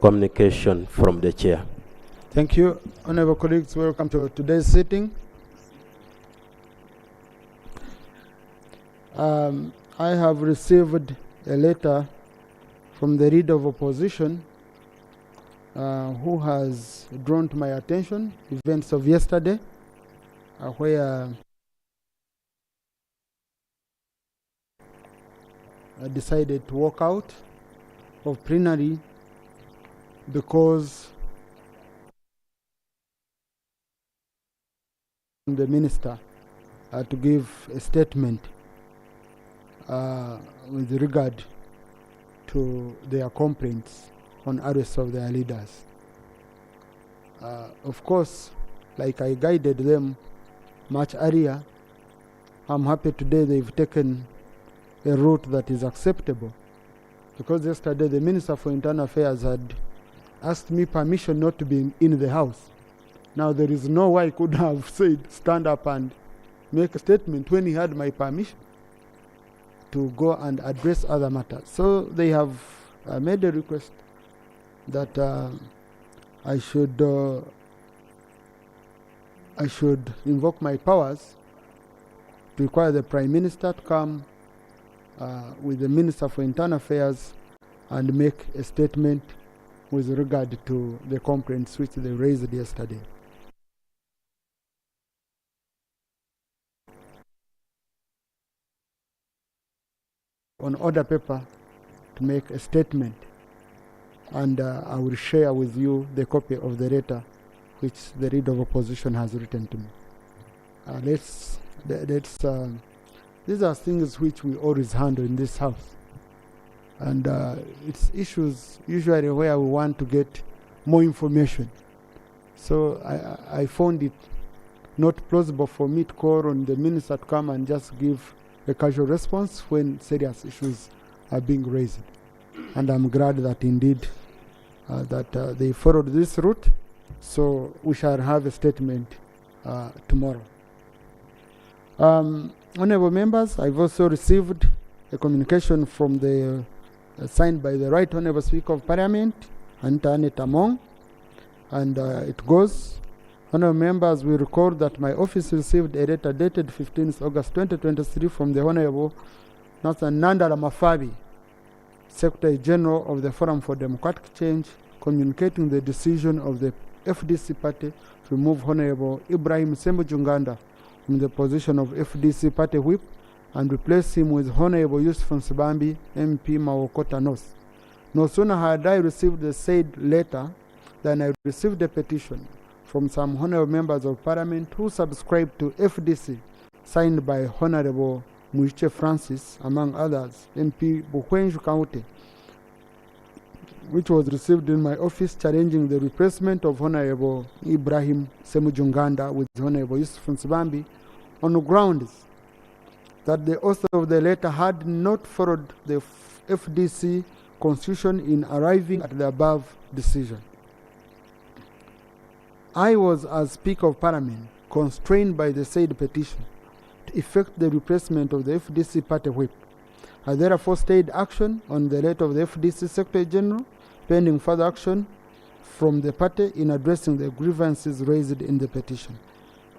communication from the chair. Thank you. Honorable colleagues, welcome to today's sitting. I have received a letter from the leader of opposition who has drawn to my attention events of yesterday where I decided to walk out of plenary because the minister to give a statement with regard to their complaints on arrests of their leaders. Of course, like I guided them much earlier, I'm happy today they've taken a route that is acceptable, because yesterday the Minister for Internal Affairs had asked me permission not to be in the House. Now there is no way I could have said stand up and make a statement when he had my permission to go and address other matters. So they have made a request that I should invoke my powers to require the Prime Minister to come with the Minister for Internal Affairs and make a statement with regard to the complaints which they raised yesterday. On order paper to make a statement, and I will share with you the copy of the letter which the leader of opposition has written to me. These are things which we always handle in this house, and it's issues usually where we want to get more information. So I found it not plausible for me to call on the minister to come and just give a casual response when serious issues are being raised. And I'm glad that indeed that they followed this route. So we shall have a statement tomorrow. Honorable members, I've also received a communication from signed by the Right Honorable Speaker of Parliament, Antoinette Among, and it goes: Honorable members, we record that my office received a letter dated 15th August 2023 from the Honorable Nathan Nandala Mafabi, Secretary General of the Forum for Democratic Change, communicating the decision of the FDC party to remove Honorable Ibrahim Sembujunganda from the position of FDC party whip and replace him with Honorable Yusuf Nsibambi, MP Mawokota North. No sooner had I received the said letter than I received a petition from some honorable members of Parliament who subscribed to FDC, signed by Honorable Muiche Francis, among others, MP Bukwenju Kaute, which was received in my office, challenging the replacement of Honorable Ibrahim Semujunganda with Honorable Yusuf Nsibambi on the grounds that the author of the letter had not followed the FDC constitution in arriving at the above decision. I was, as Speaker of Parliament, constrained by the said petition to effect the replacement of the FDC party whip. I therefore stayed action on the letter of the FDC Secretary General, pending further action from the party in addressing the grievances raised in the petition.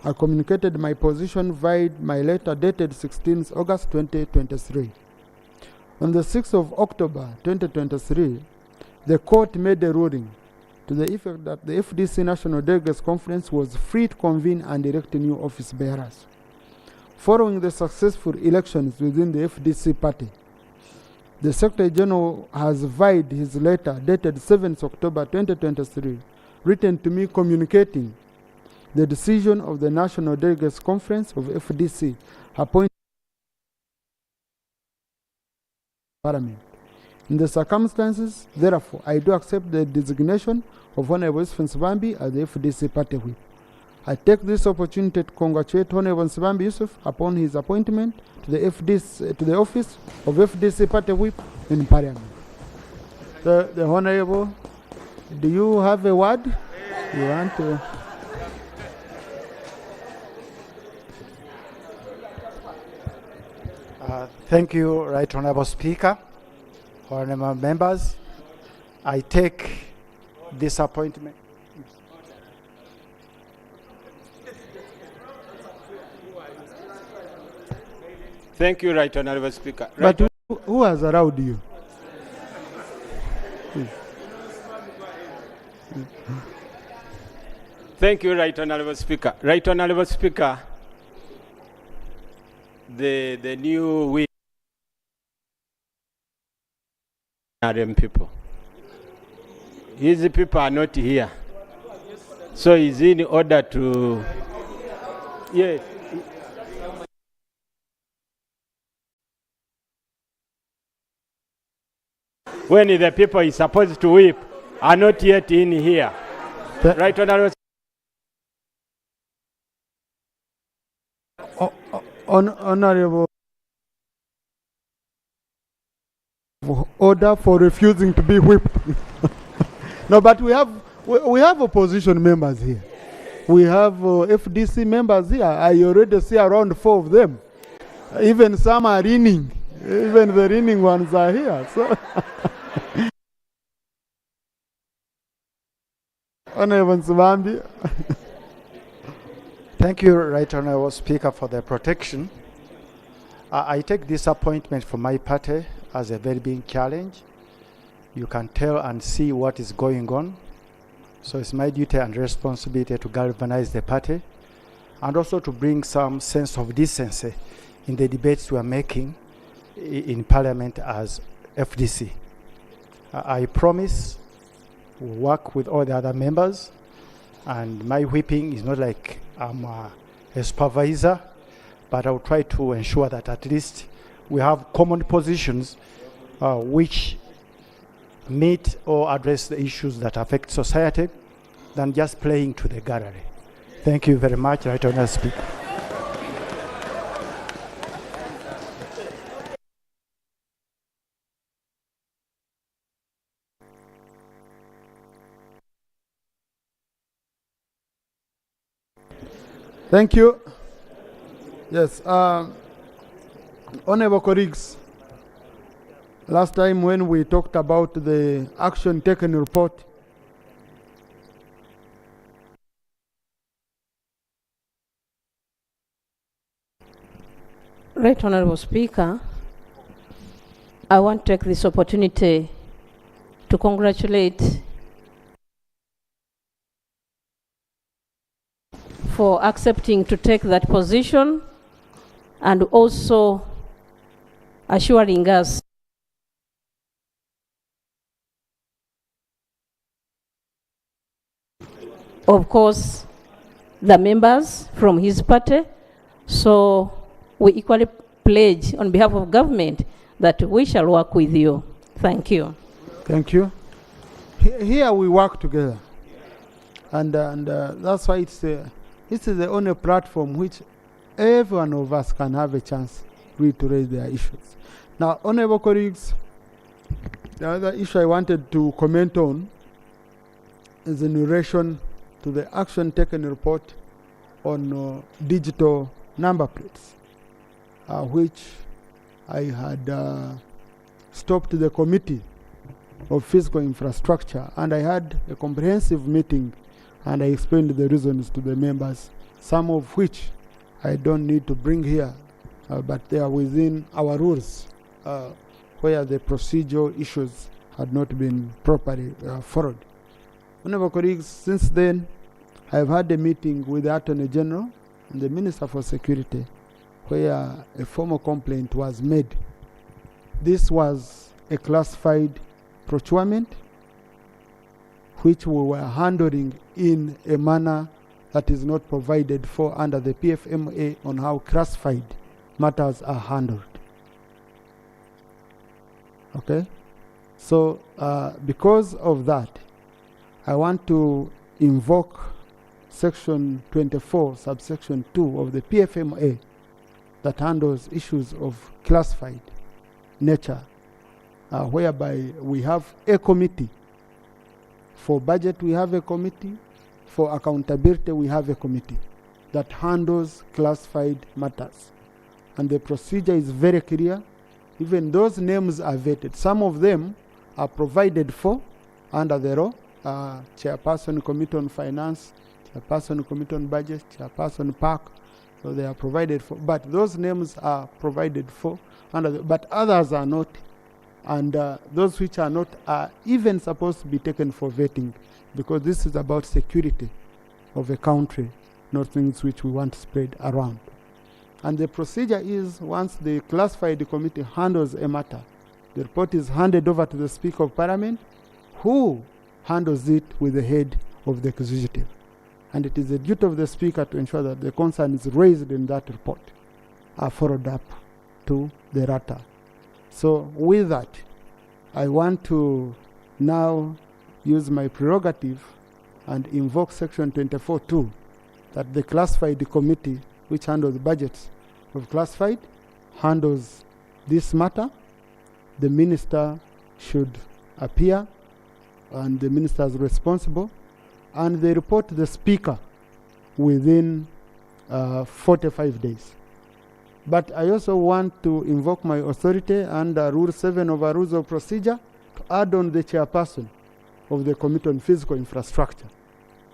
I communicated my position via my letter dated 16th August 2023. On the 6th of October 2023, the court made a ruling to the effect that the FDC National Delegates Conference was free to convene and elect new office bearers. Following the successful elections within the FDC party, the Secretary General has vied his letter dated 7th October 2023, written to me communicating the decision of the National Delegates Conference of FDC appointed Parliament. In the circumstances, therefore, I do accept the designation of Honorable Yusuf Nsibambi as the FDC party whip. I take this opportunity to congratulate Honorable Nsibambi Yusuf upon his appointment to the office of FDC party whip in Parliament. The Honorable, do you have a word? You want to? Thank you, Right Honorable Speaker. Honorable members, I take disappointment. Thank you, Right Honorable Speaker. But who has allowed you? Thank you, Right Honorable Speaker. Right Honorable Speaker, the new we RM people. These people are not here. So is in order to, yes. When the people is supposed to weep are not yet in here. Right, Honorable. Honorable, order for refusing to be whipped. No, but we have opposition members here. We have FDC members here. I already see around 4 of them. Even some are reigning. Even the reigning ones are here. So Honorable Nsubambi. Thank you, Right Honorable Speaker, for the protection. I take this appointment for my party as a very big challenge. You can tell and see what is going on. So it's my duty and responsibility to galvanize the party and also to bring some sense of decency in the debates we are making in Parliament as FDC. I promise to work with all the other members, and my whipping is not like I'm a supervisor, but I'll try to ensure that at least we have common positions which meet or address the issues that affect society than just playing to the gallery. Thank you very much, Right Honourable Speaker. Thank you. Yes, honorable colleagues, last time when we talked about the action taken report, Right Honorable Speaker, I want to take this opportunity to congratulate for accepting to take that position and also assuring us of course the members from his party. So we equally pledge on behalf of government that we shall work with you. Thank you. Thank you. Here we work together, and that's why it's the only platform which every one of us can have a chance really to raise their issues. Now, honorable colleagues, the other issue I wanted to comment on is in relation to the action taken report on digital number plates, which I had stopped the committee of physical infrastructure, and I had a comprehensive meeting and I explained the reasons to the members, some of which I don't need to bring here, but they are within our rules, where the procedural issues had not been properly followed. Honorable colleagues, since then, I have had a meeting with the Attorney General and the Minister for Security, where a formal complaint was made. This was a classified procurement which we were handling in a manner that is not provided for under the PFMA on how classified matters are handled. Okay? So, because of that, I want to invoke Section 24, subsection 2 of the PFMA that handles issues of classified nature, whereby we have a committee. For budget, we have a committee. For accountability, we have a committee that handles classified matters. And the procedure is very clear. Even those names are vetted. Some of them are provided for under the law, chairperson Committee on Finance, chairperson Committee on Budget, chairperson Park. So they are provided for, but those names are provided for, but others are not. And those which are not are even supposed to be taken for vetting, because this is about security of a country, not things which we want spread around. And the procedure is, once the classified committee handles a matter, the report is handed over to the Speaker of Parliament, who handles it with the head of the executive. And it is the duty of the Speaker to ensure that the concerns raised in that report are followed up to the RATA. So with that, I want to now use my prerogative and invoke Section 24(2), that the classified committee, which handles budgets of classified, handles this matter. The minister should appear, and the minister is responsible, and they report to the Speaker within 45 days. But I also want to invoke my authority under Rule 7 of our Rules of Procedure to add on the chairperson of the Committee on Physical Infrastructure,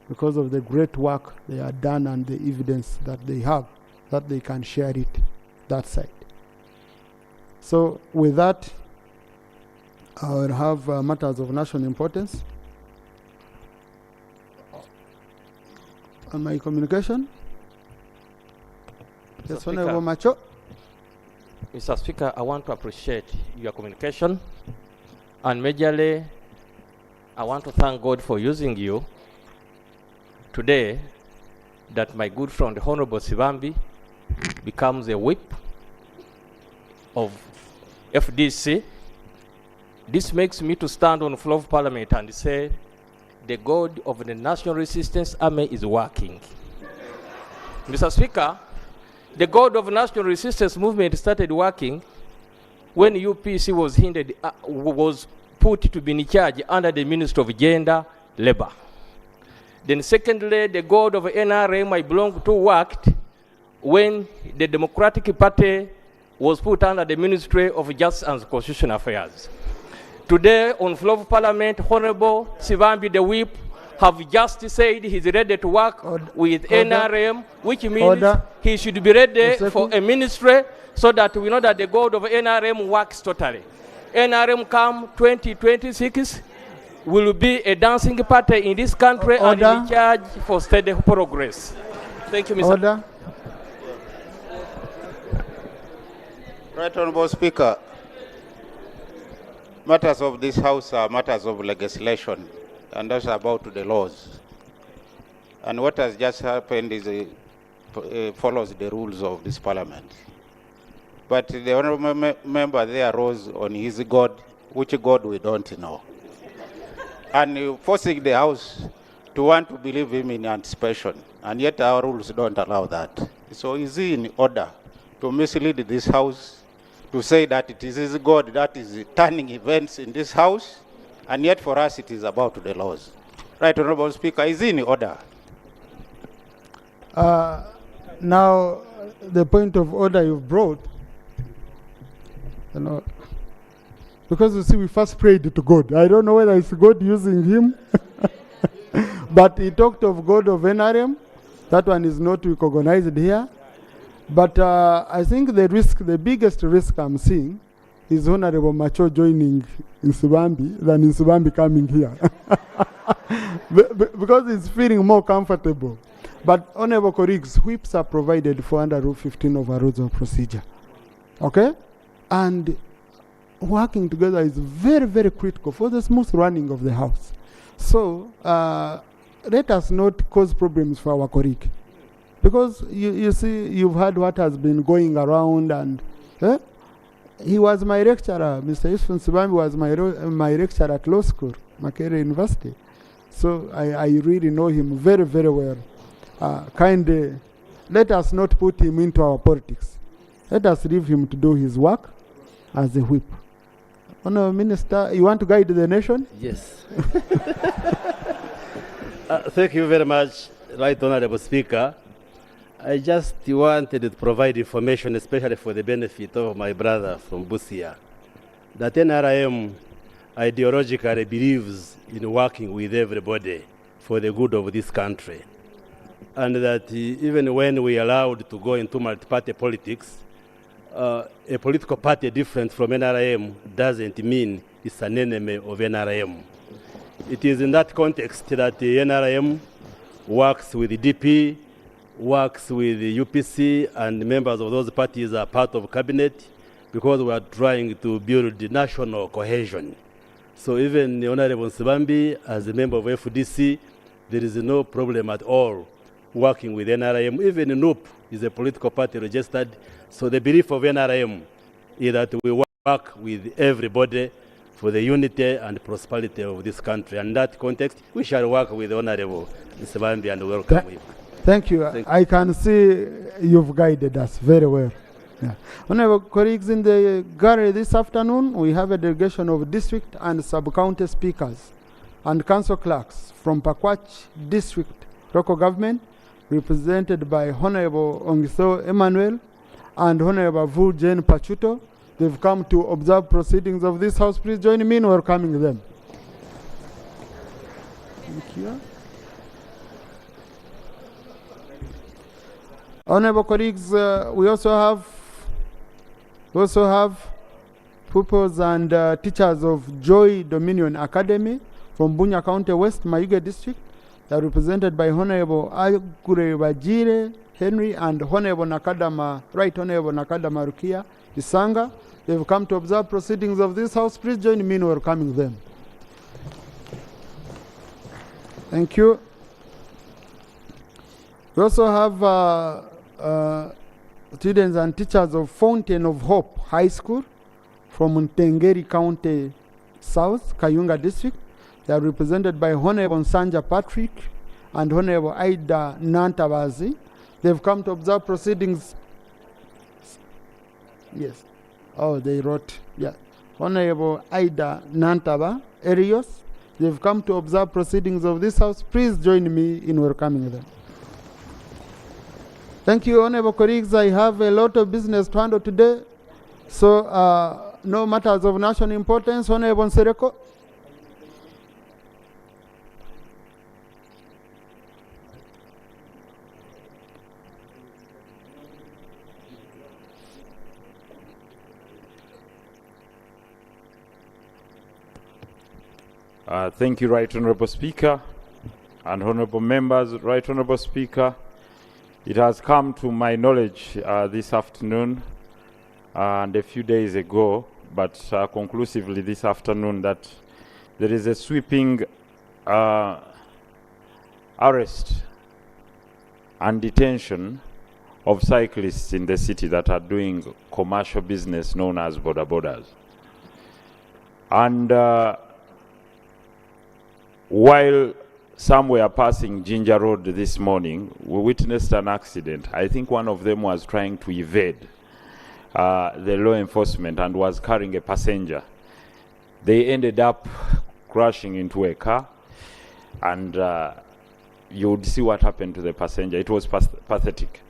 because of the great work they have done and the evidence that they have, that they can share it that side. So with that, I will have matters of national importance. On my communication. Yes, Honorable Macho. Mr. Speaker, I want to appreciate your communication, and majorly, I want to thank God for using you today, that my good friend, the Honorable Sivambi, becomes a whip of FDC. This makes me to stand on the floor of Parliament and say, the God of the National Resistance Army is working. Mr. Speaker, the God of National Resistance Movement started working when UPC was hindered, was put to be in charge under the Ministry of Gender, Labor. Then secondly, the God of NRM I belong to worked when the Democratic Party was put under the Ministry of Justice and Constitutional Affairs. Today, on floor of Parliament, Honorable Sivambi the Whip have just said he's ready to work with NRM, which means he should be ready for a ministry, so that we know that the God of NRM works totally. NRM come 2026 will be a dancing party in this country and in charge for steady progress. Thank you, Mr. Order. Right Honorable Speaker, matters of this House are matters of legislation, and those are about the laws. And what has just happened is follows the rules of this Parliament. But the honorable member there rose on his God, which God we don't know. And forcing the House to want to believe him in anticipation, and yet our rules don't allow that. So is he in order to mislead this House, to say that it is his God that is turning events in this House, and yet for us it is about the laws? Right Honorable Speaker, is he in order? Now, the point of order you've brought, you know, because you see, we first prayed to God. I don't know whether it's God using him, but he talked of God of NRM. That one is not recognized here. But I think the biggest risk I'm seeing is Honorable Macho joining in Subambi than in Subambi coming here. Because he's feeling more comfortable. But Honorable colleagues, whips are provided for under Rule 15 of our Rules of Procedure. Okay? And working together is very, very critical for the smooth running of the House. So let us not cause problems for our colleague. Because you see, you've heard what has been going around, and he was my lecturer. Mr. Yusuf Subambi was my lecturer at law school, Makerere University. So I really know him very, very well. Kindly, let us not put him into our politics. Let us leave him to do his work as a whip. Honourable Minister, you want to guide the nation? Yes. Thank you very much, Right Honourable Speaker. I just wanted to provide information, especially for the benefit of my brother from Busia, that NRM ideologically believes in working with everybody for the good of this country. And that even when we are allowed to go into multi-party politics, a political party different from NRM doesn't mean it's an enemy of NRM. It is in that context that the NRM works with the DP, works with the UPC, and members of those parties are part of cabinet because we are trying to build the national cohesion. So even the Honorable Sibambi, as a member of FDC, there is no problem at all working with NRM. Even NUP is a political party registered. So the belief of NRM is that we work with everybody for the unity and prosperity of this country. And in that context, we shall work with Honorable Sibambi and welcome him. Thank you. I can see you've guided us very well. Yeah. Honorable colleagues, in the gallery this afternoon, we have a delegation of district and sub-county speakers and council clerks from Pakwach District Local Government, represented by Honorable Ongiso Emmanuel and Honorable Vu Jane Pachuto. They've come to observe proceedings of this House. Please join me in welcoming them. Thank you. Honorable colleagues, we also have pupils and teachers of Joy Dominion Academy from Bunya County West, Mayuge District. They are represented by Honorable Agure Bajire Henry and Honorable Nakadama, Right Honorable Nakadama Rukia Isanga. They've come to observe proceedings of this House. Please join me in welcoming them. Thank you. We also have students and teachers of Fountain of Hope High School from Ntengeri County South, Kayunga District. They are represented by Honorable Sanja Patrick and Honorable Aida Nantabazi. They've come to observe proceedings. Yes. Oh, they wrote, yeah. Honorable Aida Nantaba Erios. They've come to observe proceedings of this House. Please join me in welcoming them. Thank you, honorable colleagues. I have a lot of business to handle today. So, no matters of national importance. Honorable Nsereko. Thank you, Right Honorable Speaker and honorable members. Right Honorable Speaker, it has come to my knowledge this afternoon and a few days ago, but conclusively this afternoon, that there is a sweeping arrest and detention of cyclists in the city that are doing commercial business known as Bodas. And while some were passing Ginger Road this morning, we witnessed an accident. I think one of them was trying to evade the law enforcement and was carrying a passenger. They ended up crashing into a car, and you would see what happened to the passenger. It was pathetic.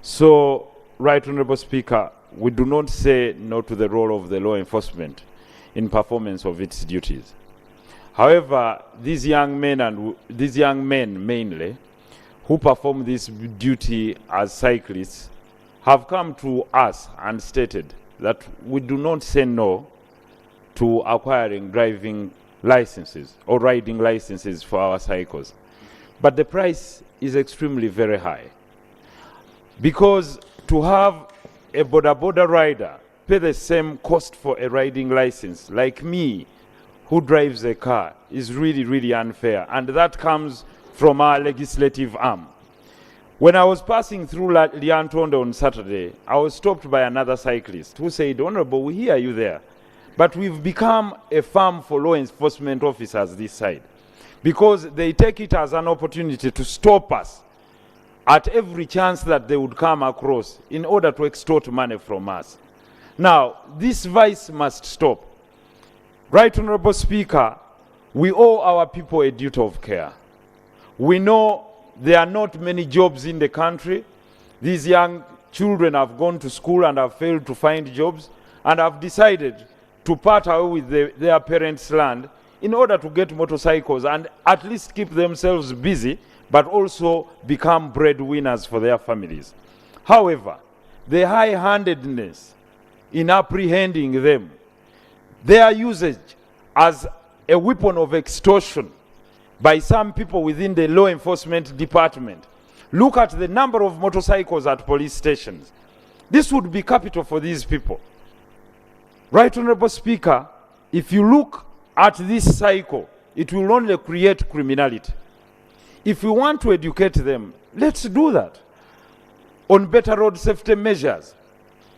So, Right Honorable Speaker, we do not say no to the role of the law enforcement in performance of its duties. However, these young men mainly, who perform this duty as cyclists, have come to us and stated that we do not say no to acquiring driving licenses or riding licenses for our cycles. But the price is extremely very high. Because to have a Boda rider pay the same cost for a riding license, like me, who drives a car, is really, really unfair. And that comes from our legislative arm. When I was passing through Liantonde on Saturday, I was stopped by another cyclist who said, "Honorable, we hear you there, but we've become a farm for law enforcement officers this side, because they take it as an opportunity to stop us at every chance that they would come across in order to extort money from us." Now, this vice must stop. Right Honorable Speaker, we owe our people a duty of care. We know there are not many jobs in the country. These young children have gone to school and have failed to find jobs and have decided to part away with their parents' land in order to get motorcycles and at least keep themselves busy, but also become breadwinners for their families. However, the high-handedness in apprehending them, their usage as a weapon of extortion by some people within the law enforcement department. Look at the number of motorcycles at police stations. This would be capital for these people. Right, Honorable Speaker, if you look at this cycle, it will only create criminality. If we want to educate them, let's do that on better road safety measures.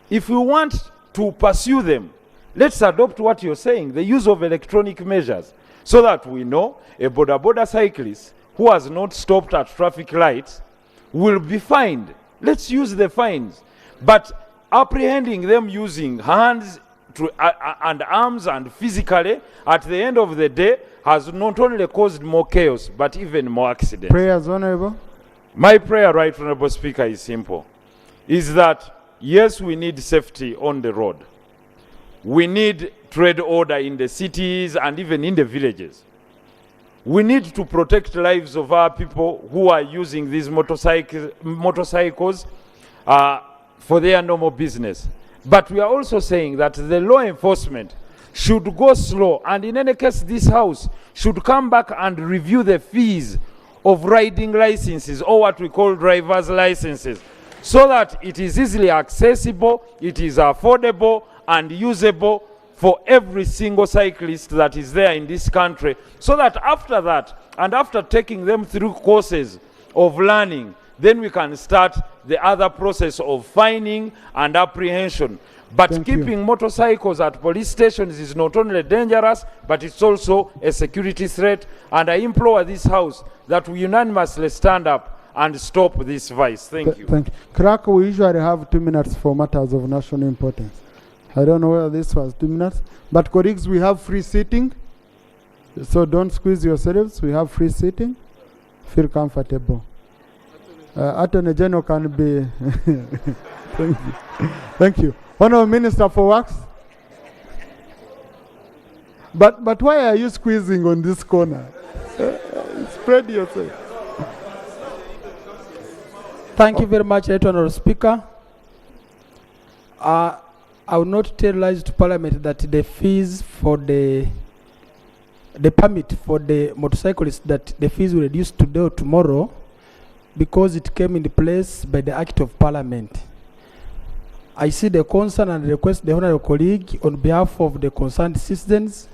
If we want to pursue them, let's adopt what you're saying, the use of electronic measures, so that we know a Boda cyclist who has not stopped at traffic lights will be fined. Let's use the fines. But apprehending them using hands and arms and physically, at the end of the day, has not only caused more chaos, but even more accidents. Prayers, Honorable. My prayer, Right Honorable Speaker, is simple. Is that, yes, we need safety on the road. We need trade order in the cities and even in the villages. We need to protect the lives of our people who are using these motorcycles for their normal business. But we are also saying that the law enforcement should go slow, and in any case, this House should come back and review the fees of riding licenses, or what we call driver's licenses, so that it is easily accessible, it is affordable and usable for every single cyclist that is there in this country, so that after that, and after taking them through courses of learning, then we can start the other process of fining and apprehension. But keeping motorcycles at police stations is not only dangerous, but it's also a security threat. And I implore this House that we unanimously stand up and stop this vice. Thank you. Thank you. Clerk, we usually have 2 minutes for matters of national importance. I don't know whether this was 2 minutes. But colleagues, we have free seating. So don't squeeze yourselves. We have free seating. Feel comfortable. Attorney General can be... Thank you. Thank you. Honorable Minister for Works. But why are you squeezing on this corner? Spread yourself. Thank you very much, Right Honorable Speaker. I will not tell lies to Parliament that the fees for the permit for the motorcyclists, that the fees will reduce today or tomorrow, because it came into place by the Act of Parliament. I see the concern and request the honorable colleague on behalf of the concerned citizens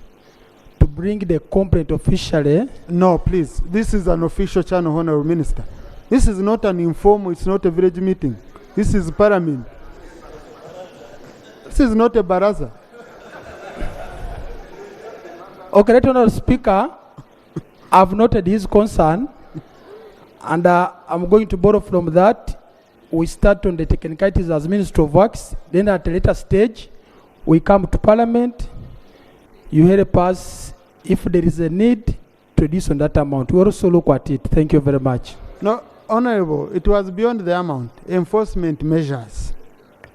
to bring the complaint officially. No, please. This is an official channel, Honorable Minister. This is not an informal, it's not a village meeting. This is Parliament. This is not a baraza. Okay, Right Honorable Speaker, I've noted his concern, and I'm going to borrow from that. We start on the technicalities as Minister of Works, then at a later stage, we come to Parliament. You help us if there is a need to reduce on that amount. We also look at it. Thank you very much. No, Honorable, it was beyond the amount. Enforcement measures.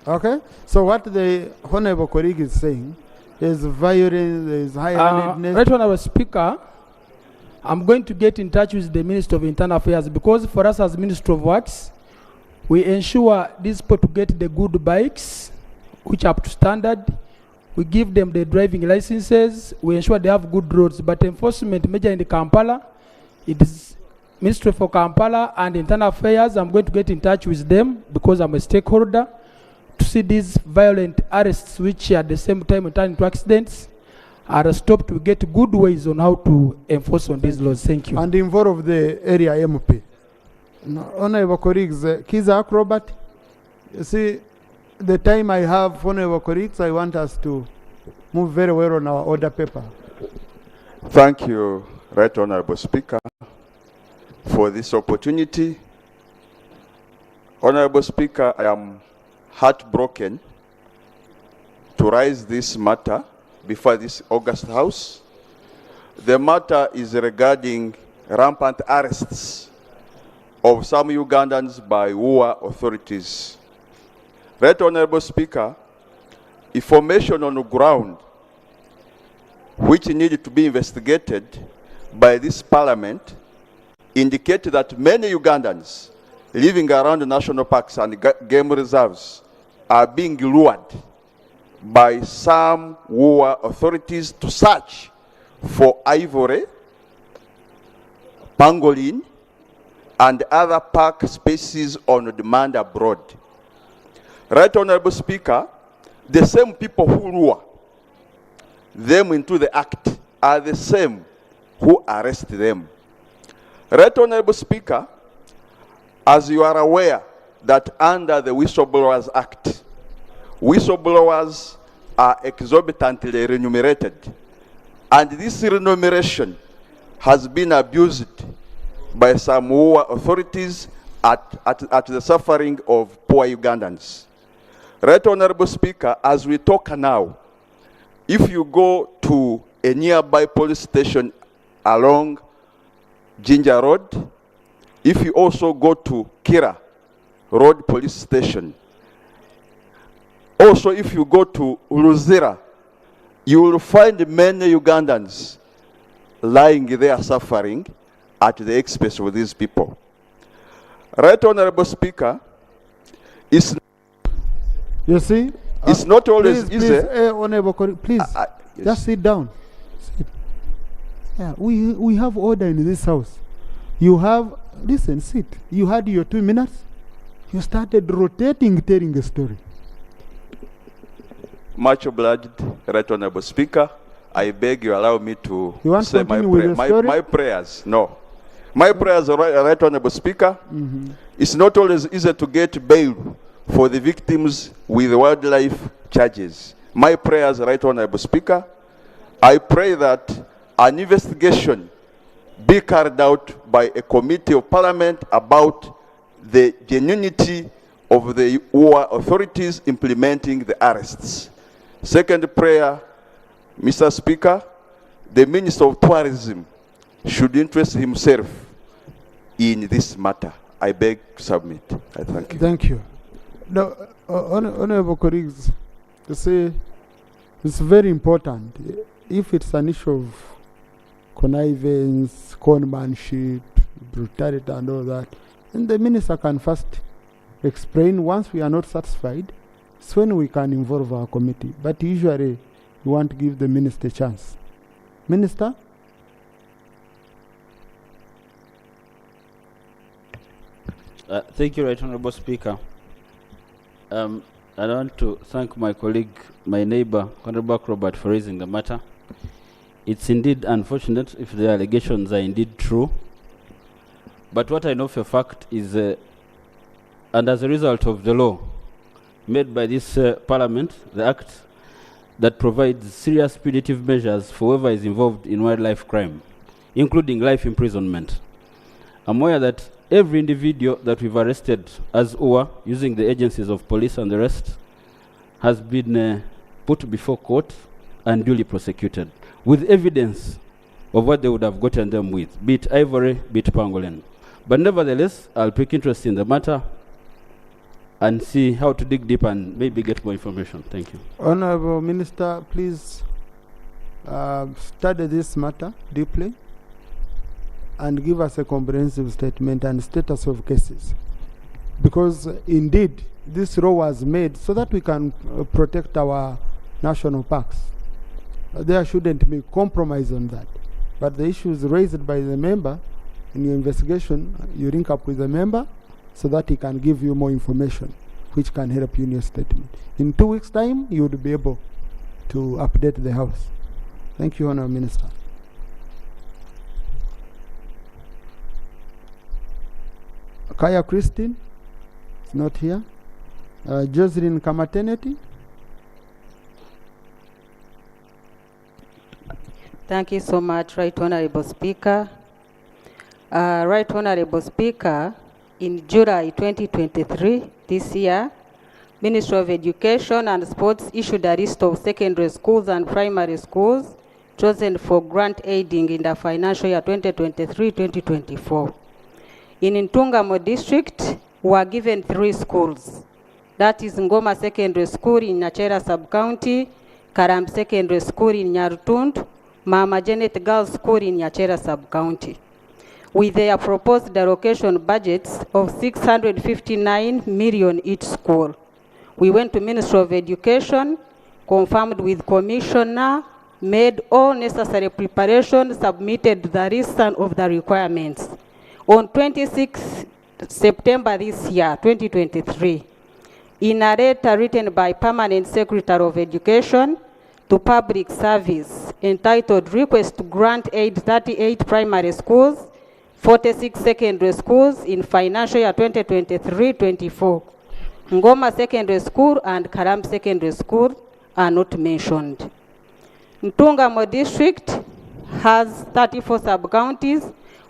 Okay? So what the Honorable colleague is saying, there's violence, there's high-handedness. Right Honorable Speaker, I'm going to get in touch with the Minister of Internal Affairs, because for us as Minister of Works, we ensure these people to get the good bikes, which are up to standard. We give them the driving licenses. We ensure they have good roads. But enforcement measure in the Kampala, it is Ministry for Kampala and Internal Affairs. I'm going to get in touch with them because I'm a stakeholder to see these violent arrests, which at the same time turn into accidents, are stopped. To get good ways on how to enforce on these laws. Thank you. And involve the area MP. No, Honorable colleagues, Kiza Acrobat, you see, the time I have, Honorable colleagues, I want us to move very well on our order paper. Thank you, Right Honorable Speaker, for this opportunity. Honorable Speaker, I am heartbroken to raise this matter before this August House. The matter is regarding rampant arrests of some Ugandans by UA authorities. Right Honorable Speaker, information on the ground which need to be investigated by this parliament indicate that many Ugandans living around the national parks and game reserves are being lured by some war authorities to search for ivory, pangolin, and other park species on demand abroad. Right Honorable Speaker, the same people who lure them into the act are the same who arrest them. Right Honorable Speaker, as you are aware that under the Whistleblowers Act, whistleblowers are exorbitantly remunerated, and this remuneration has been abused by some war authorities at the suffering of poor Ugandans. Right Honorable Speaker, as we talk now, if you go to a nearby police station along Ginger Road, if you also go to Kira Road Police Station, also if you go to Luzira, you will find many Ugandans lying there suffering at the expense of these people. Right Honorable Speaker, it's not always please, easy. Honorable, please, yes. just sit down. Sit. Yeah, we have order in this house. You have, listen, sit. You had your 2 minutes. You started rotating, telling a story. Much obliged, Right Honorable Speaker. I beg you allow me to say my prayers. No. My prayers, Right Honorable Speaker. It's not always easy to get bail for the victims with wildlife charges. My prayers, Right Honorable Speaker. I pray that an investigation be carried out by a committee of parliament about the genuinity of the war authorities implementing the arrests. Second prayer, Mr. Speaker, the Minister of Tourism should interest himself in this matter. I beg to submit. I thank you. Thank you. Now, honorable colleagues, you see, it's very important. If it's an issue of connivance, conmanship, brutality and all that, and the minister can first explain. Once we are not satisfied, it's when we can involve our committee. But usually, we want to give the minister a chance. Minister? Thank you, Right Honorable Speaker. I want to thank my colleague, my neighbor, Honorable Robert, for raising the matter. It's indeed unfortunate if the allegations are indeed true. But what I know for a fact is, and as a result of the law made by this Parliament, the Act that provides serious punitive measures for whoever is involved in wildlife crime, including life imprisonment. I'm aware that every individual that we've arrested as UWA, using the agencies of police and the rest, has been put before court and duly prosecuted, with evidence of what they would have gotten them with, be it ivory, be it pangolin. But nevertheless, I'll take interest in the matter and see how to dig deep and maybe get more information. Thank you. Honorable Minister, please study this matter deeply and give us a comprehensive statement and status of cases. Because indeed, this law was made so that we can protect our national parks. There shouldn't be compromise on that. But the issues raised by the member, in your investigation, you link up with the member so that he can give you more information, which can help you in your statement. In 2 weeks' time, you would be able to update the House. Thank you, Honourable Minister. Kaya Christine is not here. Jocelyn Kamateneti. Thank you so much, Right Honorable Speaker. Right Honorable Speaker, in July 2023, this year, Ministry of Education and Sports issued a list of secondary schools and primary schools chosen for grant aiding in the financial year 2023-2024. In Ntungamo District, we were given 3 schools. That is Ngoma Secondary School in Nachera Sub-County, Karam Secondary School in Nyarutund, Mama Janet Girls School in Yachera Sub-County, with their proposed allocation budgets of 659 million each school. We went to Ministry of Education, confirmed with Commissioner, made all necessary preparations, submitted the list of the requirements. On 26 September this year, 2023, in a letter written by Permanent Secretary of Education to Public Service entitled Request to Grant Aid 38 Primary Schools, 46 Secondary Schools in financial year 2023-24. Ngoma Secondary School and Karam Secondary School are not mentioned. Ntungamo District has 34 sub-counties.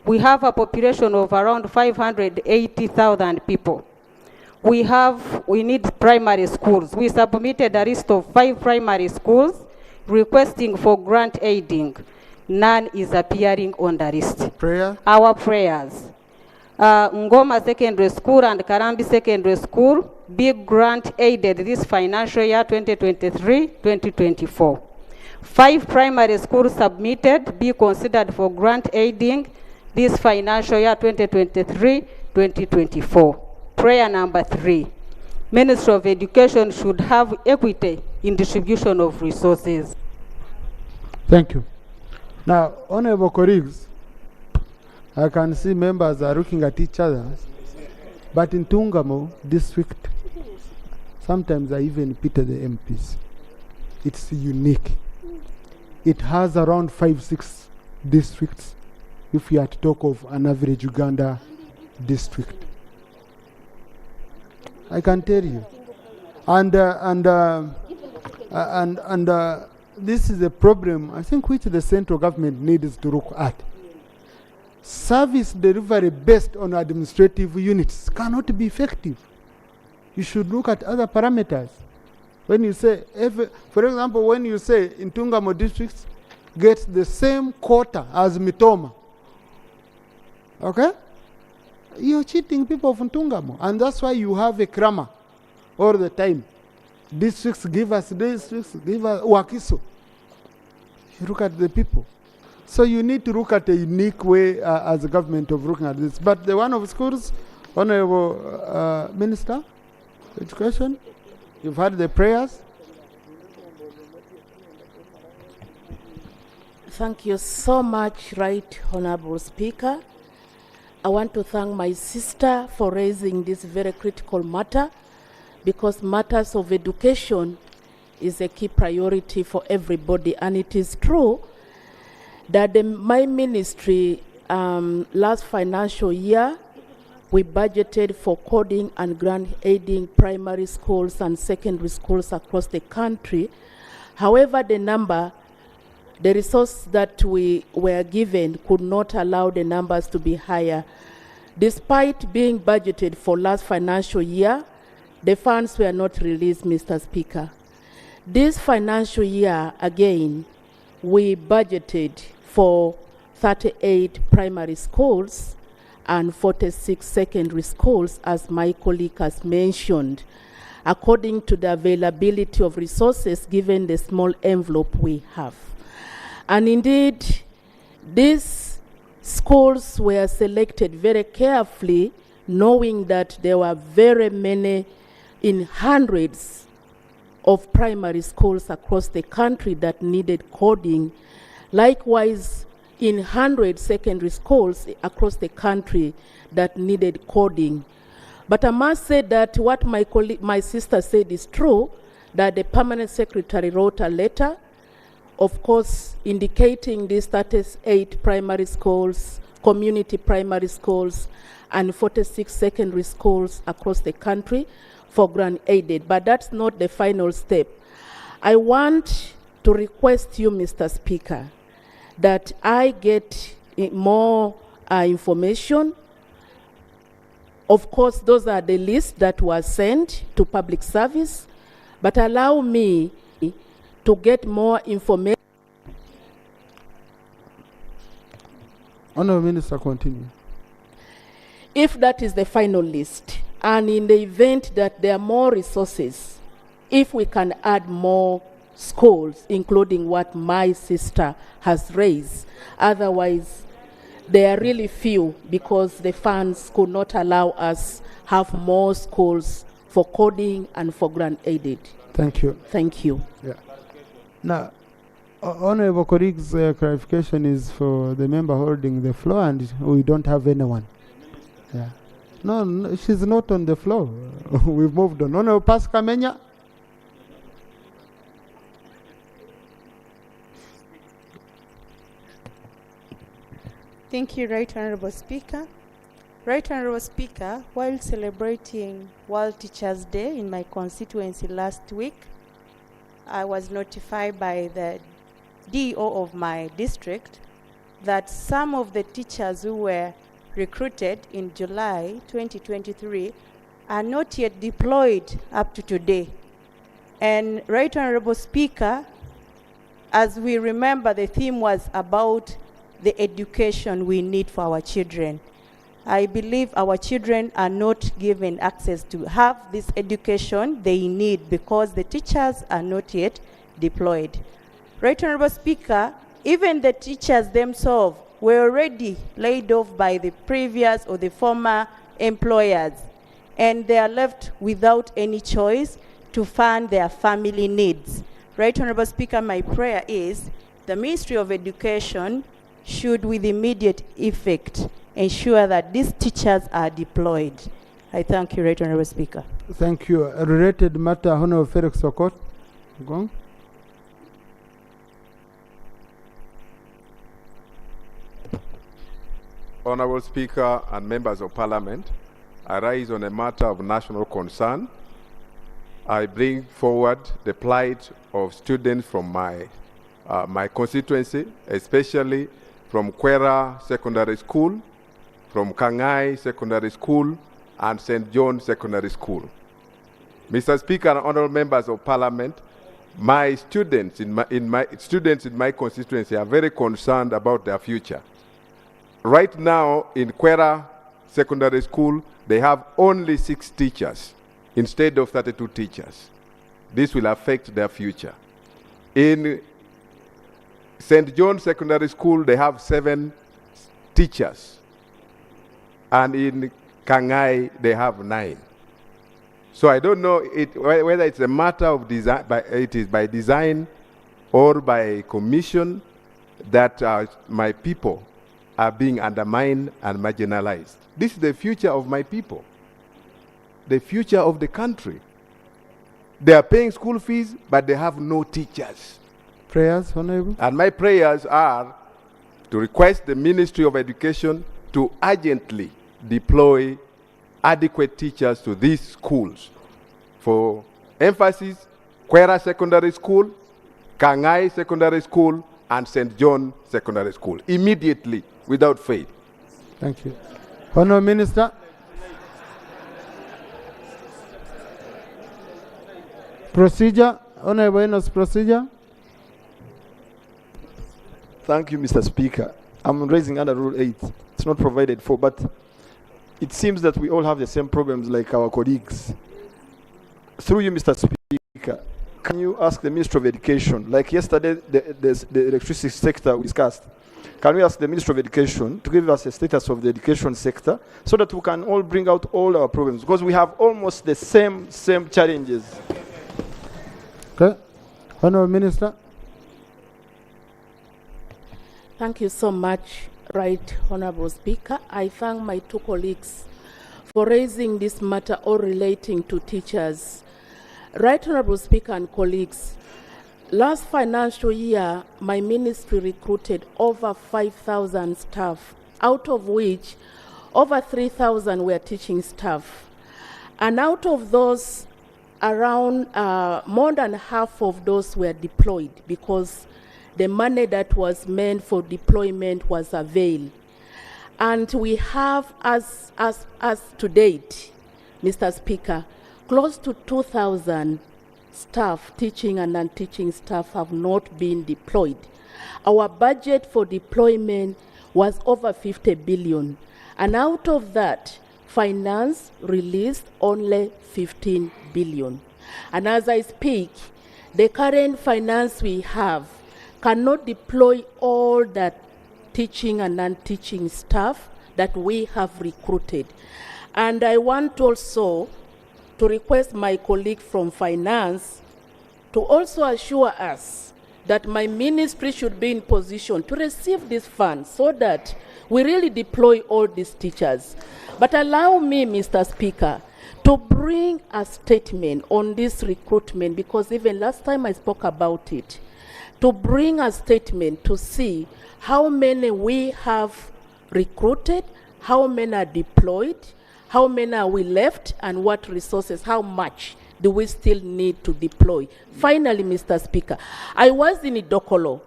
We have a population of around 580,000 people. We need primary schools. We submitted a list of 5 primary schools requesting for grant aiding. None is appearing on the list. Prayer. Our prayers. Ngoma Secondary School and Karambi Secondary School be grant aided this financial year 2023-2024. 5 primary schools submitted be considered for grant aiding this financial year 2023-2024. Prayer number 3. Ministry of Education should have equity in distribution of resources. Thank you. Now, honorable colleagues, I can see members are looking at each other, but in Ntungamo district, sometimes I even pity the MPs. It's unique. It has around 5-6 districts if you are to talk of an average Uganda district. I can tell you. And this is a problem, I think, which the central government needs to look at. Service delivery based on administrative units cannot be effective. You should look at other parameters. When you say, for example, when you say Ntungamo districts gets the same quota as Mitoma, okay? You're cheating people from Ntungamo, and that's why you have a clamor all the time. Districts give us Wakiso. You look at the people. So you need to look at a unique way as a government of looking at this. But the one of schools, Honorable Minister, Education, you've heard the prayers. Thank you so much, Right Honorable Speaker. I want to thank my sister for raising this very critical matter, because matters of education is a key priority for everybody. And it is true that my ministry, last financial year, we budgeted for coding and grant aiding primary schools and secondary schools across the country. However, the resource that we were given could not allow the numbers to be higher. Despite being budgeted for last financial year, the funds were not released, Mr. Speaker. This financial year, again, we budgeted for 38 primary schools and 46 secondary schools, as my colleague has mentioned, according to the availability of resources given the small envelope we have. And indeed, these schools were selected very carefully, knowing that there were very many, in hundreds of primary schools across the country that needed coding. Likewise, in 100 secondary schools across the country that needed coding. But I must say that what my sister said is true, that the permanent secretary wrote a letter, of course, indicating these 38 primary schools, community primary schools, and 46 secondary schools across the country for grant aided. But that's not the final step. I want to request you, Mr. Speaker, that I get more information. Of course, those are the lists that were sent to public service, but allow me to get more information. Honourable Minister, continue. If that is the final list, and in the event that there are more resources, if we can add more schools, including what my sister has raised. Otherwise, they are really few because the funds could not allow us have more schools for coding and for grant aided. Thank you. Thank you. Yeah. Now, honorable colleagues, clarification is for the member holding the floor, and we don't have anyone. Yeah. No, she's not on the floor. We've moved on. Honorable Pascal Menya. Thank you, Right Honorable Speaker. Right Honorable Speaker, while celebrating World Teachers' Day in my constituency last week, I was notified by the DO of my district that some of the teachers who were recruited in July 2023 are not yet deployed up to today. And Right Honorable Speaker, as we remember, the theme was about the education we need for our children. I believe our children are not given access to have this education they need because the teachers are not yet deployed. Right Honorable Speaker, even the teachers themselves were already laid off by the previous or the former employers, and they are left without any choice to fund their family needs. Right Honorable Speaker, my prayer is the Ministry of Education should with immediate effect ensure that these teachers are deployed. I thank you, Right Honorable Speaker. Thank you. A related matter, Honorable Felix Okot. Go on. Honorable Speaker and members of Parliament, I rise on a matter of national concern. I bring forward the plight of students from my constituency, especially from Kwera Secondary School, from Kangai Secondary School, and St. John Secondary School. Mr. Speaker and honorable members of Parliament, my students in my constituency are very concerned about their future. Right now in Kwera Secondary School, they have only 6 teachers instead of 32 teachers. This will affect their future. In St. John Secondary School, they have 7 teachers. And in Kangai, they have 9. So I don't know whether it's a matter of design, it is by design or by commission that my people are being undermined and marginalized. This is the future of my people, the future of the country. They are paying school fees, but they have no teachers. Prayers, Honorable? And my prayers are to request the Ministry of Education to urgently deploy adequate teachers to these schools. For emphasis, Kwera Secondary School, Kangai Secondary School, and St. John Secondary School, immediately, without fail. Thank you. Honorable Minister. Procedure. Honorable Enos, procedure. Thank you, Mr. Speaker. I'm raising under Rule 8. It's not provided for, but it seems that we all have the same problems like our colleagues. Through you, Mr. Speaker, can you ask the Ministry of Education, like yesterday the electricity sector we discussed, can we ask the Ministry of Education to give us a status of the education sector so that we can all bring out all our problems, because we have almost the same challenges. Okay. Honorable Minister. Thank you so much, Right Honorable Speaker. I thank my 2 colleagues for raising this matter all relating to teachers. Right Honorable Speaker and colleagues, last financial year, my ministry recruited over 5,000 staff, out of which over 3,000 were teaching staff. And out of those, around more than half of those were deployed because the money that was meant for deployment was availed. And we have, as to date, Mr. Speaker, close to 2,000 staff, teaching and non-teaching staff, have not been deployed. Our budget for deployment was over 50 billion. And out of that, finance released only 15 billion. And as I speak, the current finance we have cannot deploy all that teaching and non-teaching staff that we have recruited. And I want also to request my colleague from finance to also assure us that my ministry should be in position to receive these funds so that we really deploy all these teachers. But allow me, Mr. Speaker, to bring a statement on this recruitment, because even last time I spoke about it, to bring a statement to see how many we have recruited, how many are deployed, how many are we left, and what resources, how much do we still need to deploy. Finally, Mr. Speaker, I was in Idokolo.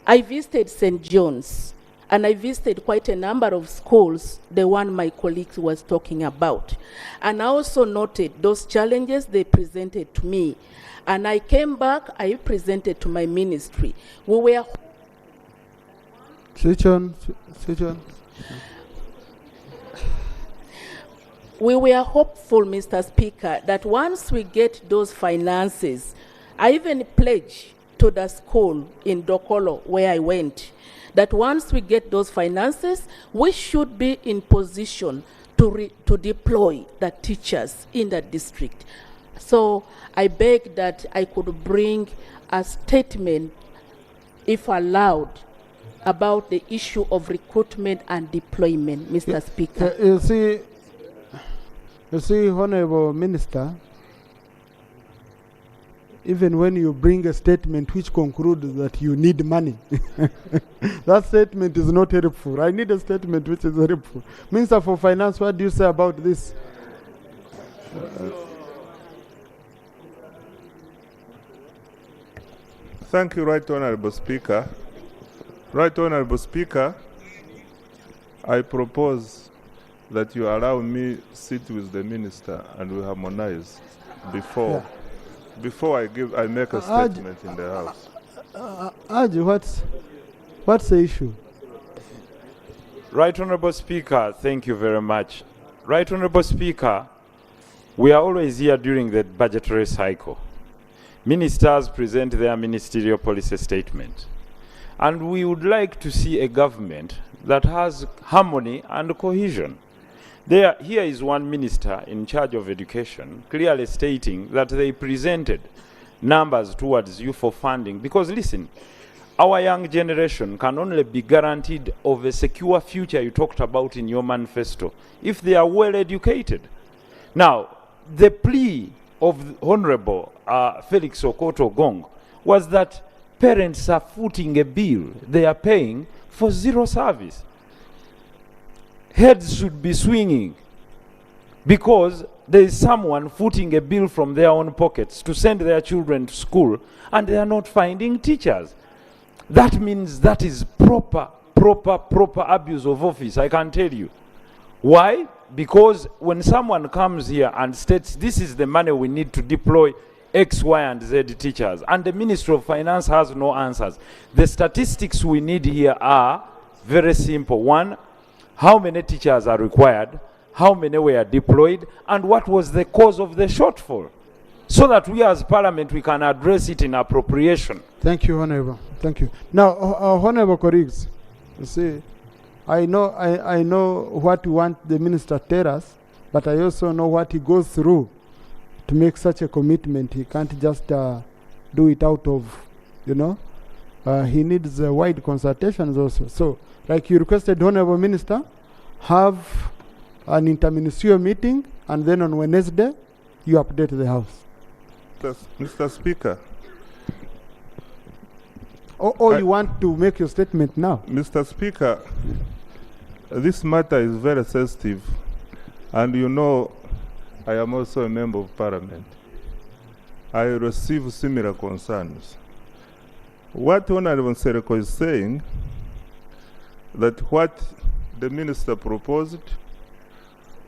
I visited St. John's, and I visited quite a number of schools, the one my colleague was talking about. And I also noted those challenges they presented to me. And I came back, I presented to my ministry. We were... Switch on. We were hopeful, Mr. Speaker, that once we get those finances, I even pledged to the school in Dokolo where I went, that once we get those finances, we should be in position to deploy the teachers in the district. So I beg that I could bring a statement, if allowed, about the issue of recruitment and deployment, Mr. Speaker. You see, Honorable Minister, even when you bring a statement which concludes that you need money, that statement is not helpful. I need a statement which is helpful. Minister for Finance, what do you say about this? Thank you, Right Honorable Speaker. Right Honorable Speaker, I propose that you allow me sit with the minister and we harmonize before I make a statement in the House. Aji, what's the issue? Right Honorable Speaker, thank you very much. Right Honorable Speaker, we are always here during the budgetary cycle. Ministers present their ministerial policy statement. And we would like to see a government that has harmony and cohesion. Here is one minister in charge of education clearly stating that they presented numbers towards you for funding. Because listen, our young generation can only be guaranteed of a secure future you talked about in your manifesto if they are well educated. Now, the plea of Honorable Felix Okoto Gong was that parents are footing a bill they are paying for zero service. Heads should be swinging because there is someone footing a bill from their own pockets to send their children to school and they are not finding teachers. That means that is proper abuse of office, I can tell you. Why? Because when someone comes here and states this is the money we need to deploy X, Y, and Z teachers, and the Ministry of Finance has no answers, the statistics we need here are very simple. One, how many teachers are required, how many were deployed, and what was the cause of the shortfall, so that we as Parliament, we can address it in appropriation. Thank you, Honorable. Thank you. Now, Honorable colleagues, you see, I know what you want the minister to tell us, but I also know what he goes through to make such a commitment. He can't just do it out of, he needs wide consultations also. So, like you requested, Honorable Minister, have an interministerial meeting, and then on Wednesday, you update the House. Mr. Speaker. Or you want to make your statement now? Mr. Speaker, this matter is very sensitive, and I am also a member of Parliament. I receive similar concerns. What Honorable Sereko is saying, that what the minister proposed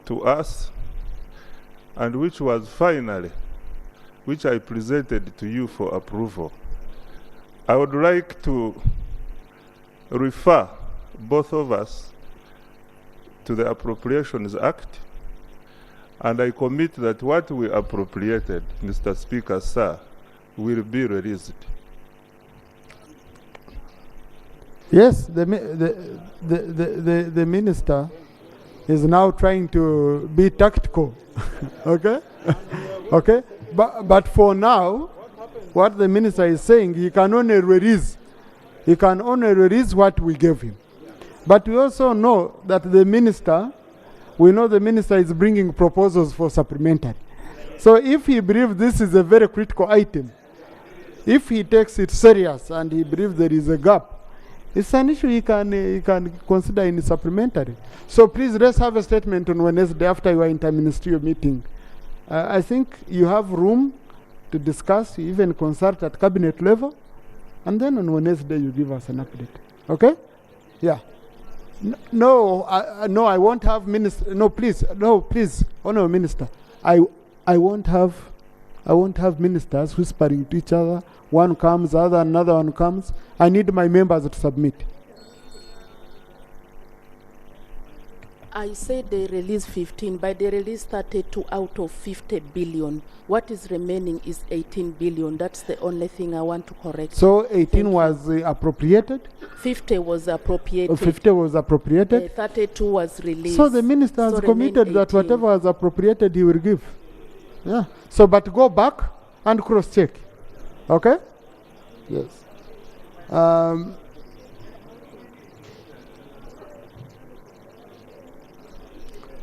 to us, and which was finally, which I presented to you for approval, I would like to refer both of us to the Appropriations Act, and I commit that what we appropriated, Mr. Speaker, sir, will be released. Yes, the minister is now trying to be tactical. Okay? Okay? But for now, what the minister is saying, he can only release what we gave him. But we also know that the minister is bringing proposals for supplementary. So if he believes this is a very critical item, if he takes it serious and he believes there is a gap, it's an issue he can consider in supplementary. So please, let's have a statement on Wednesday after your interministerial meeting. I think you have room to discuss, even consult at cabinet level, and then on Wednesday you give us an update. Okay? Yeah. No, I won't have minister. No, please, Honourable Minister. I won't have ministers whispering to each other. One comes, another one comes. I need my members to submit. I said they release 15, but they release 32 out of 50 billion. What is remaining is 18 billion. That's the only thing I want to correct. So 18 was appropriated? 50 was appropriated. 50 was appropriated? 32 was released. So the minister has committed that whatever was appropriated he will give. Yeah. So, but go back and cross-check. Okay? Yes.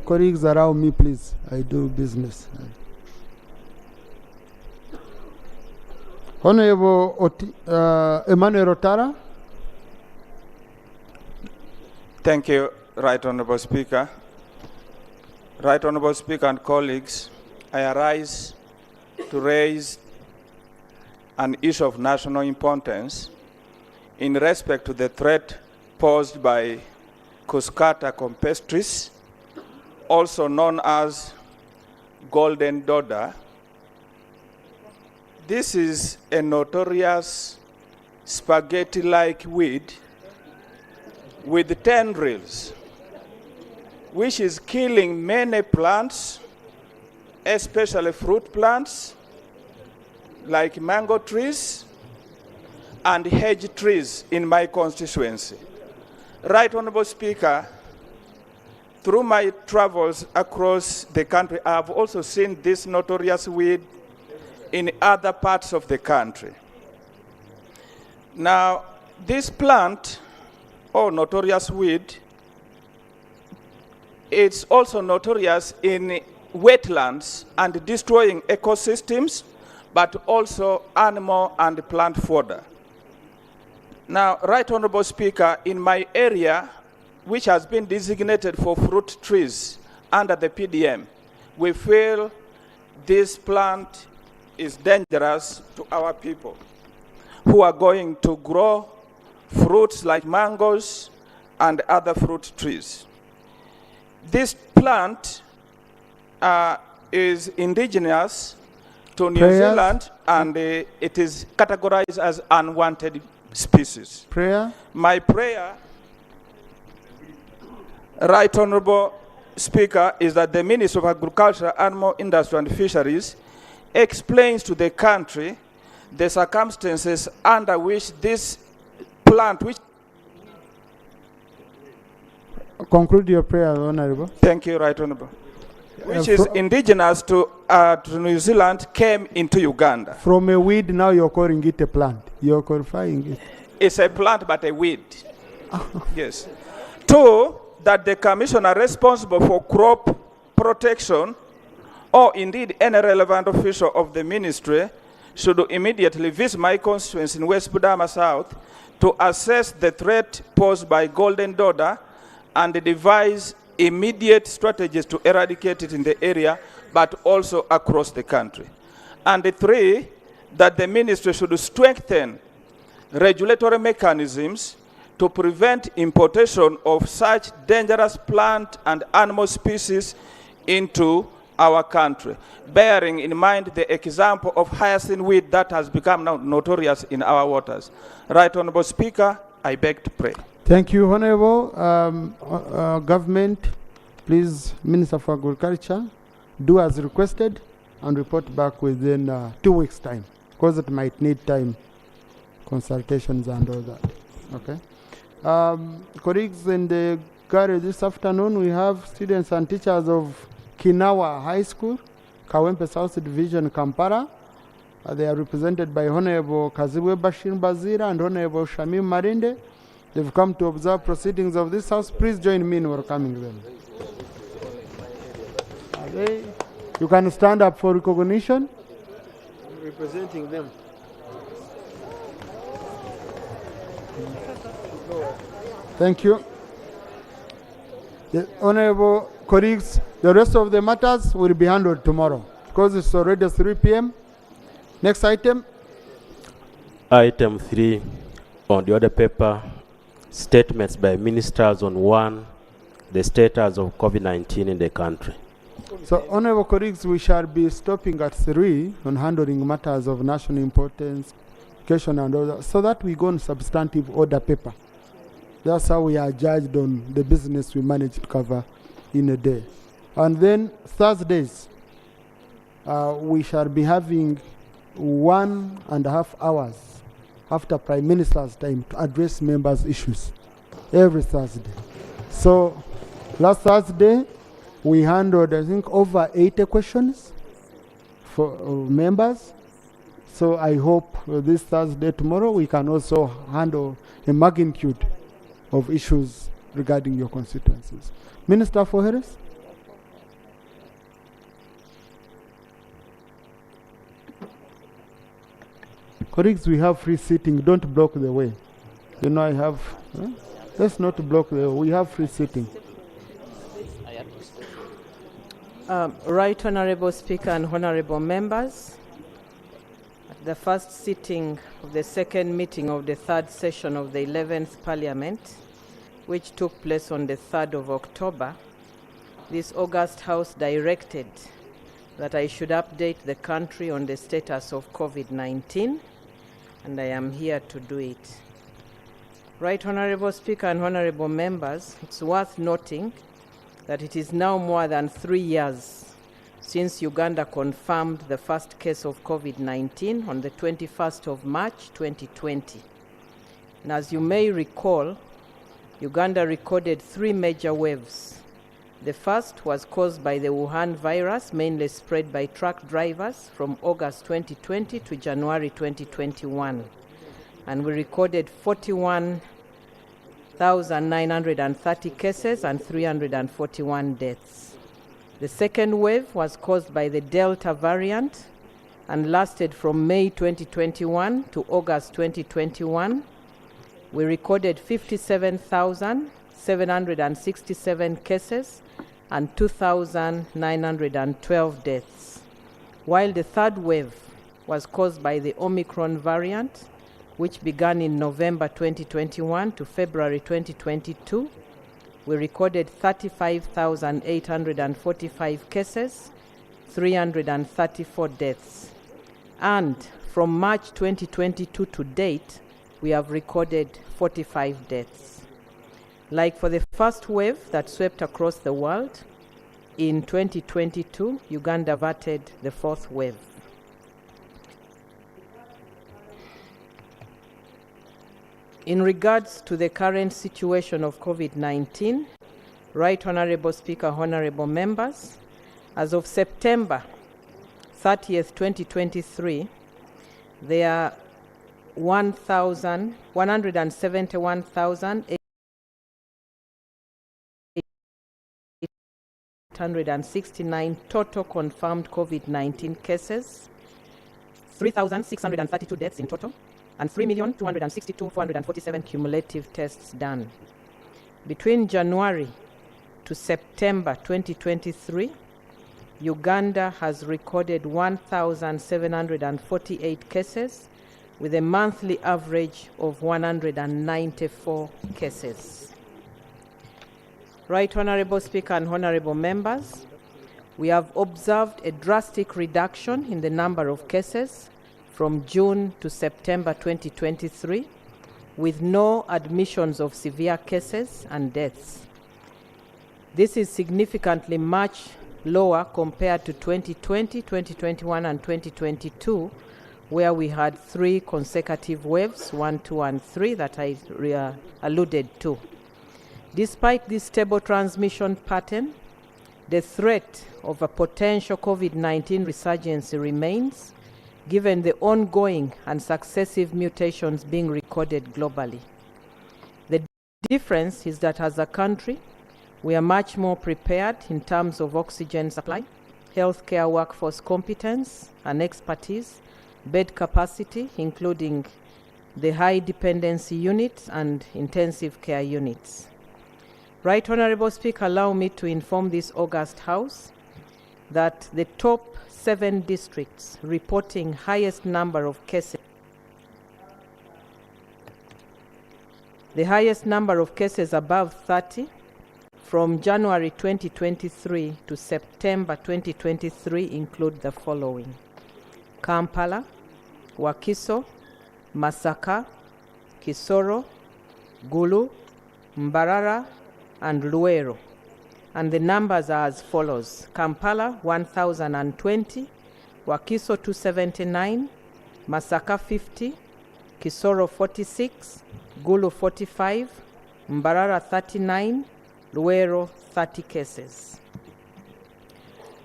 Colleagues around me, please. I do business. Honorable Emmanuel Otara. Thank you, Right Honorable Speaker. Right Honorable Speaker and colleagues, I arise to raise an issue of national importance in respect to the threat posed by Cuscata campestris, also known as golden dodder. This is a notorious spaghetti-like weed with tendrils, which is killing many plants, especially fruit plants, like mango trees and hedge trees in my constituency. Right Honorable Speaker, through my travels across the country, I have also seen this notorious weed in other parts of the country. Now, this plant, or notorious weed, it's also notorious in wetlands and destroying ecosystems, but also animal and plant fodder. Now, Right Honorable Speaker, in my area, which has been designated for fruit trees under the PDM, we feel this plant is dangerous to our people who are going to grow fruits like mangoes and other fruit trees. This plant is indigenous to New Zealand, and it is categorized as unwanted species. Prayer? My prayer, Right Honorable Speaker, is that the Minister of Agriculture, Animal Industry and Fisheries explains to the country the circumstances under which this plant, which... Conclude your prayer, Honorable. Thank you, Right Honorable. Which is indigenous to New Zealand, came into Uganda. From a weed, now you're calling it a plant. You're qualifying it. It's a plant, but a weed. Yes. Two, that the commissioner responsible for crop protection, or indeed any relevant official of the ministry, should immediately visit my constituency in West Budama South to assess the threat posed by golden dodder and devise immediate strategies to eradicate it in the area, but also across the country. And three, that the ministry should strengthen regulatory mechanisms to prevent importation of such dangerous plant and animal species into our country, bearing in mind the example of hyacinth weed that has become now notorious in our waters. Right Honorable Speaker, I beg to pray. Thank you, Honorable. Government, please, Minister for Agriculture, do as requested and report back within 2 weeks' time. because it might need time, consultations and all that. Okay. Colleagues, in the gallery this afternoon, we have students and teachers of Kinawa High School, Kawempe South Division, Kampala. They are represented by Honorable Kaziwe Bashir Bazira and Honorable Shamim Marinde. They've come to observe proceedings of this house. Please join me in welcoming them. You can stand up for recognition. I'm representing them. Thank you. The honorable colleagues, the rest of the matters will be handled tomorrow because it's already 3 p.m. Next item. Item 3 on the order paper, statements by ministers on 1, the status of COVID-19 in the country. So, honorable colleagues, we shall be stopping at 3 on handling matters of national importance, education and all that, so that we go on substantive order paper. That's how we are judged on the business we manage to cover in a day. And then Thursdays, we shall be having 1.5 hours after Prime Minister's time to address members' issues every Thursday. So last Thursday, we handled, I think, over 80 questions for members. So I hope this Thursday, tomorrow, we can also handle a magnitude of issues regarding your constituencies. Minister for Harris. Colleagues, we have free seating. Don't block the way. You know, I have. Let's not block the way. We have free seating. Right Honorable Speaker and Honorable Members, at the first sitting of the second meeting of the third session of the 11th Parliament, which took place on the 3rd of October, this August House directed that I should update the country on the status of COVID-19, and I am here to do it. Right Honorable Speaker and Honorable Members, it's worth noting that it is now more than 3 years since Uganda confirmed the first case of COVID-19 on the 21st of March 2020. And as you may recall, Uganda recorded 3 major waves. The first was caused by the Wuhan virus, mainly spread by truck drivers from August 2020 to January 2021. And we recorded 41,930 cases and 341 deaths. The second wave was caused by the Delta variant and lasted from May 2021 to August 2021. We recorded 57,767 cases and 2,912 deaths, while the third wave was caused by the Omicron variant, which began in November 2021 to February 2022. We recorded 35,845 cases, 334 deaths. And from March 2022 to date, we have recorded 45 deaths. Like for the first wave that swept across the world, in 2022, Uganda averted the fourth wave. In regards to the current situation of COVID-19, Right Honorable Speaker, Honorable Members, as of September 30th, 2023, there are 171,869 total confirmed COVID-19 cases, 3,632 deaths in total, and 3,262,447 cumulative tests done. Between January to September 2023, Uganda has recorded 1,748 cases with a monthly average of 194 cases. Right Honorable Speaker and Honorable Members, we have observed a drastic reduction in the number of cases from June to September 2023, with no admissions of severe cases and deaths. This is significantly much lower compared to 2020, 2021, and 2022, where we had 3 consecutive waves, 1, 2, and 3, that I alluded to. Despite this stable transmission pattern, the threat of a potential COVID-19 resurgence remains, given the ongoing and successive mutations being recorded globally. The difference is that as a country, we are much more prepared in terms of oxygen supply, healthcare workforce competence and expertise, bed capacity, including the high dependency units and intensive care units. Right Honorable Speaker, allow me to inform this august House that the top 7 districts reporting highest number of cases, the highest number of cases above 30 from January 2023 to September 2023 include the following: Kampala, Wakiso, Masaka, Kisoro, Gulu, Mbarara, and Luero. And the numbers are as follows: Kampala 1,020, Wakiso 279, Masaka 50, Kisoro 46, Gulu 45, Mbarara 39, Luero 30 cases.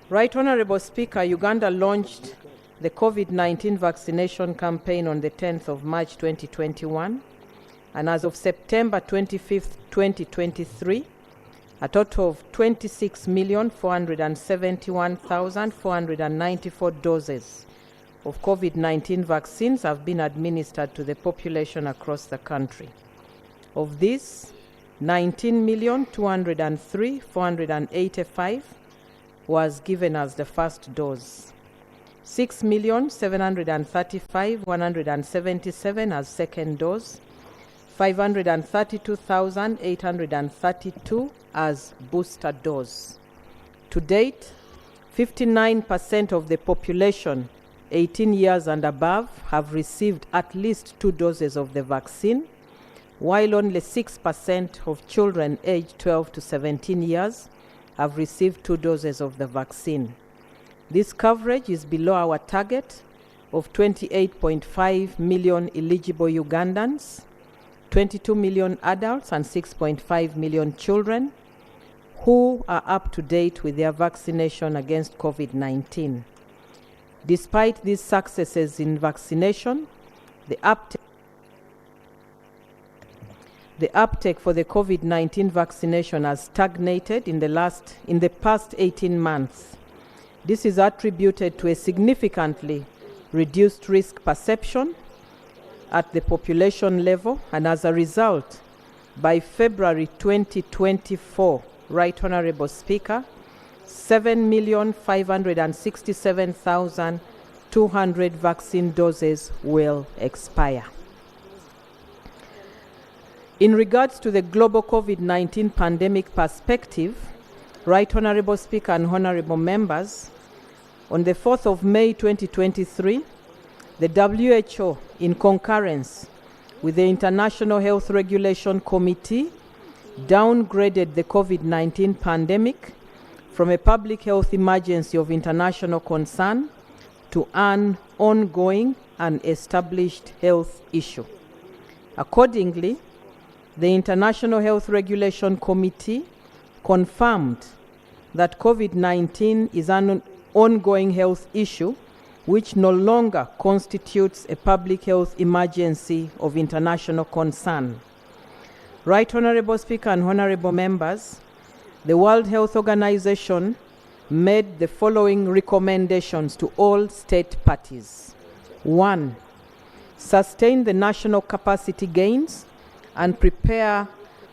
Right Honorable Speaker, Uganda launched the COVID-19 vaccination campaign on the 10th of March 2021, and as of September 25th, 2023, a total of 26,471,494 doses of COVID-19 vaccines have been administered to the population across the country. Of these, 19,203,485 was given as the first dose, 6,735,177 as second dose, 532,832 as booster dose. To date, 59% of the population 18 years and above have received at least 2 doses of the vaccine, while only 6% of children aged 12 to 17 years have received 2 doses of the vaccine. This coverage is below our target of 28.5 million eligible Ugandans, 22 million adults and 6.5 million children who are up to date with their vaccination against COVID-19. Despite these successes in vaccination, the uptake for the COVID-19 vaccination has stagnated in the past 18 months. This is attributed to a significantly reduced risk perception at the population level, and as a result, by February 2024, Right Honorable Speaker, 7,567,200 vaccine doses will expire. In regards to the global COVID-19 pandemic perspective, Right Honorable Speaker and honorable members, on the 4th of May 2023, the WHO, in concurrence with the International Health Regulation Committee, downgraded the COVID-19 pandemic from a public health emergency of international concern to an ongoing and established health issue. Accordingly, the International Health Regulation Committee confirmed that COVID-19 is an ongoing health issue which no longer constitutes a public health emergency of international concern. Right Honorable Speaker and honorable members, the World Health Organization made the following recommendations to all state parties. 1. Sustain the national capacity gains and prepare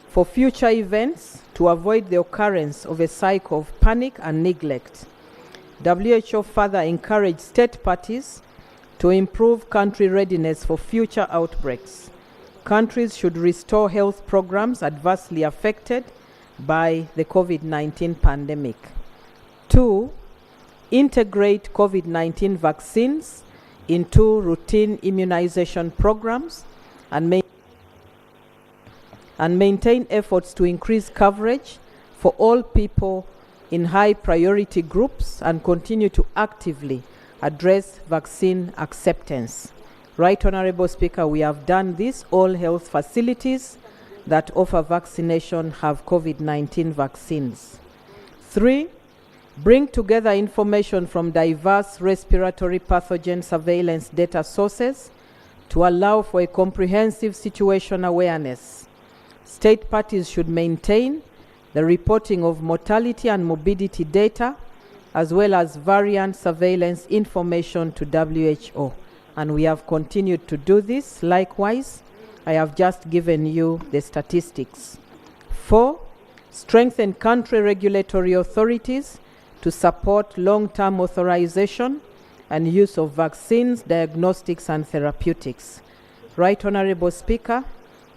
for future events to avoid the occurrence of a cycle of panic and neglect. WHO further encouraged state parties to improve country readiness for future outbreaks. Countries should restore health programs adversely affected by the COVID-19 pandemic. 2. Integrate COVID-19 vaccines into routine immunization programs and maintain efforts to increase coverage for all people in high priority groups and continue to actively address vaccine acceptance. Right Honorable Speaker, we have done this. All health facilities that offer vaccination have COVID-19 vaccines. 3, bring together information from diverse respiratory pathogen surveillance data sources to allow for a comprehensive situation awareness. State parties should maintain the reporting of mortality and morbidity data, as well as variant surveillance information to WHO. And we have continued to do this. Likewise, I have just given you the statistics. 4, strengthen country regulatory authorities to support long-term authorization and use of vaccines, diagnostics, and therapeutics. Right Honorable Speaker,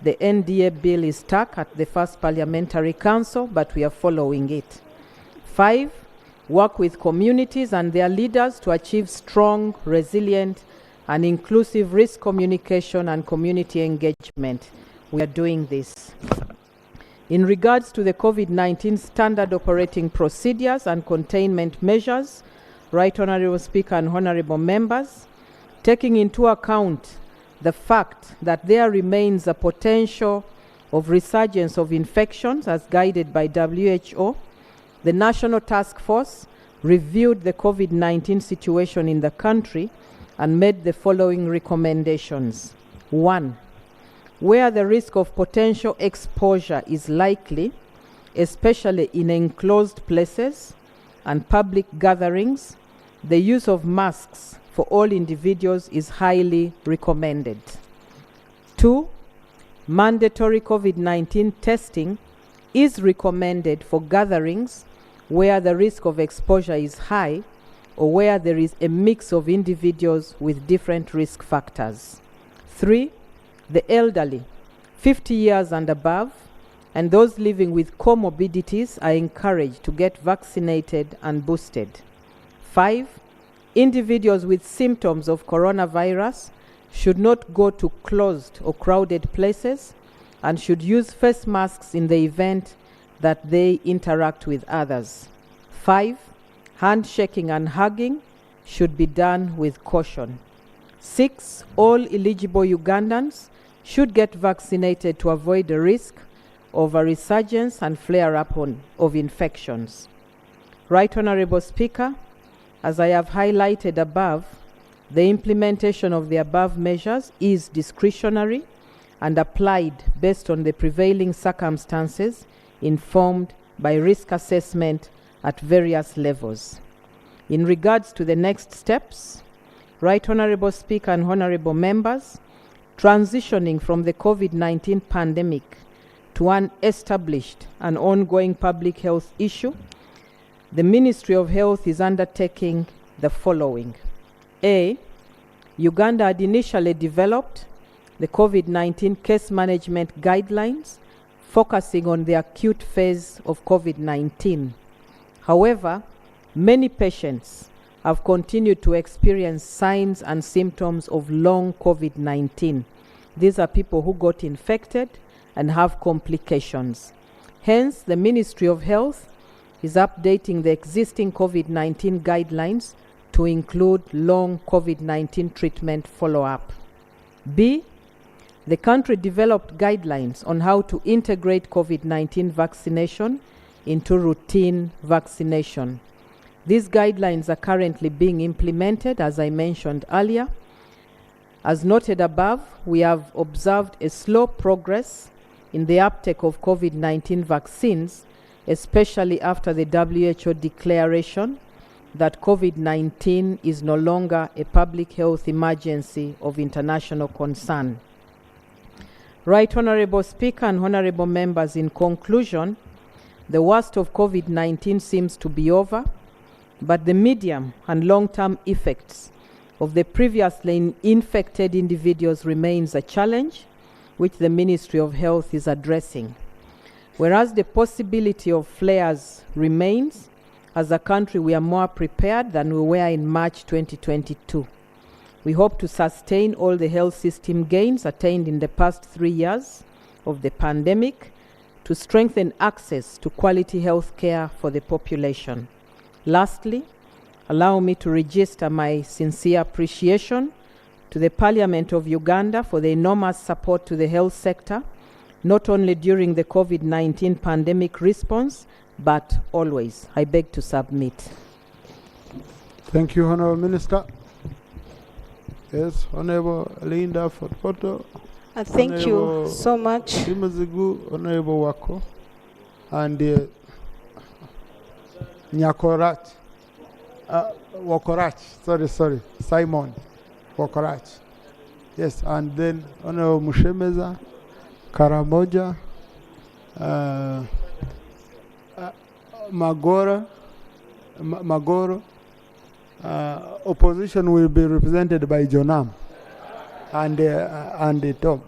the NDA bill is stuck at the first Parliamentary Council, but we are following it. 5, work with communities and their leaders to achieve strong, resilient, and inclusive risk communication and community engagement. We are doing this. In regards to the COVID-19 standard operating procedures and containment measures, Right Honorable Speaker and Honorable Members, taking into account the fact that there remains a potential of resurgence of infections as guided by WHO, the National Task Force reviewed the COVID-19 situation in the country and made the following recommendations. 1, where the risk of potential exposure is likely, especially in enclosed places and public gatherings, the use of masks for all individuals is highly recommended. 2, mandatory COVID-19 testing is recommended for gatherings where the risk of exposure is high or where there is a mix of individuals with different risk factors. 3, the elderly, 50 years and above, and those living with comorbidities are encouraged to get vaccinated and boosted. 5, individuals with symptoms of coronavirus should not go to closed or crowded places and should use face masks in the event that they interact with others. 5, handshaking and hugging should be done with caution. 6, all eligible Ugandans should get vaccinated to avoid the risk of a resurgence and flare-up of infections. Right Honorable Speaker, as I have highlighted above, the implementation of the above measures is discretionary and applied based on the prevailing circumstances, informed by risk assessment at various levels. In regards to the next steps, Right Honorable Speaker and Honorable Members, transitioning from the COVID-19 pandemic to an established and ongoing public health issue, the Ministry of Health is undertaking the following. A, Uganda had initially developed the COVID-19 case management guidelines focusing on the acute phase of COVID-19. However, many patients have continued to experience signs and symptoms of long COVID-19. These are people who got infected and have complications. Hence, the Ministry of Health is updating the existing COVID-19 guidelines to include long COVID-19 treatment follow-up. B, the country developed guidelines on how to integrate COVID-19 vaccination into routine vaccination. These guidelines are currently being implemented, as I mentioned earlier. As noted above, we have observed a slow progress in the uptake of COVID-19 vaccines, especially after the WHO declaration that COVID-19 is no longer a public health emergency of international concern. Right Honorable Speaker and Honorable Members, in conclusion, the worst of COVID-19 seems to be over, but the medium and long-term effects of the previously infected individuals remains a challenge which the Ministry of Health is addressing. Whereas the possibility of flares remains, as a country we are more prepared than we were in March 2022. We hope to sustain all the health system gains attained in the past 3 years of the pandemic to strengthen access to quality health care for the population. Lastly, allow me to register my sincere appreciation to the Parliament of Uganda for the enormous support to the health sector, not only during the COVID-19 pandemic response, but always. I beg to submit. Thank you, Honorable Minister. Yes, Honorable Linda for photo. Thank you so much. Timazigu, Honorable Wako, and Nyakorach, Wakorach, sorry, Simon Wakorach. Yes, and then Honorable Mushemeza, Karamoja, Magoro. Opposition will be represented by Jonam and Tom.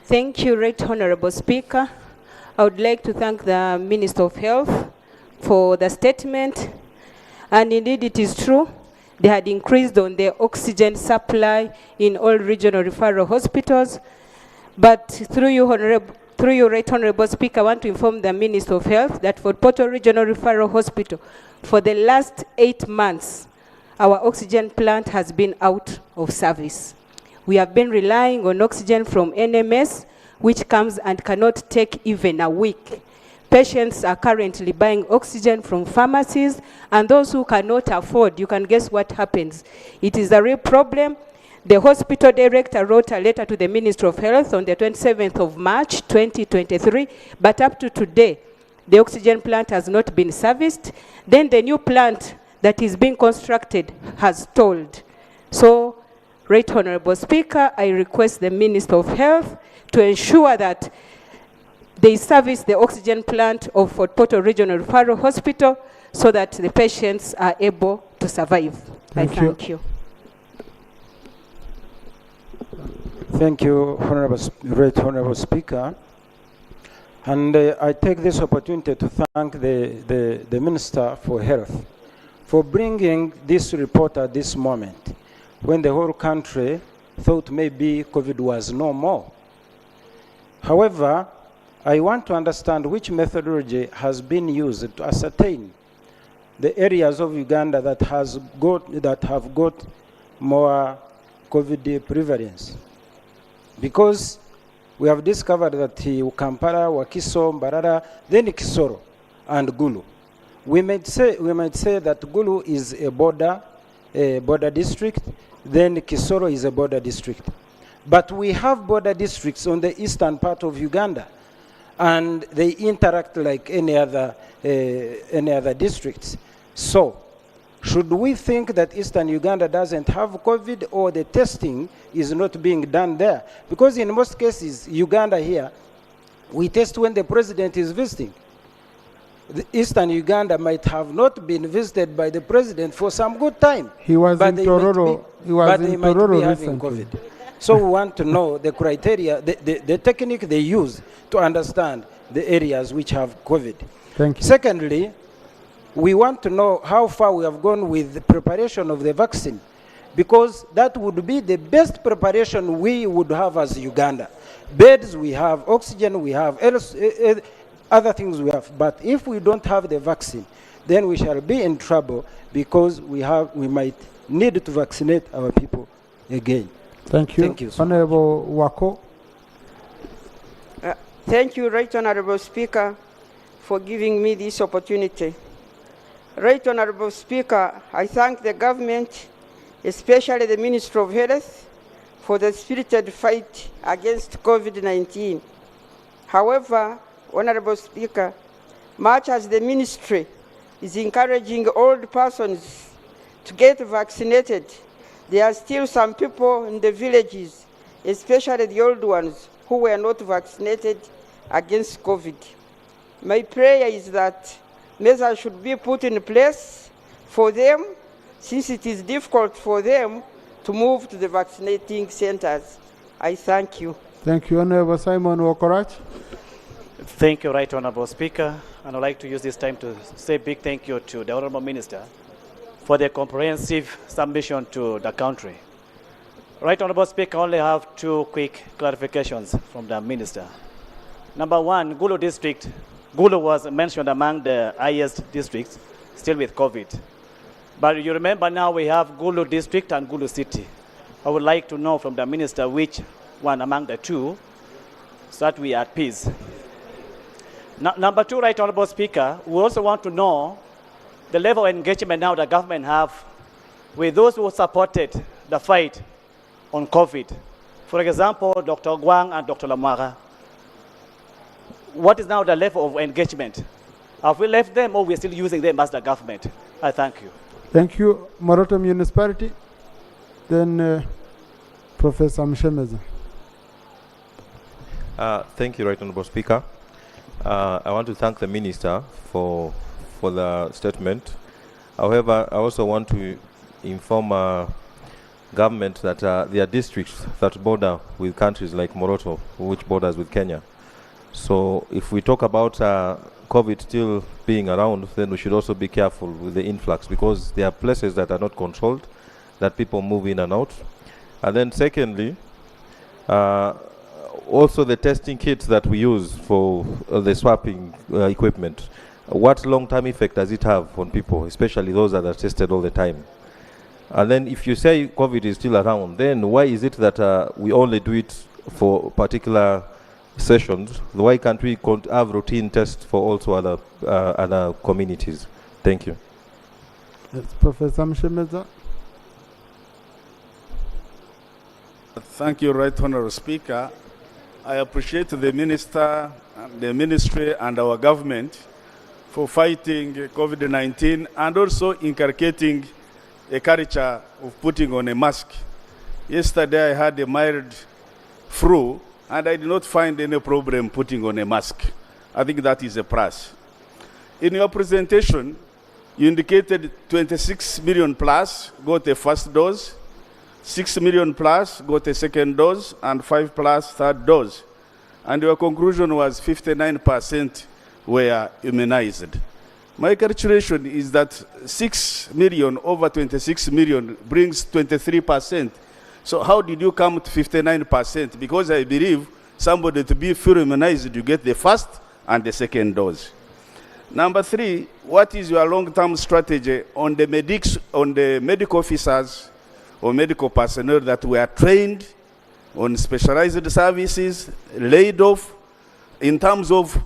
Thank you, Right Honorable Speaker. I would like to thank the Minister of Health for the statement. And indeed, it is true. They had increased on the oxygen supply in all regional referral hospitals. But through you, Right Honorable Speaker, I want to inform the Minister of Health that for Porto Regional Referral Hospital, for the last 8 months, our oxygen plant has been out of service. We have been relying on oxygen from NMS, which comes and cannot take even a week. Patients are currently buying oxygen from pharmacies, and those who cannot afford, you can guess what happens. It is a real problem. The hospital director wrote a letter to the Ministry of Health on the 27th of March, 2023, but up to today, the oxygen plant has not been serviced. Then the new plant that is being constructed has stalled. So, Right Honorable Speaker, I request the Minister of Health to ensure that they service the oxygen plant of Fort Portal Regional Referral Hospital so that the patients are able to survive. Thank you. Thank you, Right Honorable Speaker. And I take this opportunity to thank the Minister for Health for bringing this report at this moment when the whole country thought maybe COVID was no more. However, I want to understand which methodology has been used to ascertain the areas of Uganda that have got more COVID prevalence. Because we have discovered that Kampala, Wakiso, Mbarara, then Kisoro, and Gulu. We might say that Gulu is a border district, then Kisoro is a border district. But we have border districts on the eastern part of Uganda, and they interact like any other districts. So, should we think that Eastern Uganda doesn't have COVID, or the testing is not being done there? Because in most cases, Uganda here, we test when the president is visiting. The Eastern Uganda might have not been visited by the president for some good time. He was in Tororo. He was in Tororo recently. So we want to know the criteria, the technique they use to understand the areas which have COVID. Thank you. Secondly, we want to know how far we have gone with the preparation of the vaccine, because that would be the best preparation we would have as Uganda. Beds we have, oxygen we have, other things we have. But if we don't have the vaccine, then we shall be in trouble, because we might need to vaccinate our people again. Thank you. Thank you. Honorable Wako. Thank you, Right Honorable Speaker, for giving me this opportunity. Right Honorable Speaker, I thank the government, especially the Ministry of Health, for the spirited fight against COVID-19. However, Honorable Speaker, much as the ministry is encouraging old persons to get vaccinated, there are still some people in the villages, especially the old ones, who were not vaccinated against COVID. My prayer is that measures should be put in place for them, since it is difficult for them to move to the vaccinating centers. I thank you. Thank you, Honorable Simon Wakorach. Thank you, Right Honorable Speaker. And I'd like to use this time to say a big thank you to the Honorable Minister for the comprehensive submission to the country. Right Honorable Speaker, I only have two quick clarifications from the Minister. Number one, Gulu District. Gulu was mentioned among the highest districts, still with COVID. But you remember now we have Gulu District and Gulu City. I would like to know from the minister which one among the two, so that we are at peace. Number two, Right Honorable Speaker, we also want to know the level of engagement now the government have with those who supported the fight on COVID. For example, Dr. Gwang and Dr. Lamara. What is now the level of engagement? Have we left them or we're still using them as the government? I thank you. Thank you, Moroto Municipality. Then Professor Mshemeza. Thank you, Right Honorable Speaker. I want to thank the Minister for the statement. However, I also want to inform government that there are districts that border with countries like Moroto, which borders with Kenya. So if we talk about COVID still being around, then we should also be careful with the influx, because there are places that are not controlled, that people move in and out. And then secondly, also the testing kits that we use for the swapping equipment, what long-term effect does it have on people, especially those that are tested all the time? And then if you say COVID is still around, then why is it that we only do it for particular sessions? Why can't we have routine tests for also other communities? Thank you. Yes, Professor Mshemeza. Thank you, Right Honourable Speaker. I appreciate the Minister, the Ministry and our government for fighting COVID-19 and also inculcating a culture of putting on a mask. Yesterday I had a mild flu and I did not find any problem putting on a mask. I think that is a plus. In your presentation, you indicated 26 million plus got a first dose, 6 million plus got a second dose, and 5 plus third dose. And your conclusion was 59% were immunized. My calculation is that 6 million over 26 million brings 23%. So how did you come to 59%? Because I believe somebody to be fully immunized, you get the first and the second dose. Number three, what is your long-term strategy on the medical officers or medical personnel that were trained on specialized services, laid off, in terms of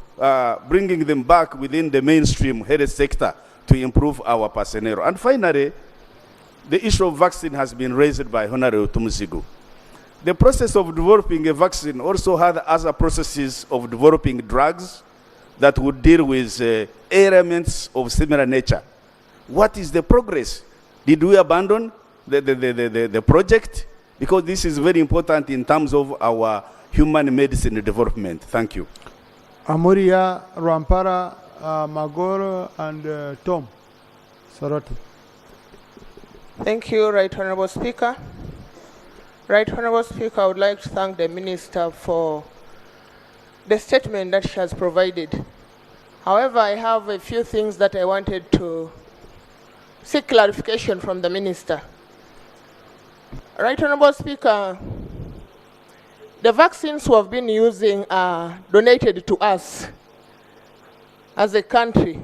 bringing them back within the mainstream health sector to improve our personnel? And finally, the issue of vaccine has been raised by Honorable Tumuzigu. The process of developing a vaccine also had other processes of developing drugs that would deal with elements of similar nature. What is the progress? Did we abandon the project? Because this is very important in terms of our human medicine development. Thank you. Amuria, Rampara, Magoro, and Tom Saroti. Thank you, Right Honourable Speaker. Right Honourable Speaker, I would like to thank the Minister for the statement that she has provided. However, I have a few things that I wanted to seek clarification from the Minister. Right Honourable Speaker, the vaccines we have been using are donated to us as a country.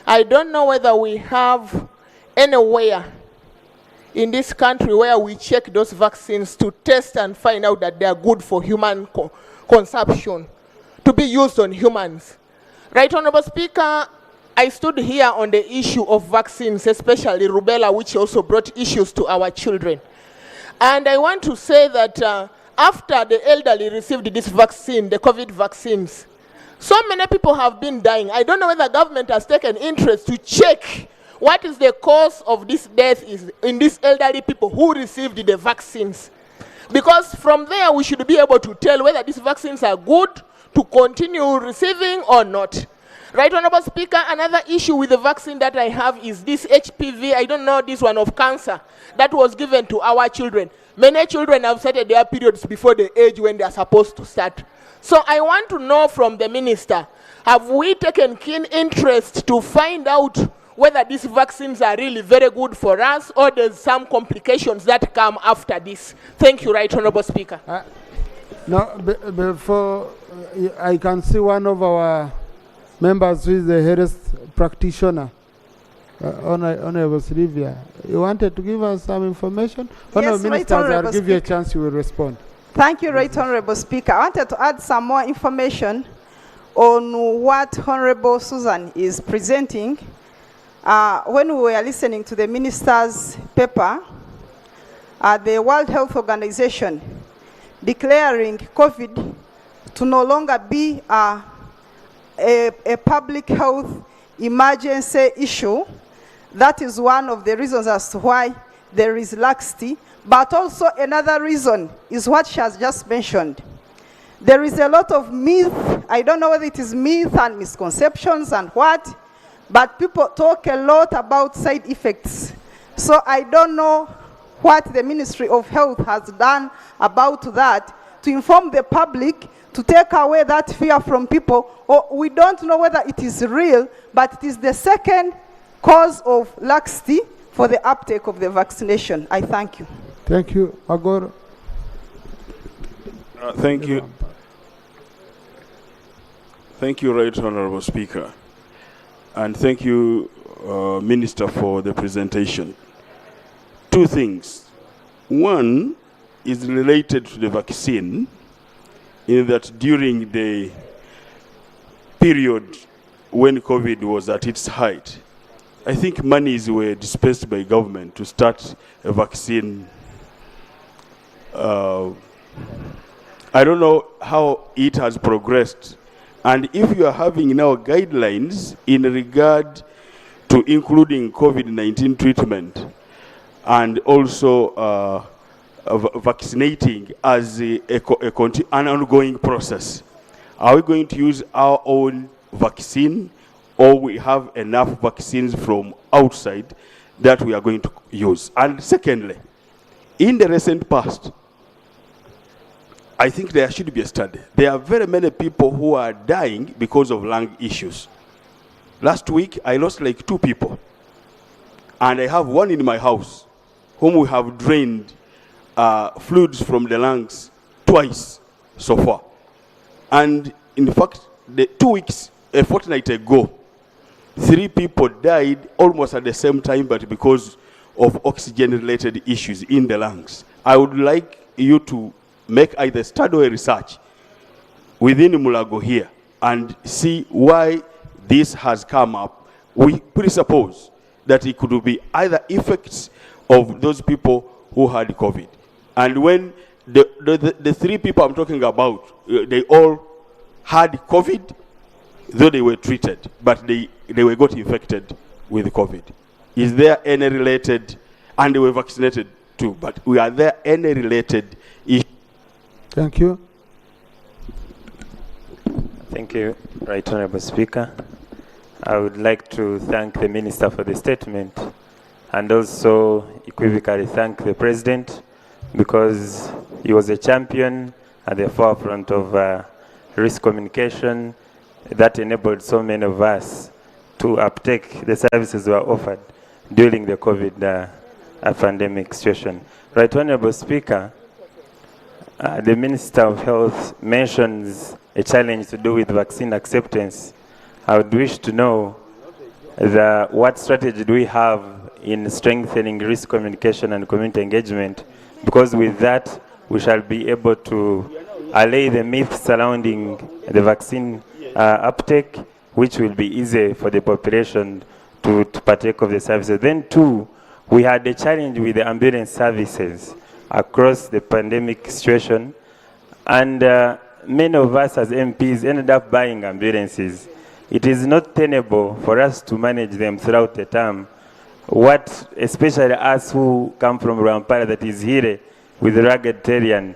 I don't know whether we have anywhere in this country where we check those vaccines to test and find out that they are good for human consumption, to be used on humans. Right Honourable Speaker, I stood here on the issue of vaccines, especially rubella, which also brought issues to our children. And I want to say that after the elderly received this vaccine, the COVID vaccines, so many people have been dying. I don't know whether the government has taken interest to check what is the cause of this death in these elderly people who received the vaccines. Because from there we should be able to tell whether these vaccines are good to continue receiving or not. Right Honourable Speaker, another issue with the vaccine that I have is this HPV, I don't know, this one of cancer, that was given to our children. Many children have started their periods before the age when they are supposed to start. So I want to know from the Minister, have we taken keen interest to find out whether these vaccines are really very good for us or there's some complications that come after this? Thank you, Right Honourable Speaker. Now, before I can see one of our members who is a health practitioner. Honorable Sylvia, you wanted to give us some information? Honorable Right Minister, I'll Honorable give you a Speaker. chance, you will respond. Thank you, Right Honorable Speaker. I wanted to add some more information on what Honorable Susan is presenting. When we were listening to the minister's paper, the World Health Organization declaring COVID to no longer be a public health emergency issue. That is one of the reasons as to why there is laxity. But also another reason is what she has just mentioned. There is a lot of myth. I don't know whether it is myth and misconceptions and what, but people talk a lot about side effects. So I don't know what the Ministry of Health has done about that to inform the public, to take away that fear from people. Or we don't know whether it is real, but it is the second cause of laxity for the uptake of the vaccination. I thank you. Thank you. Agor. Thank you. Thank you, Right Honorable Speaker. And thank you, Minister, for the presentation. Two things. One is related to the vaccine, in that during the period when COVID was at its height, I think monies were dispersed by government to start a vaccine. I don't know how it has progressed. And if you are having now guidelines in regard to including COVID-19 treatment and also vaccinating as an ongoing process, are we going to use our own vaccine, or we have enough vaccines from outside that we are going to use? And secondly, in the recent past, I think there should be a study. There are very many people who are dying because of lung issues. Last week, I lost like 2 people. And I have one in my house whom we have drained fluids from the lungs twice so far. And in fact, 2 weeks, a fortnight ago, 3 people died almost at the same time, but because of oxygen-related issues in the lungs. I would like you to make either study or research within Mulago here and see why this has come up. We presuppose that it could be either effects of those people who had COVID. And when the 3 people I'm talking about, they all had COVID, though they were treated, but they were got infected with COVID. Is there any related, and they were vaccinated too, but are there any related issues? Thank you. Thank you, Right Honorable Speaker. I would like to thank the Minister for the statement, and also equivocally thank the President, because he was a champion at the forefront of risk communication that enabled so many of us to uptake the services were offered during the COVID pandemic situation. Right Honorable Speaker, the Minister of Health mentions a challenge to do with vaccine acceptance. I would wish to know what strategy do we have in strengthening risk communication and community engagement, because with that we shall be able to allay the myths surrounding the vaccine uptake, which will be easy for the population to partake of the services. Then 2, we had a challenge with the ambulance services across the pandemic situation, and many of us as MPs ended up buying ambulances. It is not tenable for us to manage them throughout the term. What, especially us who come from Rampara, that is here with rugged terrain,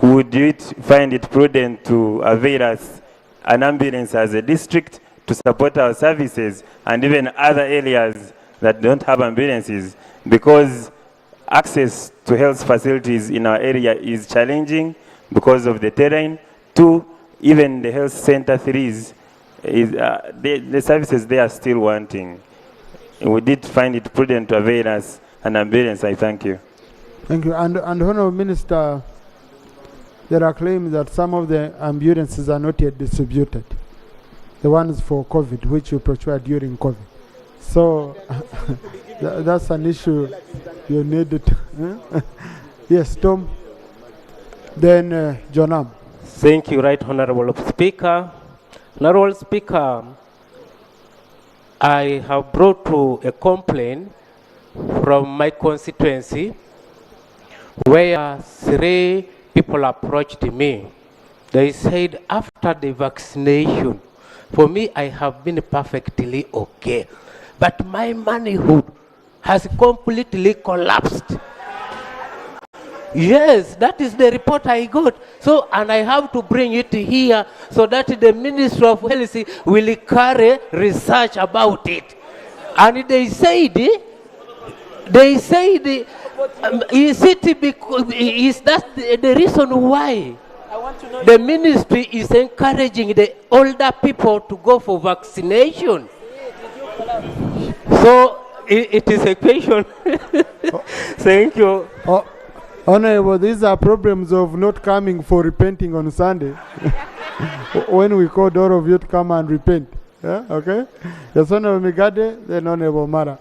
would you find it prudent to avail us an ambulance as a district to support our services, and even other areas that don't have ambulances, because access to health facilities in our area is challenging because of the terrain. 2, even the health center 3s, the services they are still wanting. We did find it prudent to avail us an ambulance. I thank you. Thank you. And Honourable Minister, there are claims that some of the ambulances are not yet distributed. The ones for COVID, which you procured during COVID. So that's an issue you needed. Yes, Tom. Then Jonam. Thank you, Right Honorable Speaker. Honorable Speaker, I have brought to a complaint from my constituency where 3 people approached me. They said after the vaccination, for me, I have been perfectly okay, but my manhood has completely collapsed. Yes, that is the report I got. So, and I have to bring it here so that the Ministry of Health will carry research about it. And they said, is that the reason why the ministry is encouraging the older people to go for vaccination? So, it is a question. Thank you. Honorable, these are problems of not coming for repenting on Sunday. When we called all of you to come and repent. Yeah, okay? Yes, Honorable Migade, then Honorable Mara.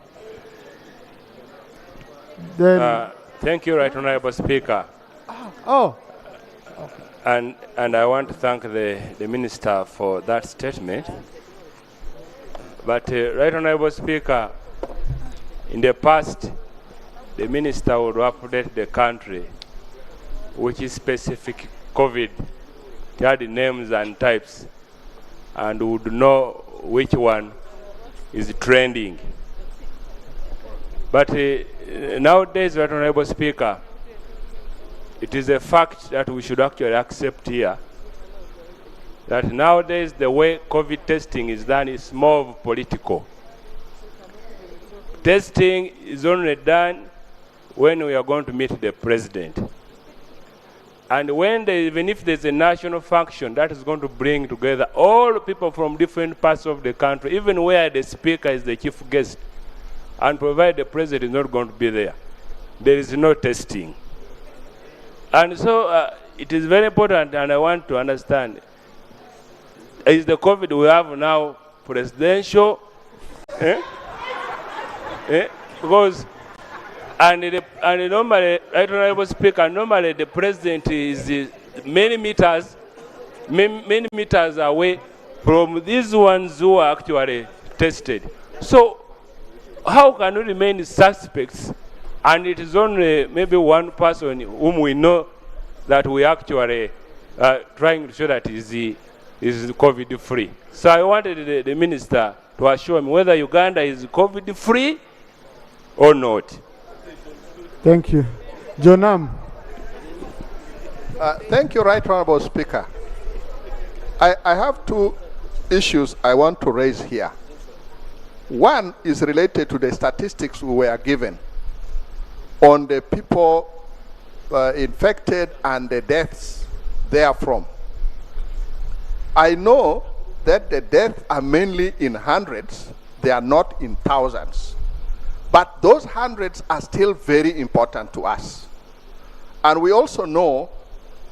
Then, thank you, Right Honorable Speaker. oh. And I want to thank the Minister for that statement. But, Right Honorable Speaker, in the past, the Minister would update the country which is specific COVID. They had the names and types and would know which one is trending. But nowadays, Right Honorable Speaker, it is a fact that we should actually accept here that nowadays the way COVID testing is done is more of political. Testing is only done when we are going to meet the president. And when even if there's a national function that is going to bring together all people from different parts of the country, even where the speaker is the chief guest, and provide the president is not going to be there, there is no testing. And so it is very important, and I want to understand, is the COVID we have now presidential? Because and normally, Right Honorable Speaker, normally the president is many meters away from these ones who are actually tested. So how can we remain suspects and it is only maybe one person whom we know that we actually trying to show that is COVID-free? So I wanted the minister to assure me whether Uganda is COVID-free or not. Thank you. Jonam. Thank you, Right Honorable Speaker. I have 2 issues I want to raise here. One is related to the statistics we were given on the people infected and the deaths therefrom. I know that the deaths are mainly in hundreds, they are not in thousands. But those hundreds are still very important to us. And we also know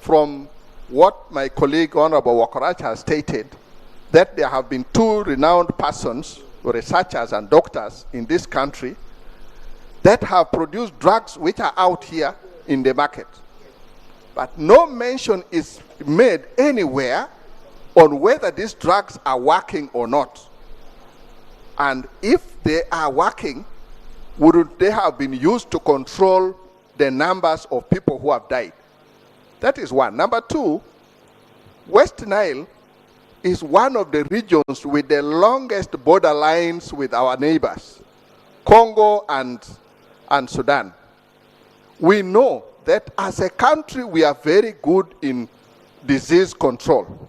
from what my colleague Honorable Wakorach has stated that there have been 2 renowned persons, researchers and doctors in this country that have produced drugs which are out here in the market. But no mention is made anywhere on whether these drugs are working or not. And if they are working, would they have been used to control the numbers of people who have died? That is one. Number 2, West Nile is one of the regions with the longest border lines with our neighbors, Congo and Sudan. We know that as a country we are very good in disease control.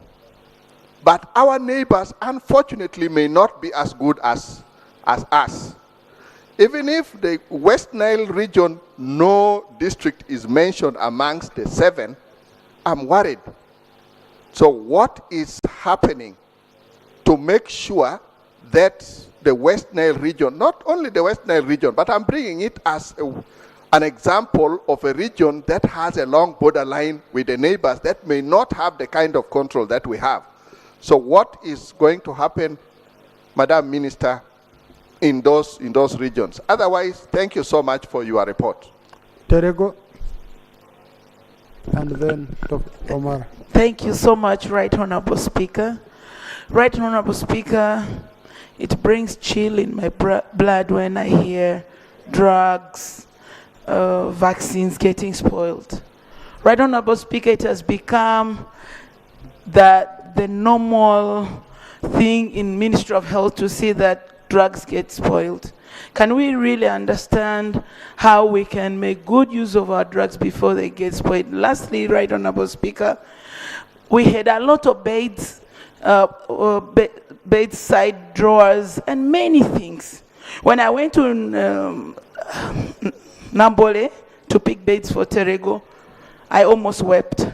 But our neighbors, unfortunately, may not be as good as us. Even if the West Nile region, no district is mentioned amongst the 7, I'm worried. So what is happening to make sure that the West Nile region, not only the West Nile region, but I'm bringing it as an example of a region that has a long borderline with the neighbors that may not have the kind of control that we have. So what is going to happen, Madam Minister, in those regions. Otherwise, thank you so much for your report. Terego, and then Dr. Omar. Thank you so much, Right Honorable Speaker. Right Honorable Speaker, it brings chill in my blood when I hear drugs, vaccines getting spoiled. Right Honorable Speaker, it has become the normal thing in Ministry of Health to see that drugs get spoiled. Can we really understand how we can make good use of our drugs before they get spoiled? Lastly, Right Honorable Speaker, we had a lot of beds, bedside drawers, and many things. When I went to Nambole to pick beds for Terego, I almost wept.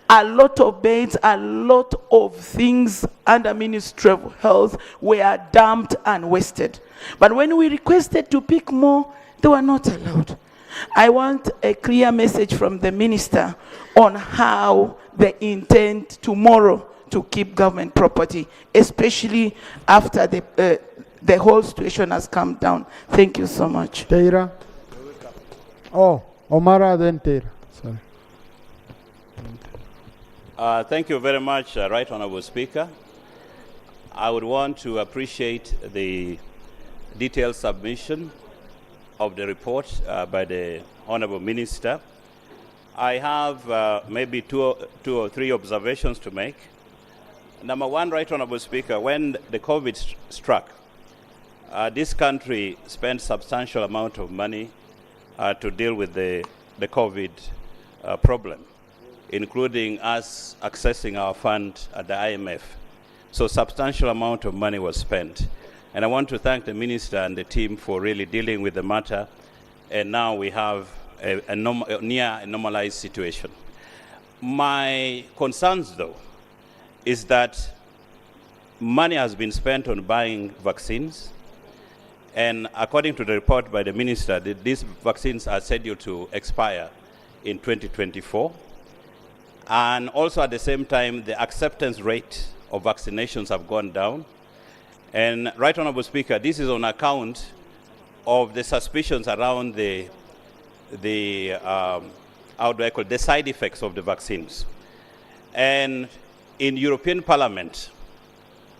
A lot of beds, a lot of things under Ministry of Health were dumped and wasted. But when we requested to pick more, they were not allowed. I want a clear message from the minister on how they intend tomorrow to keep government property, especially after the whole situation has come down. Thank you so much. Teira. Oh, Omara, then Teira. Sorry. Thank you very much, Right Honorable Speaker. I would want to appreciate the detailed submission of the report by the Honorable Minister. I have maybe two or three observations to make. Number one, Right Honorable Speaker, when the COVID struck, this country spent substantial amount of money to deal with the COVID problem, including us accessing our fund at the IMF. So substantial amount of money was spent. And I want to thank the minister and the team for really dealing with the matter. And now we have a near normalized situation. My concerns, though, is that money has been spent on buying vaccines. And according to the report by the minister, these vaccines are scheduled to expire in 2024. And also at the same time, the acceptance rate of vaccinations have gone down. And Right Honorable Speaker, this is on account of the suspicions around the side effects of the vaccines. And in European Parliament,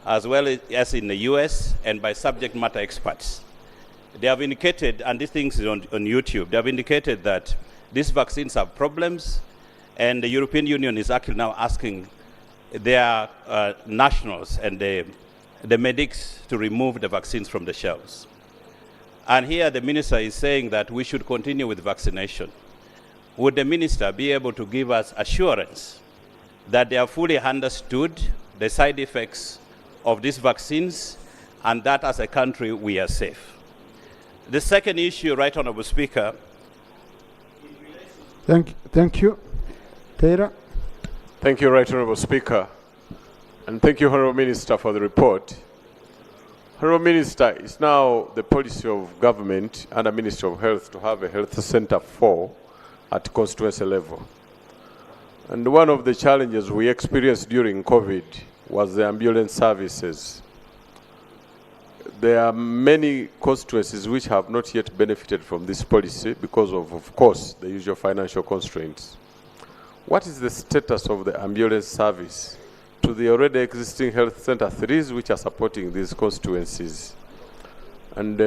as well as in the US and by subject matter experts, they have indicated, and this thing is on YouTube, they have indicated that these vaccines have problems, and the European Union is actually now asking their nationals and the medics to remove the vaccines from the shelves. And here the minister is saying that we should continue with vaccination. Would the minister be able to give us assurance that they have fully understood the side effects of these vaccines and that as a country we are safe? The second issue, Right Honorable Speaker. Thank you. Teira. Thank you, Right Honorable Speaker. And thank you, Honorable Minister, for the report. Honorable Minister, it's now the policy of government and the Ministry of Health to have a health center 4 at constituency level. And one of the challenges we experienced during COVID was the ambulance services. There are many constituencies which have not yet benefited from this policy because of course, the usual financial constraints. What is the status of the ambulance service to the already existing health center 3s which are supporting these constituencies? And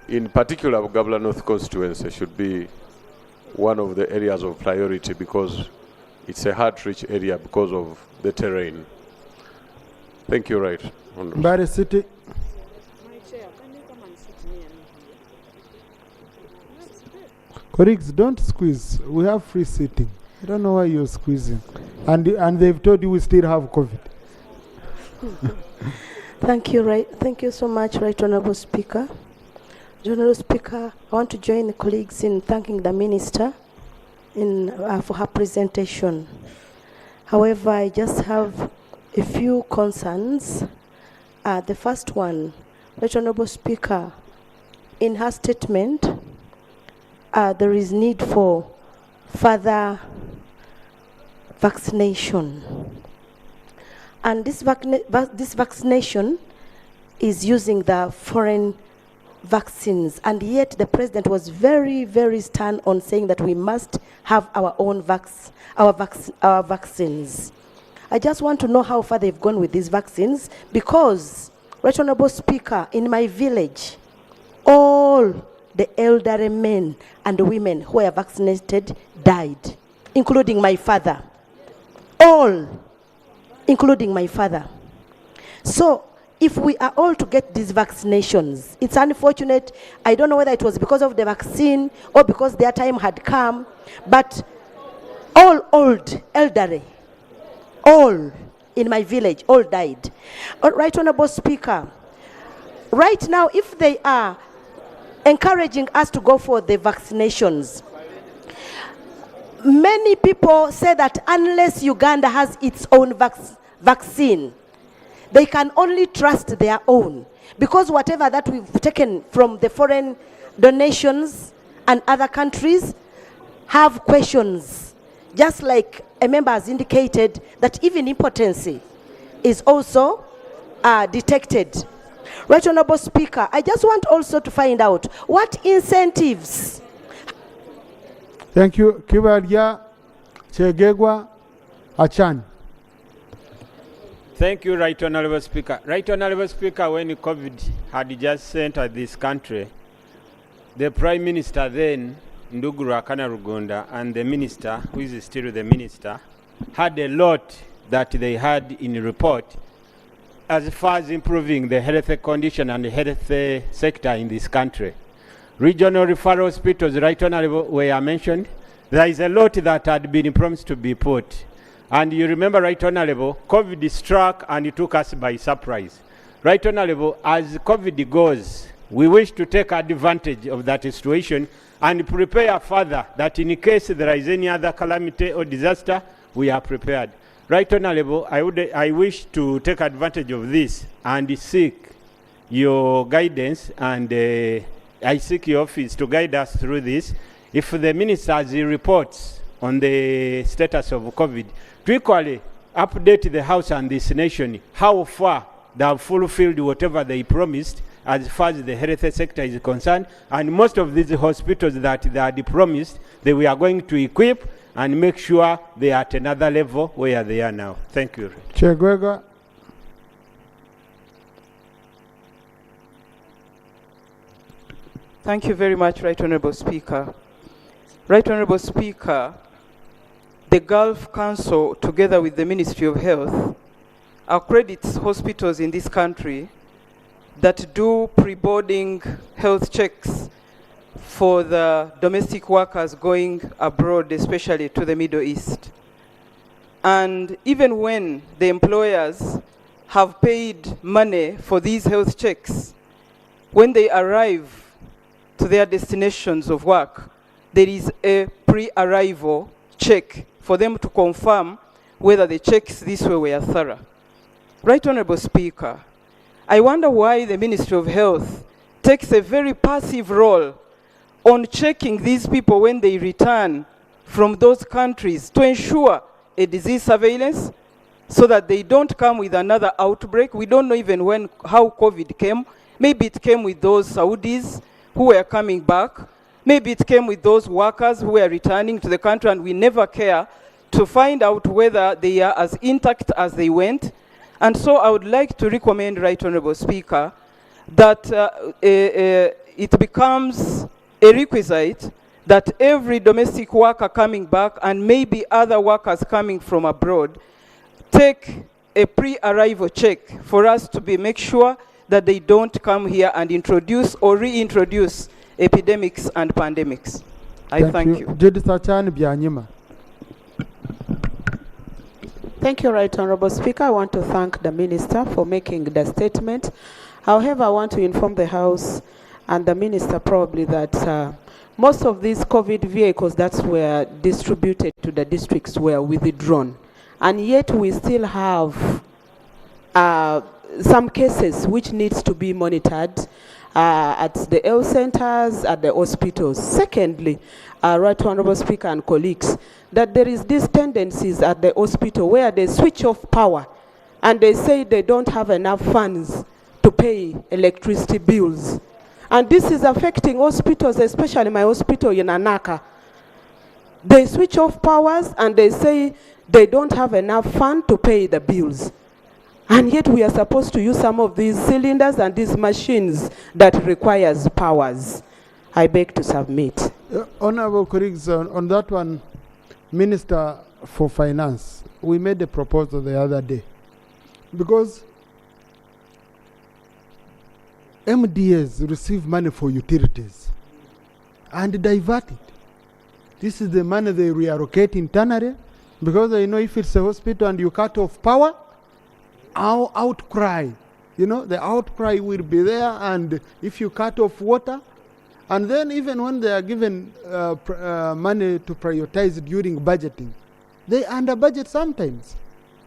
in particular, Gabla North constituency should be one of the areas of priority because it's a hard-to-reach area because of the terrain. Thank you, Right Honorable. Mbari City. Colleagues, don't squeeze. We have free sitting. I don't know why you're squeezing. And they've told you we still have COVID. Thank you so much, Right Honorable Speaker. Honorable Speaker, I want to join the colleagues in thanking the Minister for her presentation. However, I just have a few concerns. The first one, Right Honorable Speaker, in her statement, there is need for further vaccination. And this vaccination is using the foreign vaccines, and yet the president was very, very stern on saying that we must have our own vaccines. I just want to know how far they've gone with these vaccines, because, Right Honorable Speaker, in my village, all the elderly men and women who were vaccinated died, including my father. All, including my father. So, if we are all to get these vaccinations, it's unfortunate. I don't know whether it was because of the vaccine or because their time had come, but all old, elderly, all in my village, all died. Right Honorable Speaker, right now, if they are encouraging us to go for the vaccinations, many people say that unless Uganda has its own vaccine, they can only trust their own, because whatever that we've taken from the foreign donations and other countries have questions. Just like a member has indicated that even impotency is also detected. Right Honorable Speaker, I just want also to find out what incentives. Thank you. Kibarya Chegegwa Achan. Thank you, Right Honorable Speaker. Right Honorable Speaker, when COVID had just entered this country, the Prime Minister then, Nduguru Akana Rugonda, and the Minister, who is still the Minister, had a lot that they had in report as far as improving the health condition and the health sector in this country. Regional referral hospitals, Right Honorable, were mentioned. There is a lot that had been promised to be put. And you remember, Right Honorable, COVID struck and it took us by surprise. Right Honorable, as COVID goes, we wish to take advantage of that situation and prepare further, that in case there is any other calamity or disaster, we are prepared. Right Honorable, I wish to take advantage of this and seek your guidance, and I seek your office to guide us through this. If the Minister has reports on the status of COVID, to equally update the House and this nation how far they have fulfilled whatever they promised as far as the health sector is concerned. And most of these hospitals that they had promised, they were going to equip and make sure they are at another level where they are now. Thank you. Chegwega. Thank you very much, Right Honorable Speaker. Right Honorable Speaker, the Gulf Council, together with the Ministry of Health, accredits hospitals in this country that do pre-boarding health checks for the domestic workers going abroad, especially to the Middle East. And even when the employers have paid money for these health checks, when they arrive to their destinations of work, there is a pre-arrival check for them to confirm whether the checks this way were thorough. Right Honorable Speaker, I wonder why the Ministry of Health takes a very passive role on checking these people when they return from those countries to ensure a disease surveillance so that they don't come with another outbreak. We don't know even how COVID came. Maybe it came with those Saudis who were coming back. Maybe it came with those workers who were returning to the country, and we never care to find out whether they are as intact as they went. And so I would like to recommend, Right Honorable Speaker, that it becomes a requisite that every domestic worker coming back and maybe other workers coming from abroad take a pre-arrival check for us to make sure that they don't come here and introduce or reintroduce epidemics and pandemics. I thank you. Judith Achan Byanyima. Thank you, Right Honorable Speaker. I want to thank the Minister for making the statement. However, I want to inform the House and the Minister probably that most of these COVID vehicles that were distributed to the districts were withdrawn. And yet we still have some cases which needs to be monitored at the health centers, at the hospitals. Secondly, Right Honorable Speaker and colleagues, that there is these tendencies at the hospital where they switch off power and they say they don't have enough funds to pay electricity bills. And this is affecting hospitals, especially my hospital in Anaka. They switch off powers and they say they don't have enough fund to pay the bills. And yet we are supposed to use some of these cylinders and these machines that requires powers. I beg to submit. Honorable colleagues, on that one, Minister for Finance, we made a proposal the other day. Because MDAs receive money for utilities and divert it. This is the money they reallocate internally, because they know if it's a hospital and you cut off power, our outcry, you know, the outcry will be there. And if you cut off water, and then even when they are given money to prioritize during budgeting, they under budget sometimes.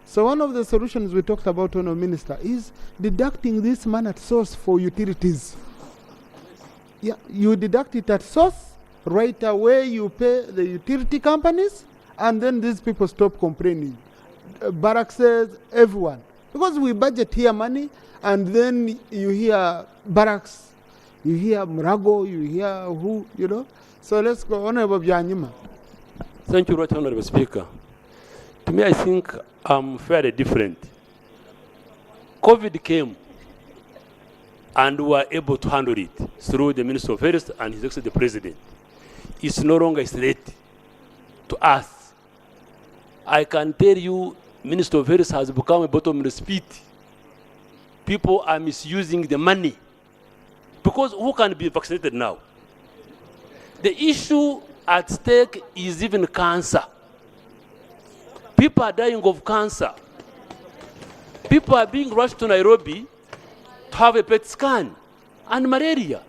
So one of the solutions we talked about, Honourable Minister, is deducting this money at source for utilities. Yeah, you deduct it at source, right away you pay the utility companies, and then these people stop complaining. Barracks, everyone. Because we budget here money, and then you hear barracks, you hear Murago, you hear who, you know. So let's go, Honourable Byanyima. Thank you, Right Honourable Speaker. To me, I think I'm fairly different. COVID came, and we were able to handle it through the Minister of Health and His Excellency the President. It's no longer a threat to us. I can tell you, Minister of Health has become a bottomless pit. People are misusing the money. Because who can be vaccinated now? The issue at stake is even cancer. People are dying of cancer. People are being rushed to Nairobi to have a PET scan and malaria.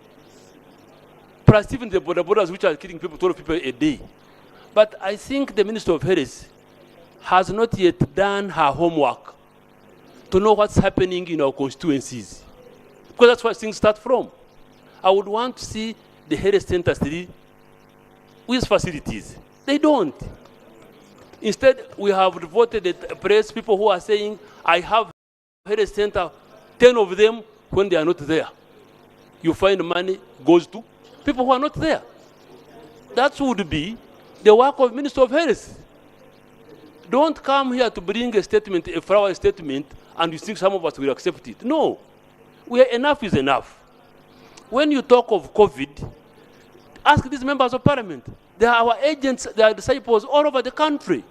Plus even the Bodas which are killing people, 12 people a day. But I think the Minister of Health has not yet done her homework to know what's happening in our constituencies. Because that's where things start from. I would want to see the health centers with facilities. They don't. Instead, we have reported the press people who are saying, I have a health center, 10 of them when they are not there. You find money goes to people who are not there. That would be the work of Minister of Health. Don't come here to bring a statement, a flowery statement, and you think some of us will accept it. No. Enough is enough. When you talk of COVID, ask these members of parliament. They are our agents, they are disciples all over the country.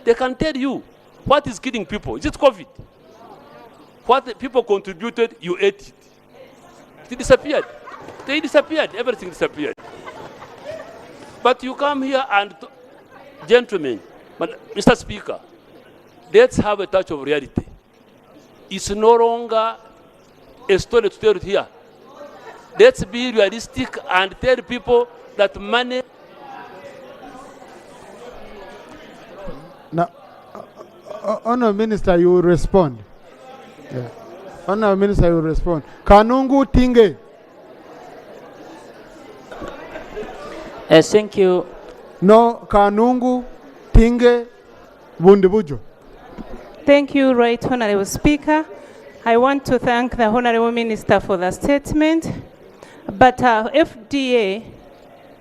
They can tell you what is killing people. Is it COVID? What the people contributed, you ate it. It disappeared. They disappeared. Everything disappeared. But you come here and, gentlemen, Mr. Speaker, let's have a touch of reality. It's no longer a story to tell here. Let's be realistic and tell people that money. Now, Honourable Minister, you will respond. Yeah. Honourable Minister, you will respond. Kanungu Tinge. Thank you. No, Kanungu Tinge Bundibujo. Thank you, Right Honourable Speaker. I want to thank the Honourable Minister for the statement. But FDA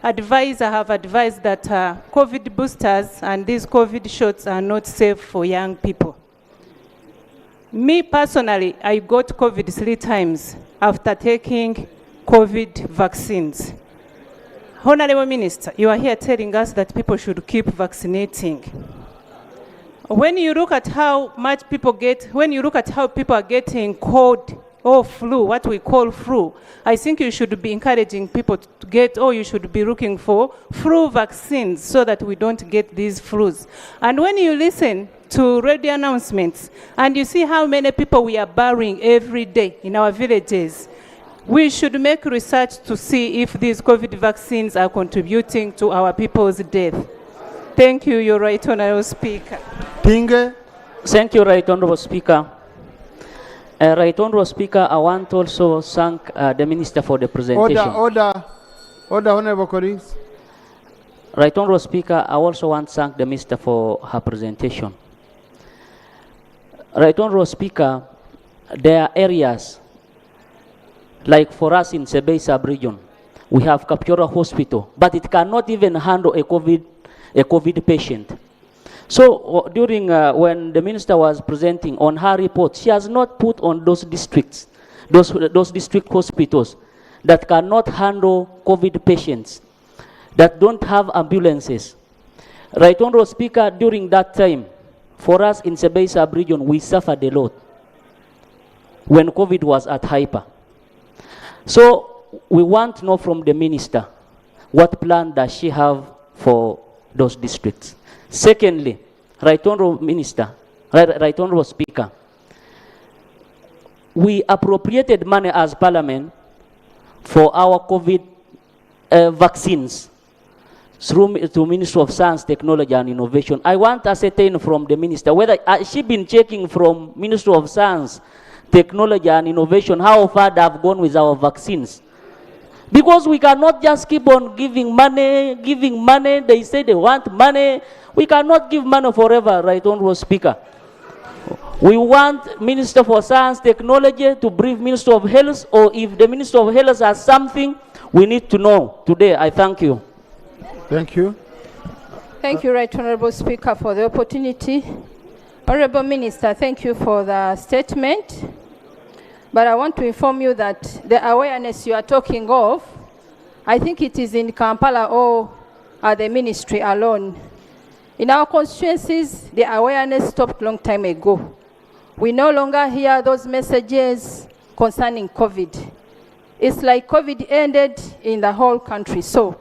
advisor have advised that COVID boosters and these COVID shots are not safe for young people. Me personally, I got COVID 3 times after taking COVID vaccines. Honourable Minister, you are here telling us that people should keep vaccinating. When you look at how much people get, when you look at how people are getting cold or flu, what we call flu, I think you should be encouraging people to get, or you should be looking for flu vaccines so that we don't get these flus. And when you listen to radio announcements and you see how many people we are burying every day in our villages, we should make research to see if these COVID vaccines are contributing to our people's death. Thank you, Your Right Honourable Speaker. Tinge. Thank you, Right Honourable Speaker. Right Honourable Speaker, I want to also thank the Minister for the presentation. Order, Honourable colleagues. Right Honourable Speaker, I also want to thank the Minister for her presentation. Right Honourable Speaker, there are areas Like for us in Sebei sub-region, we have Kapchora Hospital, but it cannot even handle a COVID patient. So during when the minister was presenting on her report, she has not put on those districts, those district hospitals that cannot handle COVID patients, that don't have ambulances. Right Honorable Speaker, during that time, for us in Sebei sub-region, we suffered a lot when COVID was at hyper. So we want to know from the minister, what plan does she have for those districts? Secondly, Right Honorable Minister, Right Honorable Speaker, we appropriated money as Parliament for our COVID vaccines through Ministry of Science, Technology and Innovation. I want to ascertain from the minister whether she been checking from Ministry of Science, Technology and Innovation how far they have gone with our vaccines. Because we cannot just keep on giving money. They say they want money. We cannot give money forever, Right Honorable Speaker. We want Minister for Science, Technology to brief Minister of Health, or if the Minister of Health has something, we need to know today. I thank you. Thank you. Thank you, Right Honorable Speaker, for the opportunity. Honorable Minister, thank you for the statement. But I want to inform you that the awareness you are talking of, I think it is in Kampala or at the ministry alone. In our constituencies, the awareness stopped long time ago. We no longer hear those messages concerning COVID. It's like COVID ended in the whole country. So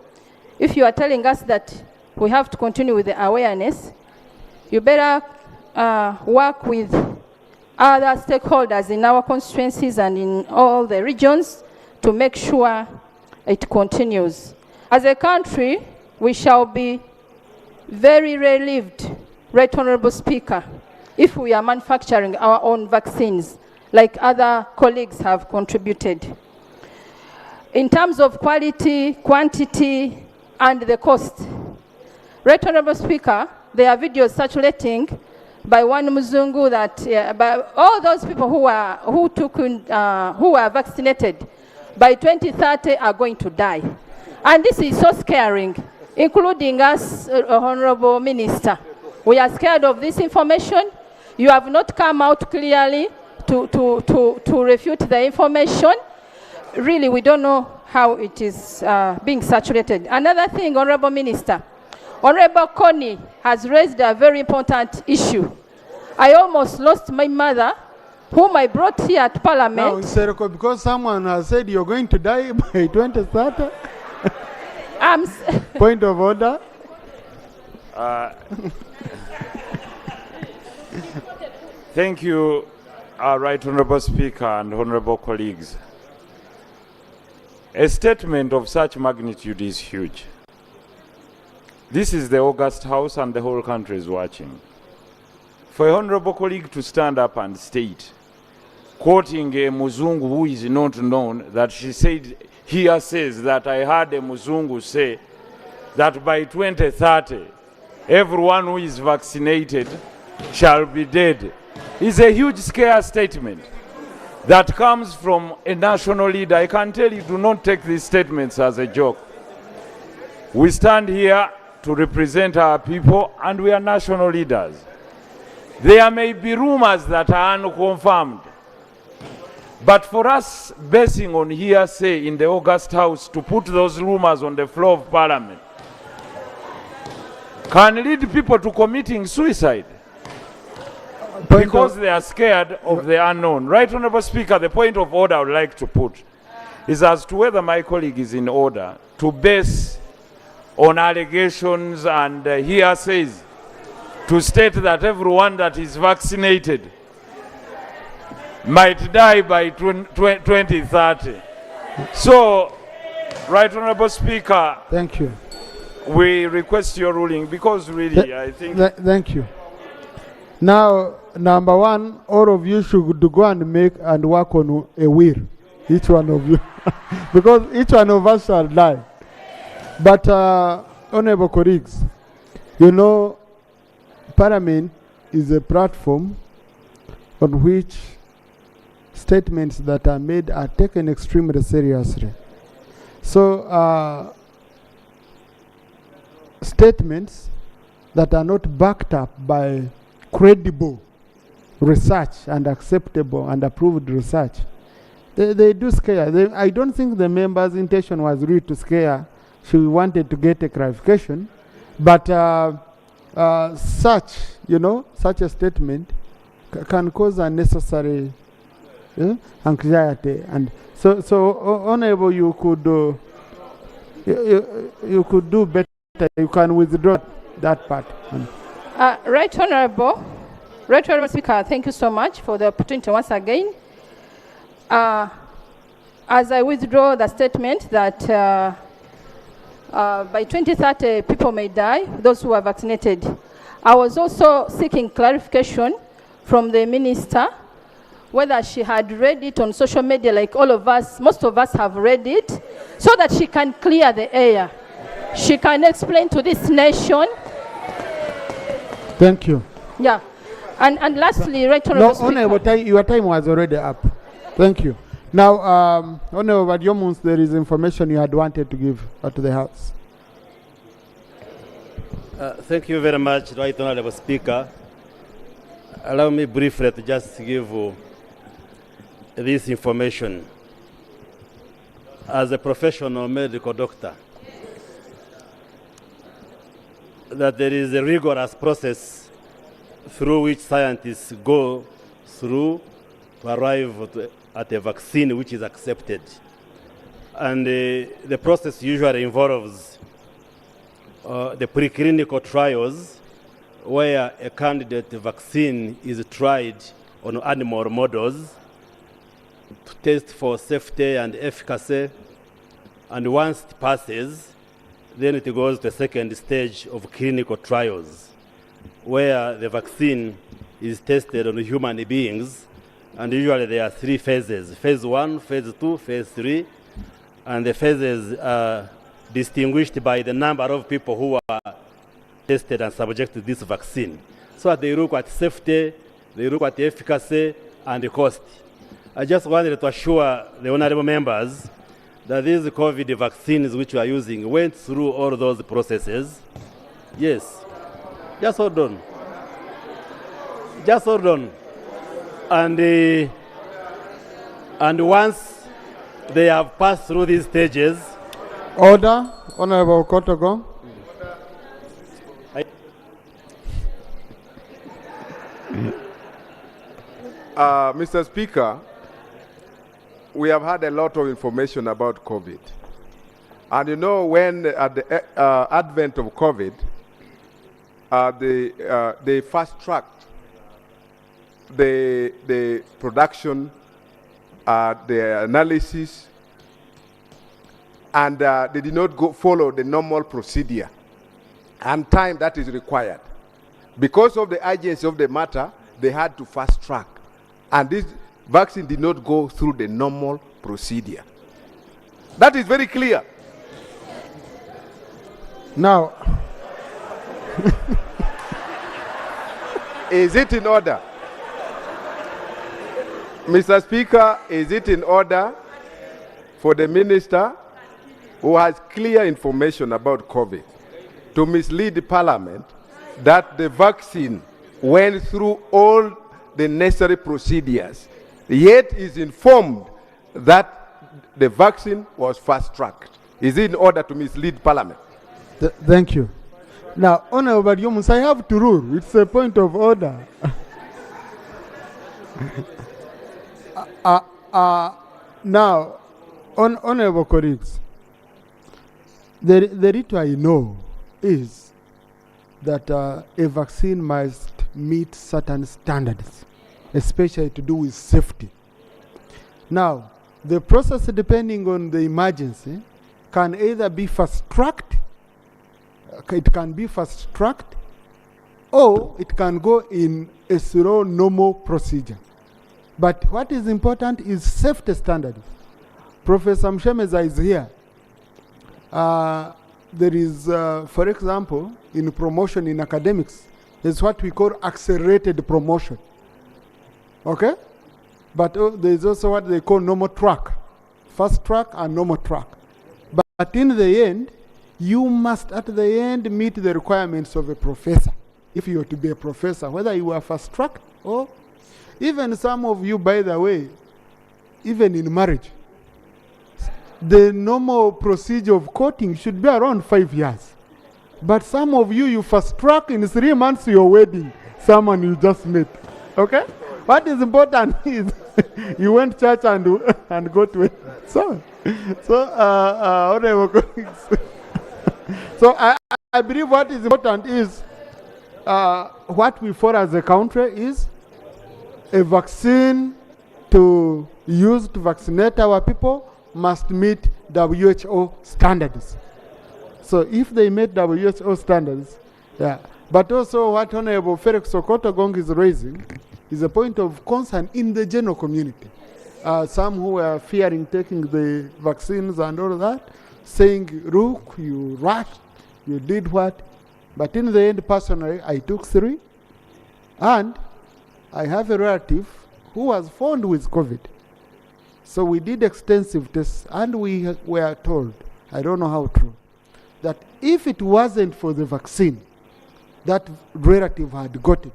if you are telling us that we have to continue with the awareness, you better work with other stakeholders in our constituencies and in all the regions to make sure it continues. As a country, we shall be very relieved, Right Honorable Speaker, if we are manufacturing our own vaccines like other colleagues have contributed. In terms of quality, quantity, and the cost, Right Honorable Speaker, there are videos circulating by one Muzungu that by all those people who were vaccinated by 2030 are going to die. And this is so scaring, including us, Honorable Minister. We are scared of this information. You have not come out clearly to refute the information. Really, we don't know how it is being saturated. Another thing, Honorable Minister, Honorable Connie has raised a very important issue. I almost lost my mother, whom I brought here at Parliament. Now, Seriko, because someone has said you're going to die by 2030. Point of order. Thank you, Right Honorable Speaker and honorable colleagues. A statement of such magnitude is huge. This is the August House and the whole country is watching. For a honorable colleague to stand up and state, quoting a Muzungu who is not known, that she said, here says that I heard a Muzungu say that by 2030, everyone who is vaccinated shall be dead, is a huge scare statement that comes from a national leader. I can tell you, do not take these statements as a joke. We stand here to represent our people, and we are national leaders. There may be rumors that are unconfirmed, but for us, basing on hearsay in the August House, to put those rumors on the floor of Parliament can lead people to committing suicide because they are scared of the unknown. Right Honorable Speaker, the point of order I would like to put is as to whether my colleague is in order to base on allegations and hearsays to state that everyone that is vaccinated might die by 2030. So, Right Honorable Speaker, thank you. We request your ruling because really I think... Thank you. Now, number one, all of you should go and make and work on a will, each one of you, because each one of us shall die. But, honorable colleagues, you know, Parliament is a platform on which statements that are made are taken extremely seriously. So, statements that are not backed up by credible research and acceptable and approved research, they do scare. I don't think the member's intention was really to scare. She wanted to get a clarification, but such a statement can cause unnecessary anxiety, and so Honorable, you could do better. You can withdraw that part. Right Honorable Speaker, thank you so much for the opportunity once again. As I withdraw the statement that by 2030 people may die, those who are vaccinated, I was also seeking clarification from the minister whether she had read it on social media like all of us, most of us have read it, so that she can clear the air. She can explain to this nation. Thank you. Yeah. And lastly, Right Honorable Speaker. Honorable, your time was already up. Thank you. Now, Honorable Badiomuns, there is information you had wanted to give to the House. Thank you very much, Right Honorable Speaker. Allow me briefly to just give this information. As a professional medical doctor, that there is a rigorous process through which scientists go through to arrive at a vaccine which is accepted. And the process usually involves the preclinical trials where a candidate vaccine is tried on animal models to test for safety and efficacy. And once it passes, then it goes to the second stage of clinical trials, where the vaccine is tested on human beings. And usually there are 3 phases: phase 1, phase 2, phase 3. And the phases are distinguished by the number of people who are tested and subject to this vaccine. So they look at safety, they look at efficacy, and the cost. I just wanted to assure the honorable members that these COVID vaccines which we are using went through all those processes. Yes. Just hold on. Just hold on. And once they have passed through these stages. Order. Honorable Kotogo. Mr. Speaker, we have had a lot of information about COVID. And you know, when at the advent of COVID, they fast-tracked the production, the analysis, and they did not follow the normal procedure and time that is required. Because of the urgency of the matter, they had to fast-track. And this vaccine did not go through the normal procedure. That is very clear. Now, is it in order? Mr. Speaker, is it in order for the minister who has clear information about COVID to mislead the Parliament that the vaccine went through all the necessary procedures, yet is informed that the vaccine was fast-tracked? Is it in order to mislead Parliament? Thank you. Now, Honorable Badiomuns, I have to rule. It's a point of order. Now, honorable colleagues, the little I know is that a vaccine must meet certain standards, especially to do with safety. Now, the process, depending on the emergency, can either be fast-tracked, or it can go in a slow, normal procedure. But what is important is safety standards. Professor Mshemeza is here. There is, for example, in promotion in academics, is what we call accelerated promotion. Okay? But there's also what they call normal track, fast track and normal track. But in the end, you must at the end meet the requirements of a professor. If you are to be a professor, whether you are fast track or even some of you, by the way, even in marriage, the normal procedure of courting should be around 5 years. But some of you, you fast track in 3 months your wedding, someone you just met. Okay? What is important is you went to church and go to it. So I believe what is important is what we for as a country is a vaccine to use to vaccinate our people must meet WHO standards. So if they meet WHO standards, yeah. But also what Honorable Felix Okotogong is raising is a point of concern in the general community. Some who are fearing taking the vaccines and all that, saying, look, you rushed, you did what? But in the end, personally, I took 3, and I have a relative who was found with COVID. So we did extensive tests, and we were told, I don't know how true, that if it wasn't for the vaccine, that relative had gotten,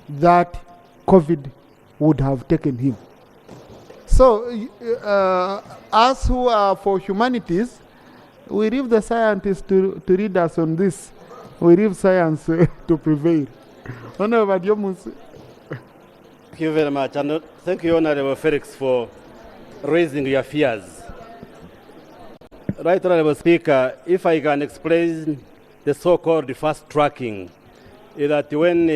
that COVID would have taken him. So us who are for humanities, we leave the scientists to read us on this. We leave science to prevail. Thank you very much. And thank you, Honorable Felix, for raising your fears. Right, Honorable Speaker, if I can explain the so-called fast tracking, is that when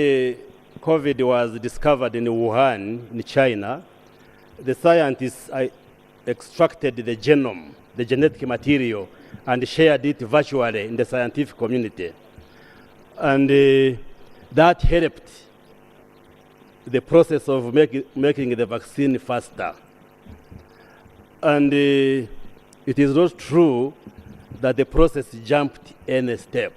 COVID was discovered in Wuhan, in China, the scientists extracted the genome, the genetic material, and shared it virtually in the scientific community. And that helped the process of making the vaccine faster. And it is not true that the process jumped any step.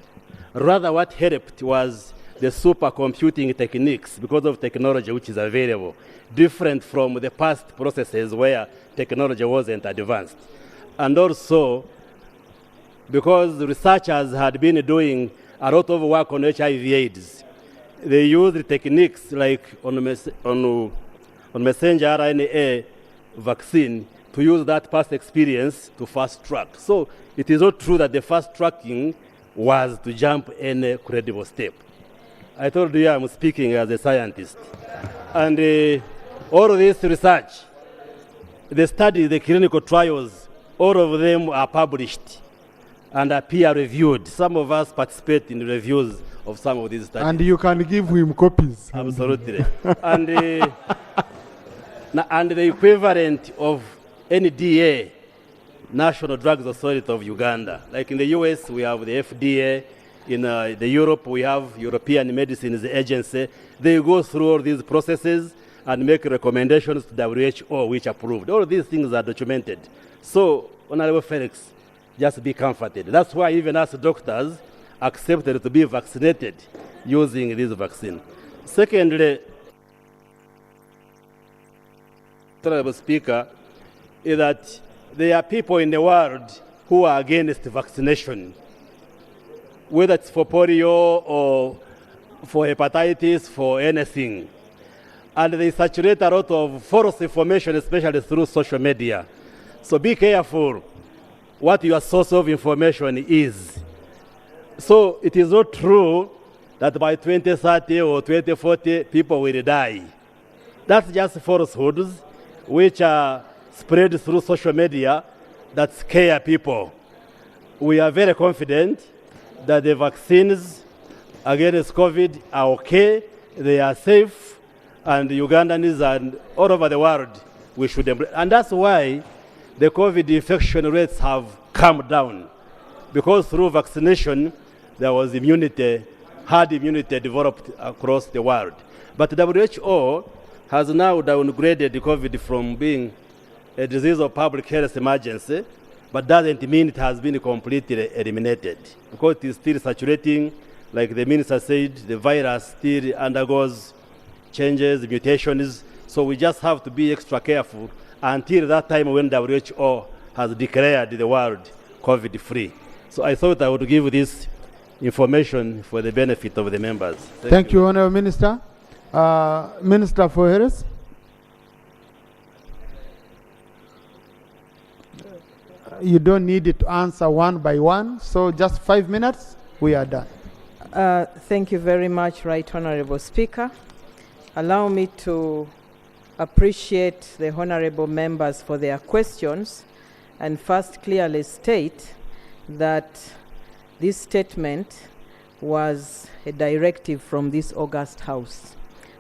Rather, what helped was the supercomputing techniques because of technology which is available, different from the past processes where technology wasn't advanced. And also, because researchers had been doing a lot of work on HIV/AIDS, they used techniques like on messenger RNA vaccine to use that past experience to fast track. So it is not true that the fast tracking was to jump any credible step. I told you I'm speaking as a scientist. And all of this research, the studies, the clinical trials, all of them are published and are peer-reviewed. Some of us participate in reviews of some of these studies. And you can give him copies. Absolutely. and the equivalent of NDA, National Drugs Authority of Uganda. Like in the US, we have the FDA. In the Europe, we have European Medicines Agency. They go through all these processes and make recommendations to WHO, which approved. All these things are documented. So, Honorable Felix, just be comforted. That's why even us doctors accepted to be vaccinated using this vaccine. Secondly, Honorable Speaker, is that there are people in the world who are against vaccination, whether it's for polio or for hepatitis, for anything. And they saturate a lot of false information, especially through social media. So be careful what your source of information is. So it is not true that by 2030 or 2040 people will die. That's just falsehoods which are spread through social media that scare people. We are very confident that the vaccines against COVID are okay, they are safe, and Ugandans and all over the world, we should embrace. And that's why the COVID infection rates have come down, because through vaccination, there was immunity, herd immunity developed across the world. But WHO has now downgraded COVID from being a disease of public health emergency, but doesn't mean it has been completely eliminated, because it is still saturating. Like the minister said, the virus still undergoes changes, mutations, So we just have to be extra careful until that time when WHO has declared the world COVID-free. So I thought I would give this information for the benefit of the members. Thank you, Honourable Minister. Minister for Harris. You don't need it to answer one by one, so just 5 minutes, we are done. Thank you very much, Right Honourable Speaker. Allow me to appreciate the honourable members for their questions and first clearly state that this statement was a directive from this August House.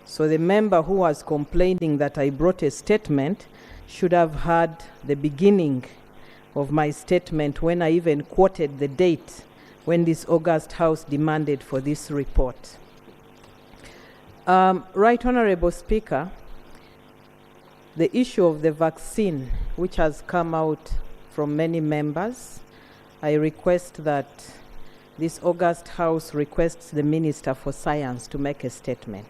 So the member who was complaining that I brought a statement should have heard the beginning of my statement when I even quoted the date when this August House demanded for this report. Right Honourable Speaker, the issue of the vaccine, which has come out from many members, I request that this August House requests the Minister for Science to make a statement,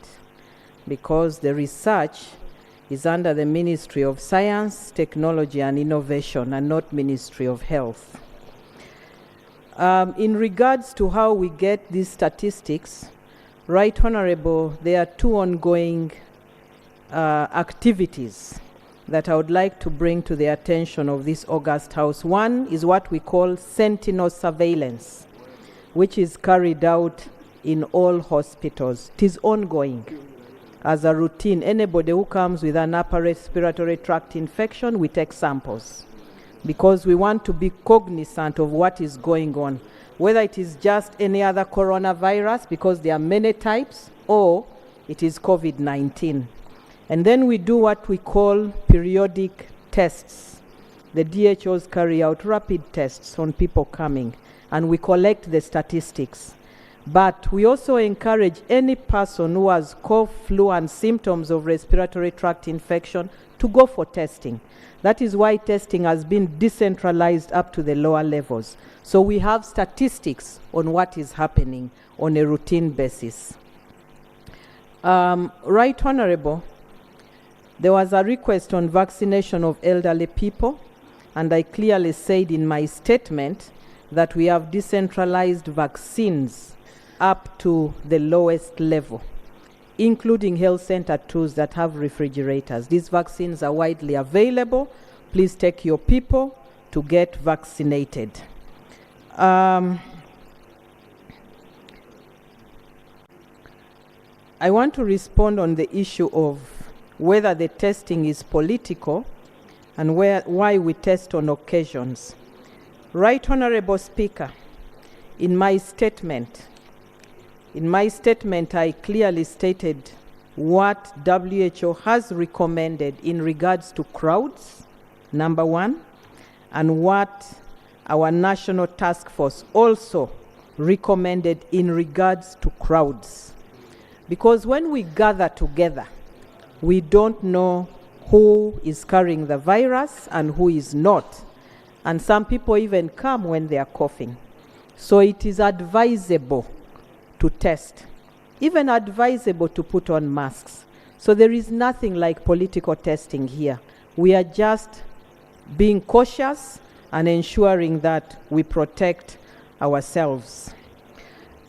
because the research is under the Ministry of Science, Technology and Innovation and not Ministry of Health. In regards to how we get these statistics, Right Honourable, there are two ongoing activities that I would like to bring to the attention of this August House. One is what we call sentinel surveillance, which is carried out in all hospitals. It is ongoing. As a routine, anybody who comes with an upper respiratory tract infection, we take samples because we want to be cognizant of what is going on, whether it is just any other coronavirus, because there are many types, or it is COVID-19. And then we do what we call periodic tests. The DHOs carry out rapid tests on people coming, and we collect the statistics. But we also encourage any person who has cough, flu, and symptoms of respiratory tract infection to go for testing. That is why testing has been decentralized up to the lower levels. So we have statistics on what is happening on a routine basis. Right Honourable, there was a request on vaccination of elderly people, and I clearly said in my statement that we have decentralized vaccines up to the lowest level, including health center tools that have refrigerators. These vaccines are widely available. Please take your people to get vaccinated. I want to respond on the issue of whether the testing is political and why we test on occasions. Right Honourable Speaker, in my statement, I clearly stated what WHO has recommended in regards to crowds, number one, and what our national task force also recommended in regards to crowds. Because when we gather together, we don't know who is carrying the virus and who is not. And some people even come when they are coughing. So it is advisable to test, even advisable to put on masks. So there is nothing like political testing here. We are just being cautious and ensuring that we protect ourselves.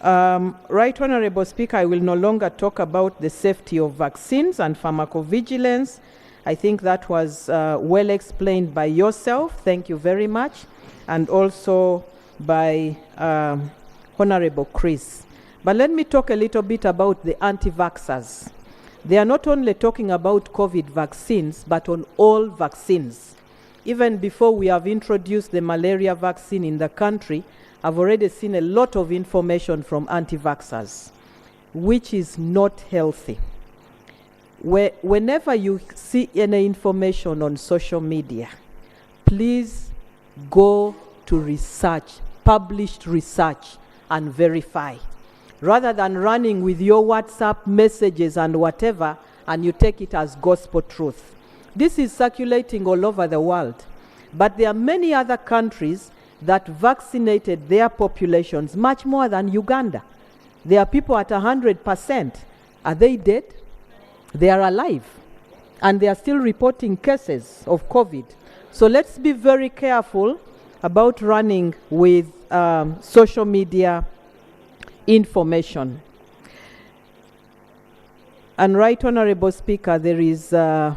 Right Honourable Speaker, I will no longer talk about the safety of vaccines and pharmacovigilance. I think that was well explained by yourself. Thank you very much. And also by Honourable Chris. But let me talk a little bit about the anti-vaxxers. They are not only talking about COVID vaccines, but on all vaccines. Even before we have introduced the malaria vaccine in the country, I've already seen a lot of information from anti-vaxxers, which is not healthy. Whenever you see any information on social media, please go to research, published research, and verify. Rather than running with your WhatsApp messages and whatever, and you take it as gospel truth. This is circulating all over the world. But there are many other countries that vaccinated their populations much more than Uganda. There are people at 100%. Are they dead? They are alive. and they are still reporting cases of COVID. So let's be very careful about running with social media information. And Right Honorable Speaker, there is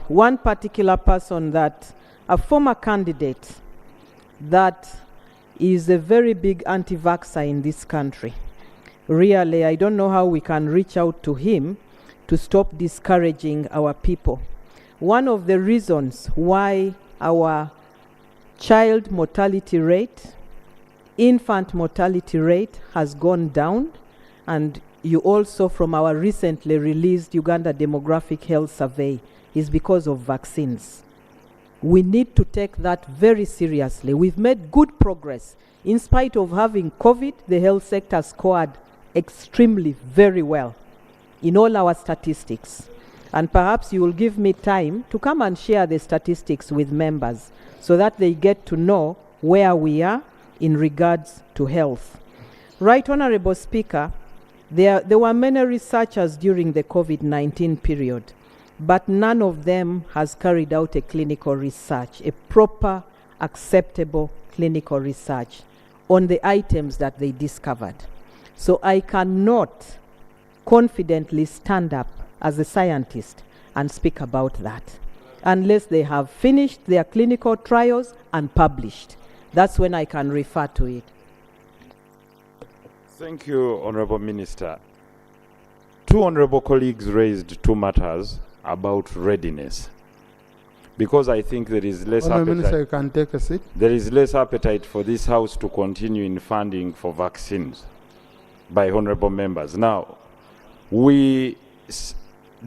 one particular person that, a former candidate, that is a very big anti-vaxxer in this country. Really, I don't know how we can reach out to him to stop discouraging our people. One of the reasons why our child mortality rate, infant mortality rate has gone down, and you also from our recently released Uganda Demographic Health Survey, is because of vaccines. We need to take that very seriously. We've made good progress. In spite of having COVID, the health sector scored extremely very well in all our statistics. And perhaps you will give me time to come and share the statistics with members so that they get to know where we are in regards to health. Right Honorable Speaker, there were many researchers during the COVID-19 period, but none of them has carried out a clinical research, a proper, acceptable clinical research on the items that they discovered. So I cannot confidently stand up as a scientist and speak about that unless they have finished their clinical trials and published. That's when I can refer to it. Thank you, Honorable Minister. Two honorable colleagues raised two matters about readiness, because I think there is less Honorable appetite. Minister, you can take a seat. There is less appetite for this House to continue in funding for vaccines by honorable members. Now, we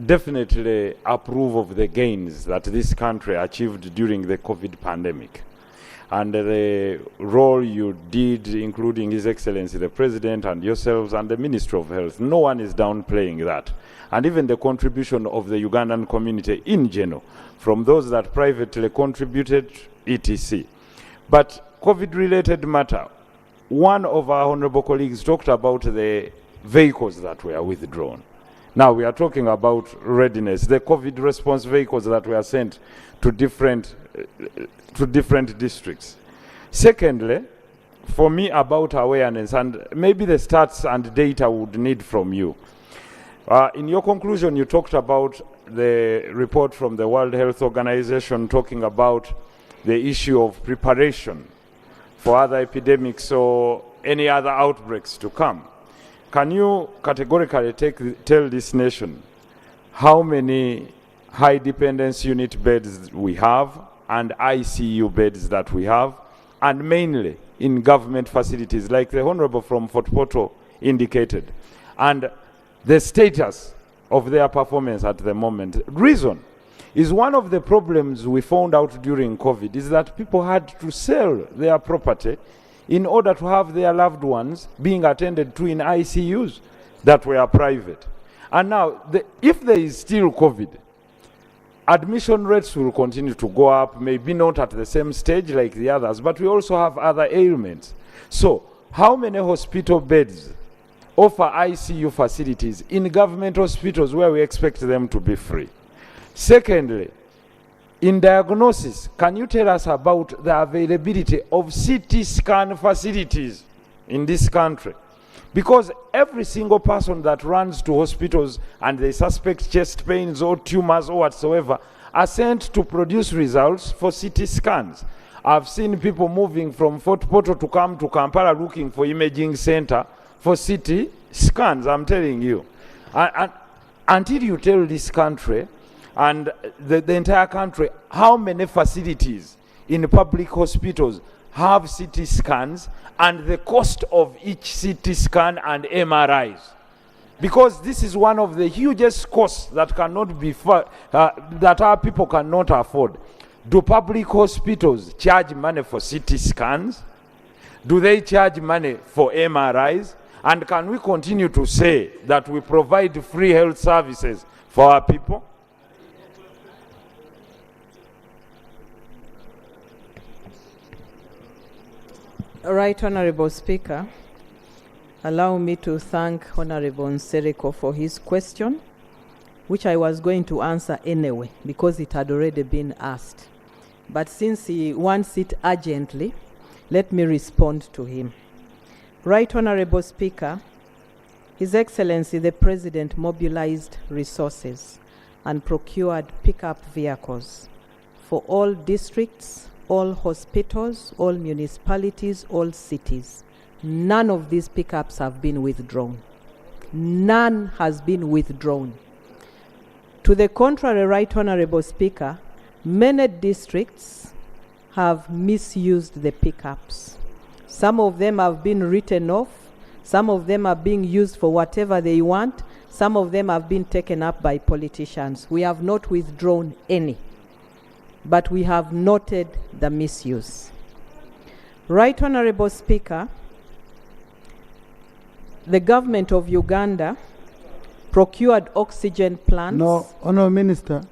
definitely approve of the gains that this country achieved during the COVID pandemic, and the role you did, including His Excellency the President and yourselves and the Ministry of Health. No one is downplaying that. And even the contribution of the Ugandan community in general, from those that privately contributed, etc. But COVID-related matter, one of our honorable colleagues talked about the vehicles that were withdrawn. Now we are talking about readiness, the COVID response vehicles that were sent to different districts. Secondly, for me, about awareness, and maybe the stats and data would need from you. In your conclusion, you talked about the report from the World Health Organization talking about the issue of preparation for other epidemics or any other outbreaks to come. Can you categorically tell this nation how many high dependence unit beds we have and ICU beds that we have, and mainly in government facilities like the Honorable from Fort Portal indicated, and the status of their performance at the moment? Reason is one of the problems we found out during COVID is that people had to sell their property in order to have their loved ones being attended to in ICUs that were private. And now, if there is still COVID, admission rates will continue to go up, maybe not at the same stage like the others, but we also have other ailments. So, how many hospital beds offer ICU facilities in government hospitals where we expect them to be free? Secondly, in diagnosis, can you tell us about the availability of CT scan facilities in this country? Because every single person that runs to hospitals and they suspect chest pains or tumors or whatsoever are sent to produce results for CT scans. I've seen people moving from Fort Portal to come to Kampala looking for imaging center for CT scans, I'm telling you. And until you tell this country and the entire country how many facilities in public hospitals have CT scans and the cost of each CT scan and MRIs. Because this is one of the hugest costs that cannot be that our people cannot afford. Do public hospitals charge money for CT scans? Do they charge money for MRIs? And can we continue to say that we provide free health services for our people? Right Honorable Speaker, allow me to thank Honorable Nsereko for his question. which I was going to answer anyway because it had already been asked. But since he wants it urgently, let me respond to him. Right Honorable Speaker, His Excellency the President mobilized resources and procured pickup vehicles for all districts, all hospitals, all municipalities, all cities. None of these pickups have been withdrawn. None has been withdrawn. To the contrary, Right Honorable Speaker, many districts have misused the pickups. Some of them have been written off. Some of them are being used for whatever they want. Some of them have been taken up by politicians. We have not withdrawn any, but we have noted the misuse. Right Honorable Speaker, the government of Uganda procured oxygen plants. No, Honourable Minister,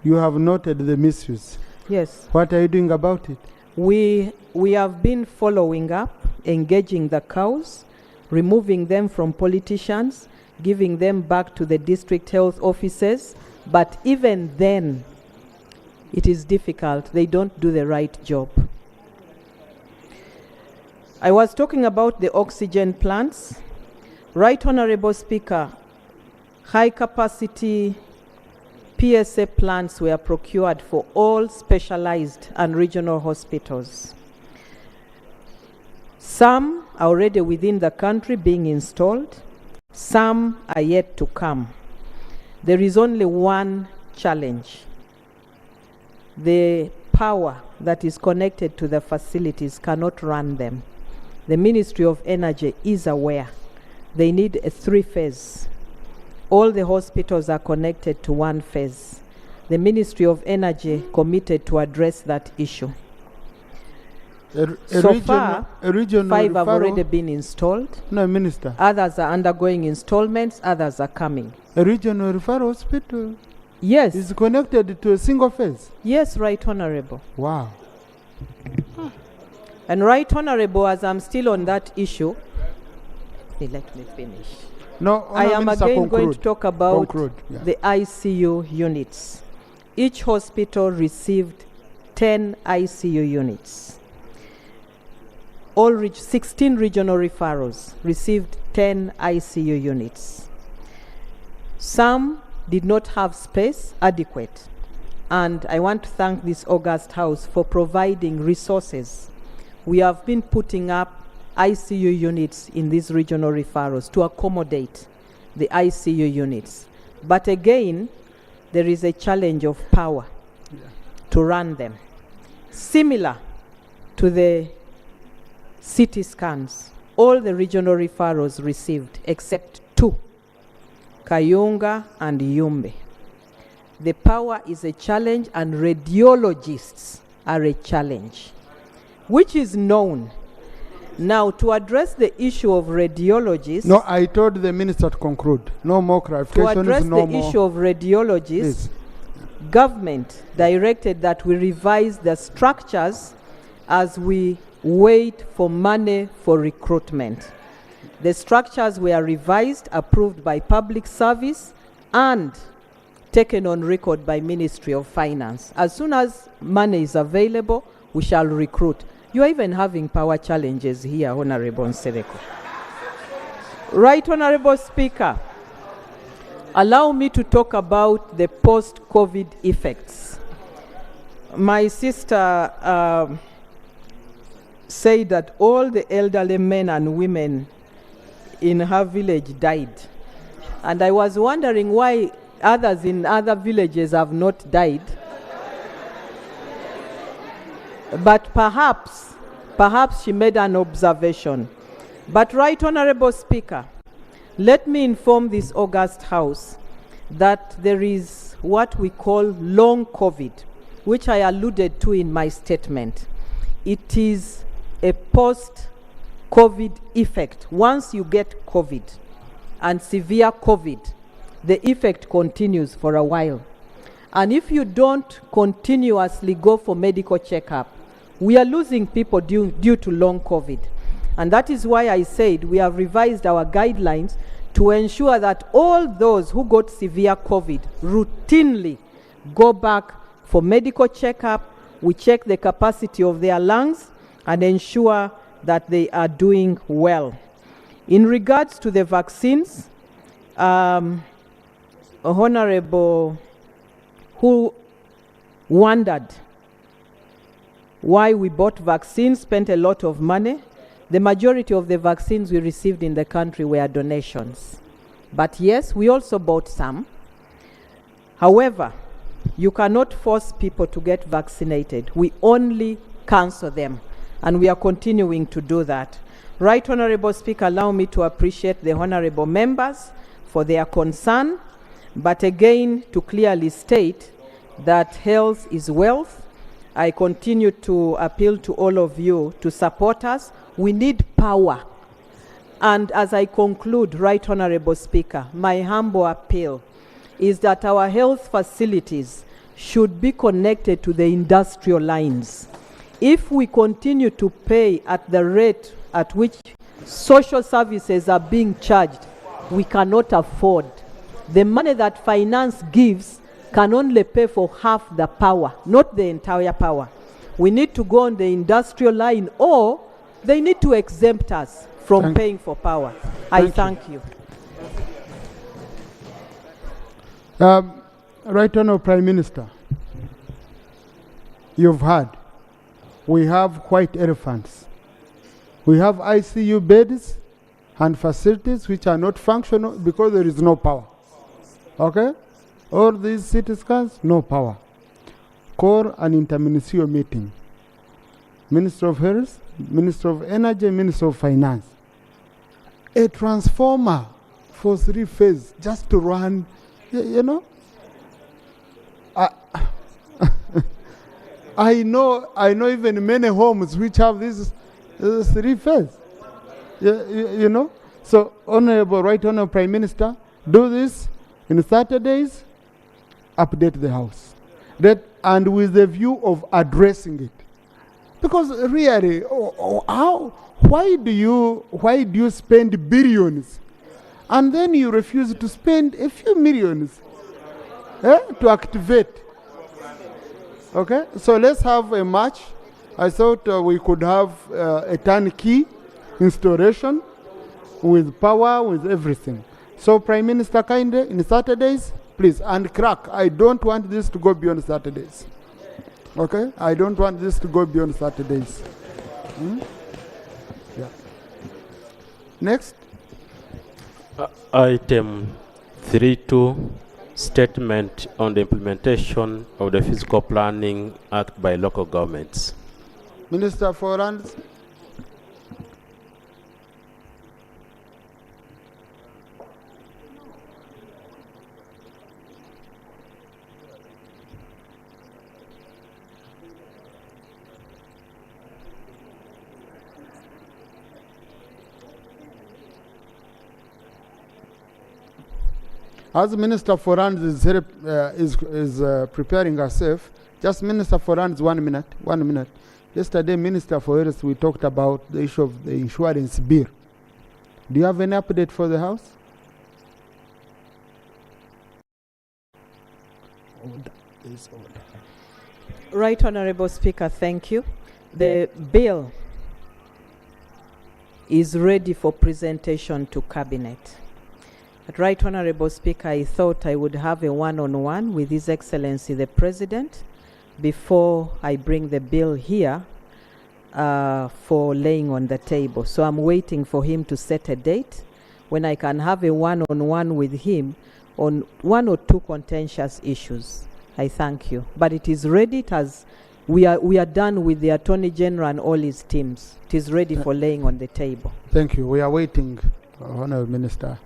you have noted the misuse. Yes. What are you doing about it? We have been following up, engaging the cows, removing them from politicians, giving them back to the district health officers. But even then, it is difficult. They don't do the right job. I was talking about the oxygen plants. Right Honorable Speaker, high capacity PSA plants were procured for all specialized and regional hospitals. Some are already within the country being installed. Some are yet to come. There is only one challenge. The power that is connected to the facilities cannot run them. The Ministry of Energy is aware. They need a 3-phase. All the hospitals are connected to 1 phase. The Ministry of Energy committed to address that issue. So far, 5 have already been installed. No, Minister. Others are undergoing installments, others are coming. A regional referral hospital? Yes. Is connected to a single phase? Yes, Right Honorable. Wow. And Right Honorable, as I'm still on that issue, let me finish. No, I am Minister, again conclude. going to talk about Yeah. the ICU units. Each hospital received 10 ICU units. 16 regional referrals received 10 ICU units. Some did not have space adequate. And I want to thank this August House for providing resources. We have been putting up ICU units in these regional referrals to accommodate the ICU units. But again, there is a challenge of power to run them. Similar to the CT scans, all the regional referrals received except 2, Kayunga and Yumbe. The power is a challenge and radiologists are a challenge, which is known. Now, to address the issue of radiologists... No, I told the minister to conclude. No more clarifications, To address no the more. issue of radiologists, government directed that we revise the structures as we wait for money for recruitment. The structures were revised, approved by Public Service, and taken on record by Ministry of Finance. As soon as money is available, we shall recruit. You are even having power challenges here, Honorable Nsereko. Right Honorable Speaker, allow me to talk about the post-COVID effects. My sister said that all the elderly men and women in her village died. And I was wondering why others in other villages have not died. But perhaps she made an observation. But Right Honorable Speaker, let me inform this August House that there is what we call long COVID, which I alluded to in my statement. It is a post-COVID effect. Once you get COVID and severe COVID, the effect continues for a while. And if you don't continuously go for medical checkup, we are losing people due to long COVID. And that is why I said we have revised our guidelines to ensure that all those who got severe COVID routinely go back for medical checkup. We check the capacity of their lungs and ensure that they are doing well. In regards to the vaccines, Honorable who wondered why we bought vaccines, spent a lot of money. The majority of the vaccines we received in the country were donations. But yes, we also bought some. However, you cannot force people to get vaccinated. We only counsel them, and we are continuing to do that. Right Honorable Speaker, allow me to appreciate the honorable members for their concern, but again, to clearly state that health is wealth. I continue to appeal to all of you to support us. We need power. And as I conclude, Right Honorable Speaker, my humble appeal is that our health facilities should be connected to the industrial lines. If we continue to pay at the rate at which social services are being charged, we cannot afford. The money that finance gives can only pay for half the power, not the entire power. We need to go on the industrial line, or they need to exempt us from paying for power. I thank you. Right Honourable Prime Minister, you've heard, we have white elephants. We have ICU beds and facilities which are not functional because there is no power. Okay? All these CT scans, no power. Call an interministerial meeting. Minister of Health, Minister of Energy, Minister of Finance. A transformer for 3-phase just to run, you know. I know even many homes which have this 3-phase. You know. So, Honorable Right Honorable Prime Minister, do this in 30 days. Update the House, and with the view of addressing it, because really, why do you spend billions, and then you refuse to spend a few millions to activate? Okay, so let's have a match. I thought we could have a turnkey installation with power, with everything. So, Prime Minister, kindly in 30 days. Please, and crack. I don't want this to go beyond Saturdays. Okay? I don't want this to go beyond Saturdays. Yeah. Next. Item 3.2, statement on the implementation of the Physical Planning Act by local governments. Minister for Lands. As Minister for Lands is preparing herself, just Minister for Lands, 1 minute. 1 minute. Yesterday, Minister for Health, we talked about the issue of the insurance bill. Do you have any update for the House? Right Honorable Speaker, thank you. The bill is ready for presentation to Cabinet. But Right Honorable Speaker, I thought I would have a one-on-one with His Excellency the President before I bring the bill here for laying on the table. So I'm waiting for him to set a date when I can have a one-on-one with him on 1 or 2 contentious issues. I thank you. But it is ready. We are done with the Attorney General and all his teams. It is ready for laying on the table. Thank you. We are waiting, Honorable Minister.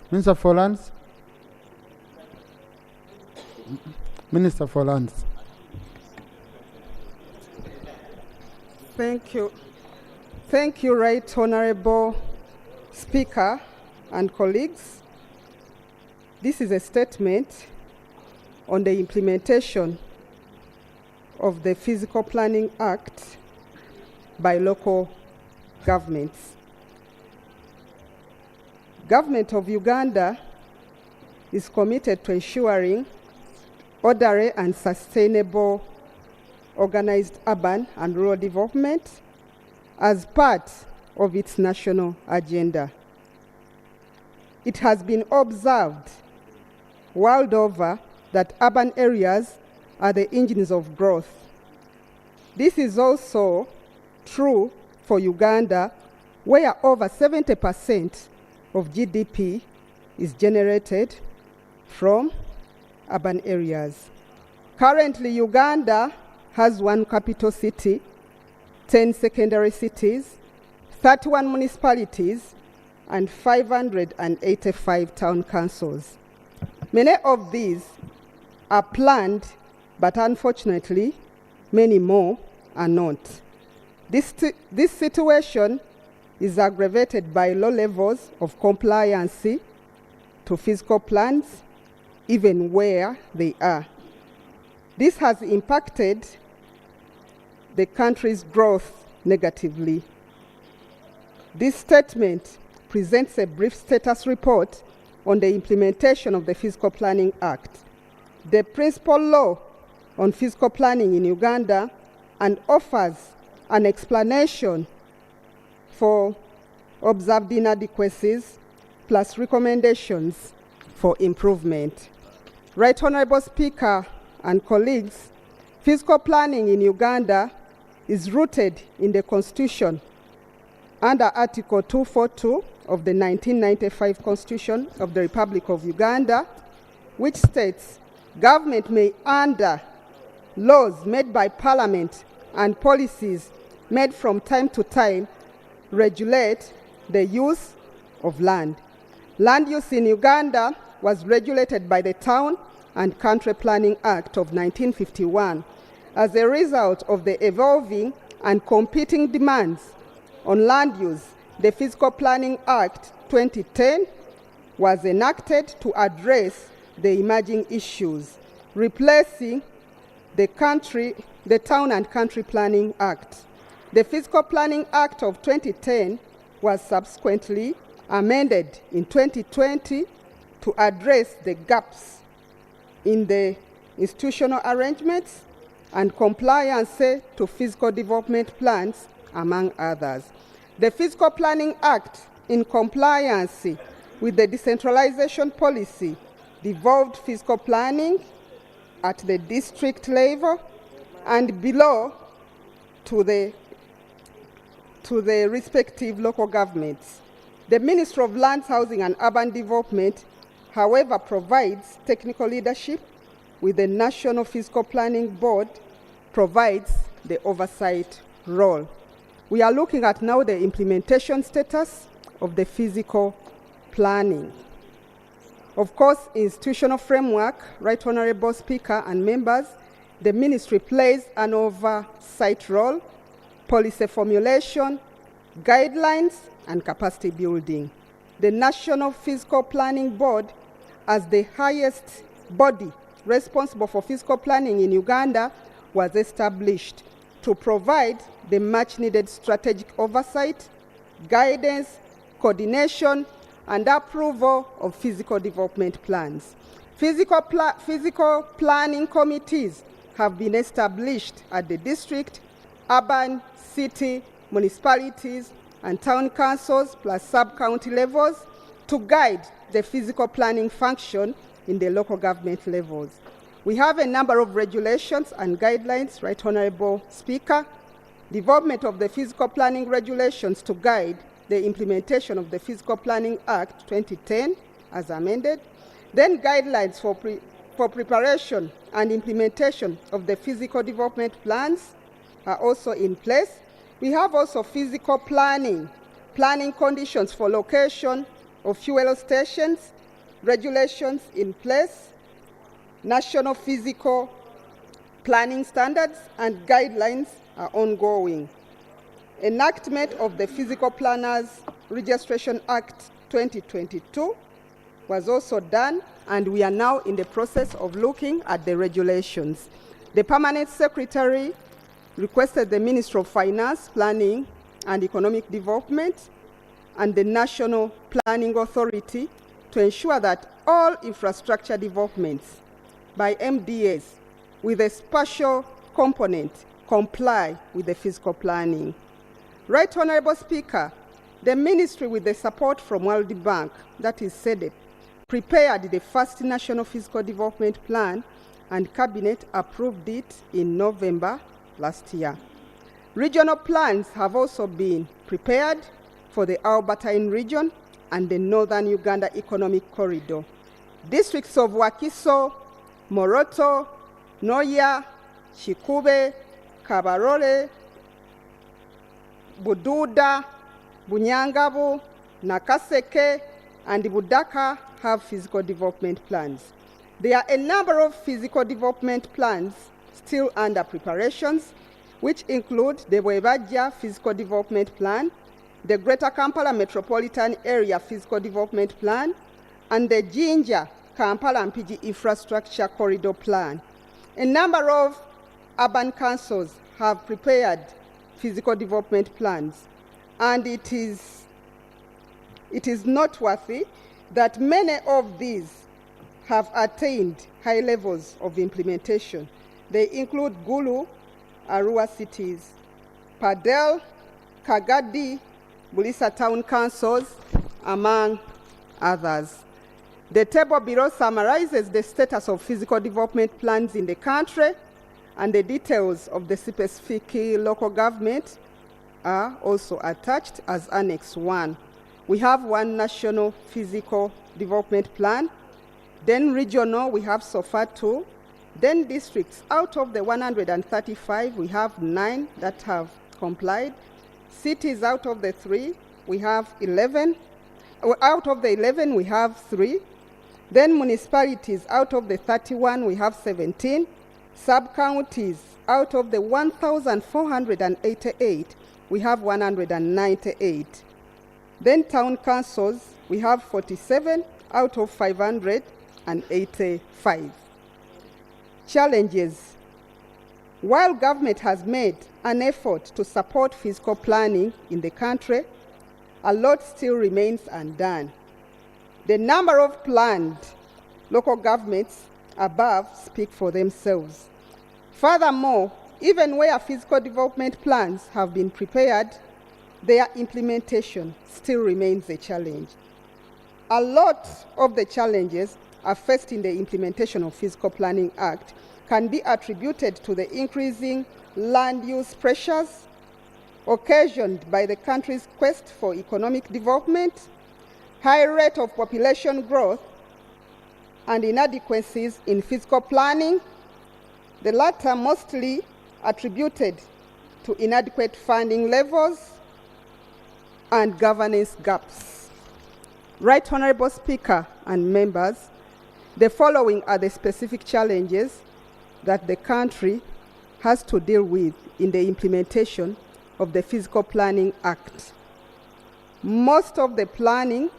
Minister for Lands. Minister for Lands. Thank you. Thank you, Right Honorable Speaker and colleagues. This is a statement on the implementation of the Physical Planning Act by local governments. Government of Uganda is committed to ensuring orderly and sustainable organized urban and rural development as part of its national agenda. It has been observed world over that urban areas are the engines of growth. This is also true for Uganda, where over 70% of GDP is generated from urban areas. Currently, Uganda has 1 capital city, 10 secondary cities, 31 municipalities, and 585 town councils. Many of these are planned, but unfortunately, many more are not. This situation is aggravated by low levels of compliance to physical plans, even where they are. This has impacted the country's growth negatively. This statement presents a brief status report on the implementation of the Physical Planning Act, the principal law on physical planning in Uganda, and offers an explanation for observed inadequacies plus recommendations for improvement. Right Honorable Speaker and colleagues, physical planning in Uganda is rooted in the Constitution under Article 242 of the 1995 Constitution of the Republic of Uganda, which states, government may, under laws made by Parliament and policies made from time to time, regulate the use of land. Land use in Uganda was regulated by the Town and Country Planning Act of 1951 as a result of the evolving and competing demands on land use. The Physical Planning Act 2010 was enacted to address the emerging issues, replacing the Town and Country Planning Act. The Physical Planning Act of 2010 was subsequently amended in 2020 to address the gaps in the institutional arrangements and compliance to physical development plans, among others. The Physical Planning Act, in compliance with the decentralization policy, devolved physical planning at the district level and below to the respective local governments. The Ministry of Lands, Housing and Urban Development, however, provides technical leadership, with the National Physical Planning Board provides the oversight role. We are looking at now the implementation status of the physical planning. Of course, institutional framework, Right Honorable Speaker and members, the ministry plays an oversight role, policy formulation, guidelines, and capacity building. The National Physical Planning Board, as the highest body responsible for physical planning in Uganda, was established to provide the much-needed strategic oversight, guidance, coordination, and approval of physical development plans. Physical planning committees have been established at the district, urban, city, municipalities, and town councils, plus sub-county levels, to guide the physical planning function in the local government levels. We have a number of regulations and guidelines, Right Honorable Speaker. Development of the physical planning regulations to guide the implementation of the Physical Planning Act 2010 as amended. Then guidelines for preparation and implementation of the physical development plans are also in place. We have also physical planning conditions for location of fuel stations, regulations in place, national physical planning standards and guidelines are ongoing. Enactment of the Physical Planners Registration Act 2022 was also done, and we are now in the process of looking at the regulations. The Permanent Secretary requested the Ministry of Finance, Planning and Economic Development and the National Planning Authority to ensure that all infrastructure developments by MDAs with a spatial component comply with the physical planning. Right Honorable Speaker, the Ministry, with the support from World Bank, that is SEDEP, prepared the first National Physical Development Plan, and Cabinet approved it in November last year. Regional plans have also been prepared for the Albertine region and the Northern Uganda Economic Corridor. Districts of Wakiso, Moroto, Noya, Chikube, Kabarole, Bududa, Bunyangabo, Nakaseke, and Budaka have physical development plans. There are a number of physical development plans still under preparations, which include the Bwebaja Physical Development Plan, the Greater Kampala Metropolitan Area Physical Development Plan, and the Jinja Kampala Mpigi Infrastructure Corridor Plan. A number of urban councils have prepared physical development plans, and it is noteworthy that many of these have attained high levels of implementation. They include Gulu, Arua cities, Padel, Kagadi, Bulisa town councils, among others. The table below summarizes the status of physical development plans in the country, and the details of the specific local government are also attached as Annex 1. We have one national physical development plan, then regional, we have so far 2, then districts. Out of the 135, we have 9 that have complied. Cities, out of the 3, we have 11. Out of the 11, we have 3. Then municipalities, out of the 31, we have 17. Sub-counties, out of the 1,488, we have 198. Then town councils, we have 47 out of 585. Challenges. While government has made an effort to support physical planning in the country, a lot still remains undone. The number of planned local governments above speak for themselves. Furthermore, even where physical development plans have been prepared, their implementation still remains a challenge. A lot of the challenges are faced in the implementation of Physical Planning Act can be attributed to the increasing land use pressures occasioned by the country's quest for economic development, high rate of population growth, and inadequacies in physical planning, the latter mostly attributed to inadequate funding levels and governance gaps. Right Honorable Speaker and members, the following are the specific challenges that the country has to deal with in the implementation of the Physical Planning Act. Most of the planning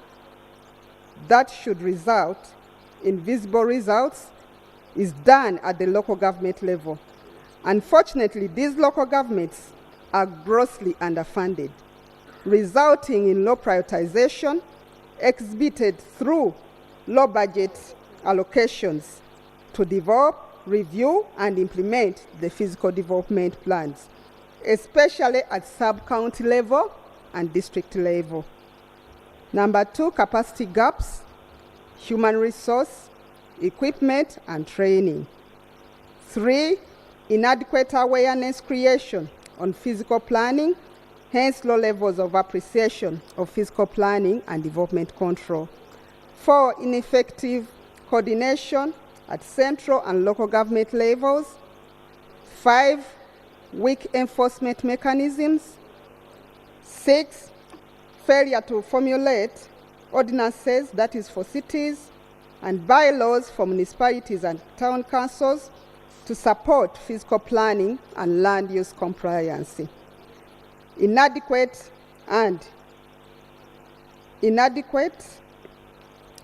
that should result in visible results is done at the local government level. Unfortunately, these local governments are grossly underfunded, resulting in low prioritization exhibited through low budget allocations to develop, review, and implement the physical development plans, especially at sub-county level and district level. Number 2, capacity gaps, human resource, equipment, and training. 3, inadequate awareness creation on physical planning, hence low levels of appreciation of physical planning and development control. 4, ineffective coordination at central and local government levels. 5, weak enforcement mechanisms. 6, failure to formulate ordinances, that is for cities, and bylaws for municipalities and town councils to support physical planning and land use compliance. Inadequate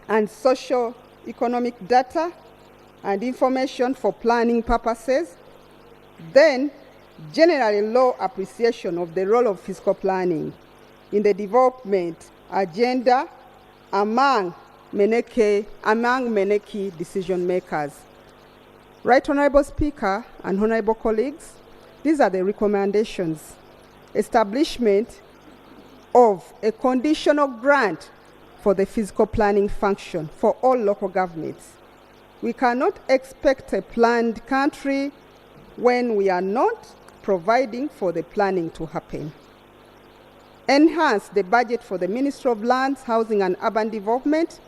and socio-economic data and information for planning purposes. Then, generally low appreciation of the role of physical planning in the development agenda among many key decision makers. Right Honorable Speaker and Honorable colleagues, these are the recommendations. Establishment of a conditional grant for the physical planning function for all local governments. We cannot expect a planned country when we are not providing for the planning to happen. Enhance the budget for the Ministry of Lands, Housing and Urban Development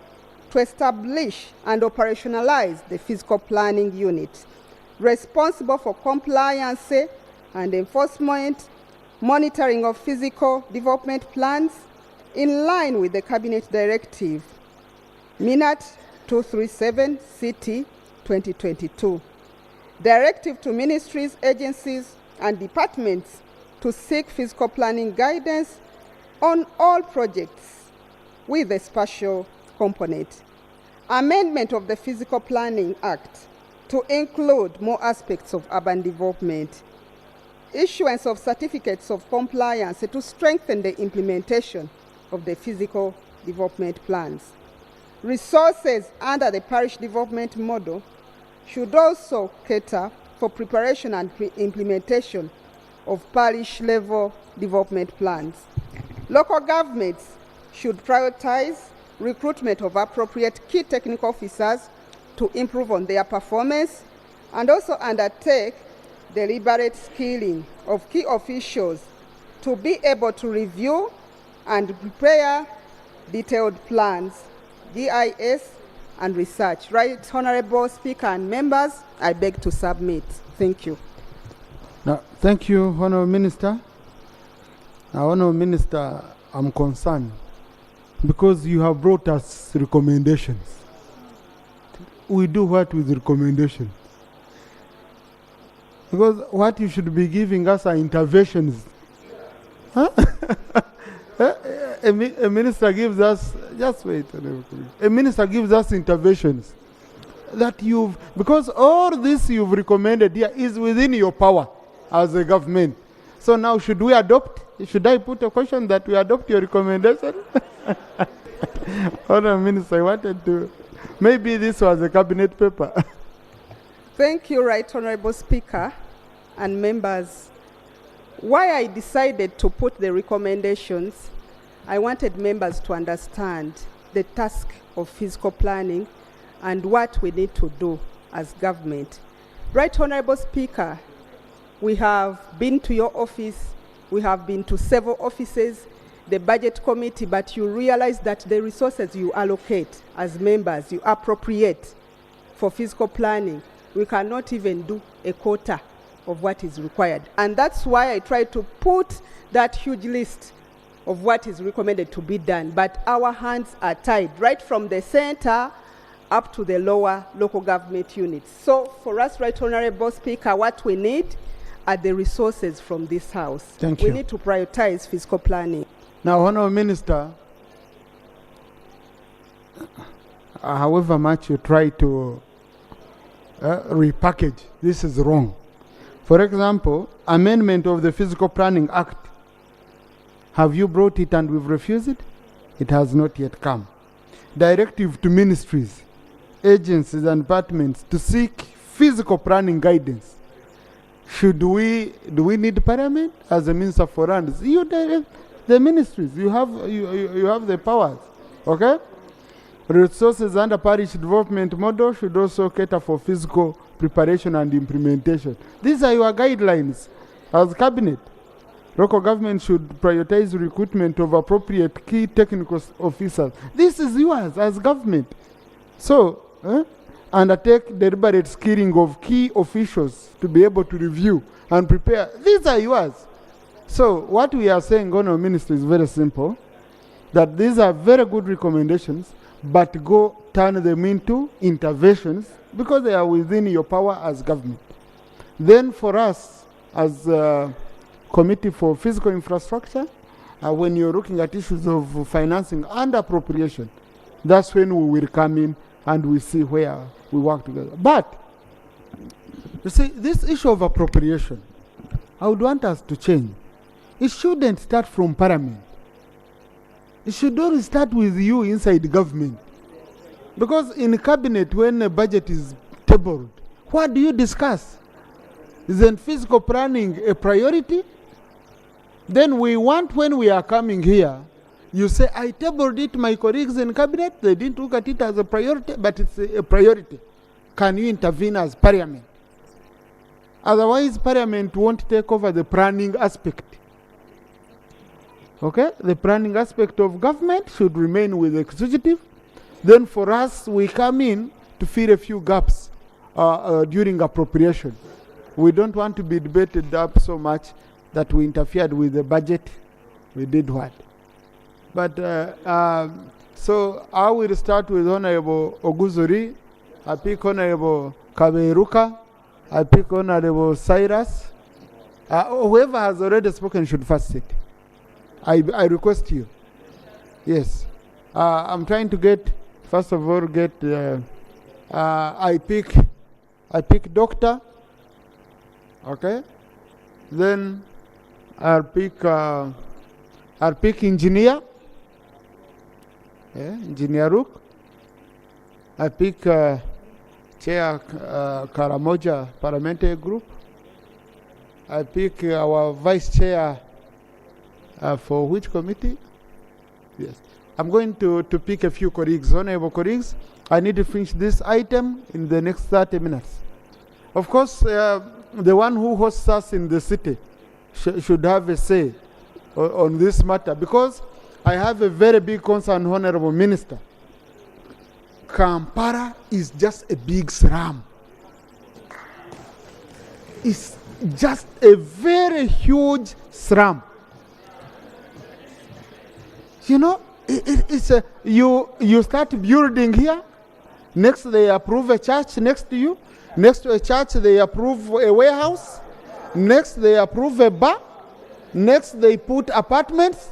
to establish and operationalize the physical planning unit responsible for compliance and enforcement, monitoring of physical development plans in line with the Cabinet Directive, MINAT 237 CT 2022. Directive to ministries, agencies, and departments to seek physical planning guidance on all projects with a spatial component. Amendment of the Physical Planning Act to include more aspects of urban development. Issuance of certificates of compliance to strengthen the implementation of the physical development plans. Resources under the parish development model should also cater for preparation and implementation of parish-level development plans. Local governments should prioritize recruitment of appropriate key technical officers to improve on their performance and also undertake deliberate skilling of key officials to be able to review and prepare detailed plans, GIS, and research. Right, Honorable Speaker and members, I beg to submit. Thank you. Now, thank you, Honorable Minister. Now, Honorable Minister, I'm concerned because you have brought us recommendations. We do what with recommendations? Because what you should be giving us are interventions. Huh? A minister gives us, just wait. A minister gives us interventions that because all this you've recommended here is within your power as a government. So now should we adopt? Should I put a question that we adopt your recommendation? Honourable Minister, I wanted to, maybe this was a cabinet paper. Thank you, Right Honourable Speaker and members. Why I decided to put the recommendations, I wanted members to understand the task of physical planning and what we need to do as government. Right Honourable Speaker, we have been to your office, we have been to several offices, the budget committee, but you realize that the resources you allocate as members, you appropriate for physical planning, we cannot even do a quarter of what is required. And that's why I tried to put that huge list of what is recommended to be done. But our hands are tied, right from the center up to the lower local government units. So for us, Right Honourable Speaker, what we need are the resources from this house. Thank you. We need to prioritize physical planning. Now, Honourable Minister, however much you try to repackage, this is wrong. For example, amendment of the Physical Planning Act. Have you brought it and we've refused it? It has not yet come. Directive to ministries, agencies and departments to seek physical planning guidance. Do we need Parliament as a means of foreigners? You direct the ministries. You have the powers. Okay? Resources under parish development model should also cater for physical preparation and implementation. These are your guidelines as cabinet. Local government should prioritize recruitment of appropriate key technical officers. This is yours as government. So, undertake deliberate skilling of key officials to be able to review and prepare. These are yours. So, what we are saying, Honourable Minister, is very simple. That these are very good recommendations, but go turn them into interventions because they are within your power as government. Then for us, as Committee for Physical Infrastructure, when you're looking at issues of financing and appropriation, that's when we will come in and we see where we work together. But, you see, this issue of appropriation, I would want us to change. It shouldn't start from Parliament. It should all start with you inside government. Because in cabinet, when a budget is tabled, what do you discuss? Isn't physical planning a priority? Then we want, when we are coming here, you say, I tabled it, my colleagues in cabinet, they didn't look at it as a priority, but it's a priority. Can you intervene as parliament? Otherwise, parliament won't take over the planning aspect. Okay? The planning aspect of government should remain with the executive. Then for us, we come in to fill a few gaps during appropriation. We don't want to be debated up so much that we interfered with the budget. We did what? But so I will start with Honorable Oguzuri. I pick Honorable Kaberuka. I pick Honorable Cyrus. Whoever has already spoken should first sit. I request you. Yes. I'm trying to get, first of all, I pick doctor. Okay. Then I'll pick engineer. Yeah, Engineer Rook. I pick Chair Karamoja Parliamentary Group. I pick our Vice Chair for which committee? Yes. I'm going to pick a few colleagues, honorable colleagues. I need to finish this item in the next 30 minutes. Of course, the one who hosts us in the city should have a say on this matter, because I have a very big concern, Honorable Minister. Kampala is just a big slum. It's just a very huge slum. You know, it's a, you start building here, next they approve a church next to you, next to a church they approve a warehouse, next they approve a bar, next they put apartments.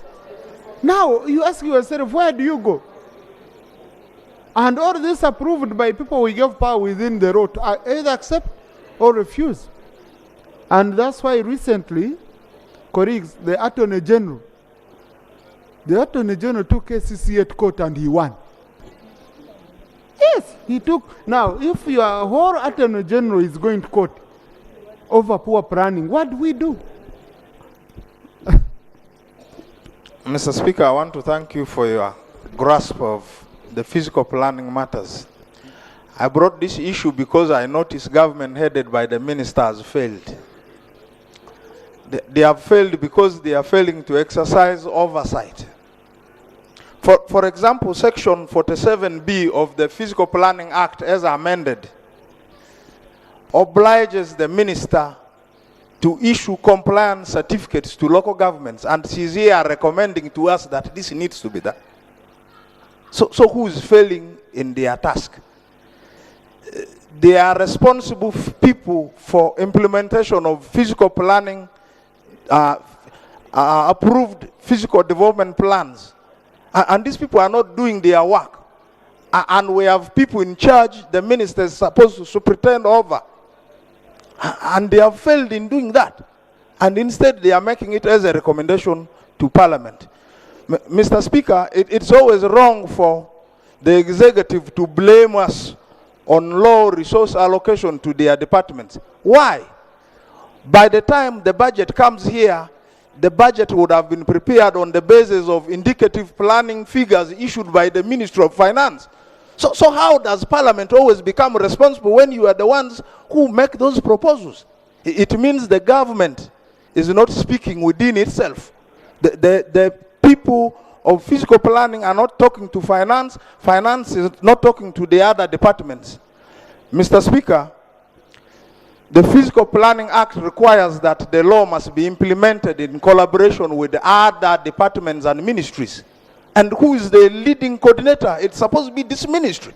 Now you ask yourself, where do you go? And all this approved by people we give power within the road, either accept or refuse. And that's why recently, colleagues, the Attorney General took ACC at court and he won. Yes, he took. Now, if your whole Attorney General is going to court over poor planning, what do we do? Mr. Speaker, I want to thank you for your grasp of the physical planning matters. I brought this issue because I noticed government headed by the minister has failed. They have failed because they are failing to exercise oversight. For example, Section 47B of the Physical Planning Act as amended obliges the minister to issue compliance certificates to local governments, and she's here recommending to us that this needs to be done. So who is failing in their task? They are responsible people for implementation of physical planning, approved physical development plans. And these people are not doing their work. And we have people in charge, the minister is supposed to superintend over. And they have failed in doing that. And instead they are making it as a recommendation to Parliament. Mr. Speaker, it's always wrong for the executive to blame us on low resource allocation to their departments. Why? By the time the budget comes here, the budget would have been prepared on the basis of indicative planning figures issued by the Ministry of Finance. So how does Parliament always become responsible when you are the ones who make those proposals? It means the government is not speaking within itself. The people of physical planning are not talking to finance. Finance is not talking to the other departments. Mr. Speaker, the Physical Planning Act requires that the law must be implemented in collaboration with the other departments and ministries. And who is the leading coordinator? It's supposed to be this ministry.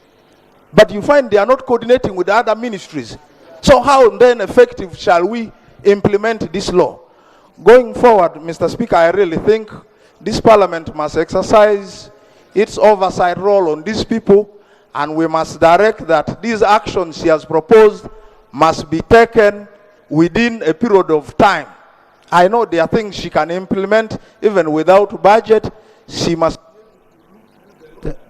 But you find they are not coordinating with the other ministries. So how then effective shall we implement this law? Going forward, Mr. Speaker, I really think this Parliament must exercise its oversight role on these people, and we must direct that these actions she has proposed must be taken within a period of time. I know there are things she can implement even without budget. She must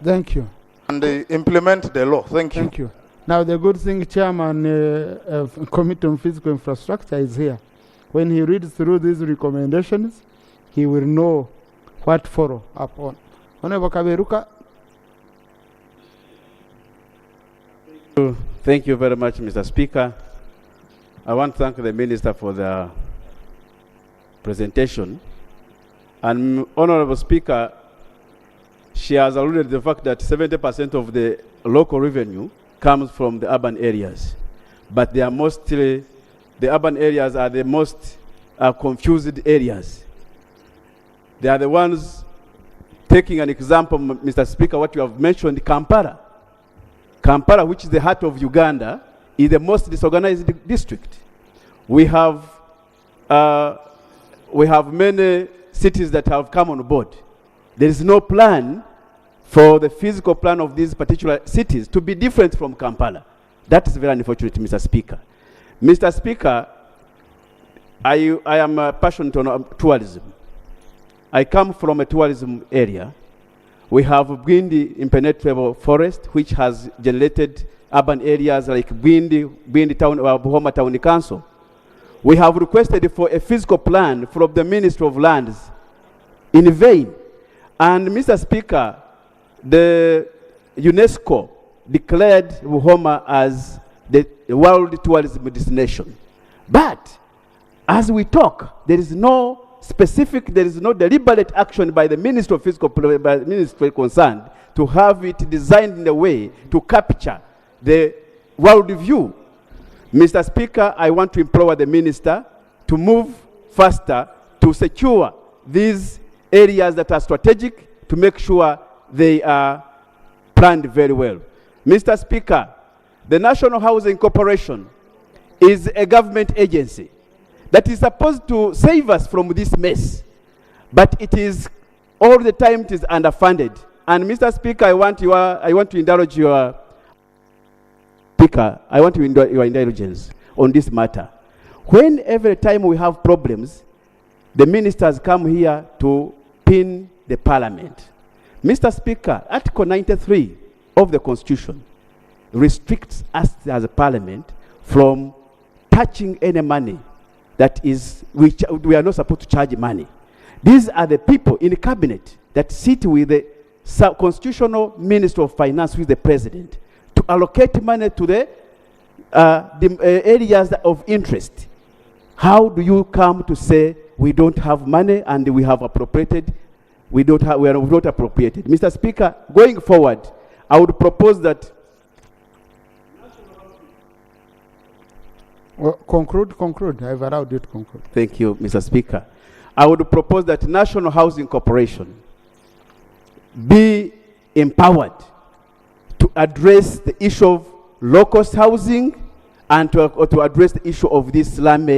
Thank you. And they implement the law. Thank you. Thank you. Now, the good thing, Chairman of Committee on Physical Infrastructure is here. When he reads through these recommendations, he will know what to follow up on. Honorable Kaberuka. Thank you very much, Mr. Speaker. I want to thank the Minister for the presentation. And Honorable Speaker, she has alluded to the fact that 70% of the local revenue comes from the urban areas. But they are mostly, the urban areas are the most confused areas. They are the ones, taking an example, Mr. Speaker, what you have mentioned, Kampala. Kampala, which is the heart of Uganda, is the most disorganized district. We have many cities that have come on board. There is no plan for the physical plan of these particular cities to be different from Kampala. That is very unfortunate, Mr. Speaker. Mr. Speaker, I am passionate on tourism. I come from a tourism area. We have Bwindi impenetrable forest, which has generated urban areas like Bwindi town, Buhoma Town Council. We have requested for a physical plan from the Ministry of Lands in vain. And Mr. Speaker, the UNESCO declared Buhoma as the world tourism destination. But as we talk, there is no deliberate action by the Ministry of Physical, by the ministry concerned to have it designed in a way to capture the world view. Mr. Speaker, I want to implore the Minister to move faster to secure these areas that are strategic, to make sure they are planned very well. Mr. Speaker, the National Housing Corporation is a government agency that is supposed to save us from this mess, but it is all the time it is underfunded. And Mr. Speaker, I want to indulge your Speaker, I want your indulgence on this matter. When every time we have problems, the ministers come here to pin the parliament. Mr. Speaker, Article 93 of the Constitution restricts us as a parliament from touching any money that is, we are not supposed to charge money. These are the people in the cabinet that sit with the constitutional Minister of Finance, who is the president, to allocate money to the areas of interest. How do you come to say we don't have money and we have appropriated? We are not appropriated. Mr. Speaker, going forward, I would propose that. Well, conclude. I've allowed you to conclude. Thank you, Mr. Speaker. I would propose that National Housing Corporation be empowered to address the issue of low-cost housing and to address the issue of these slum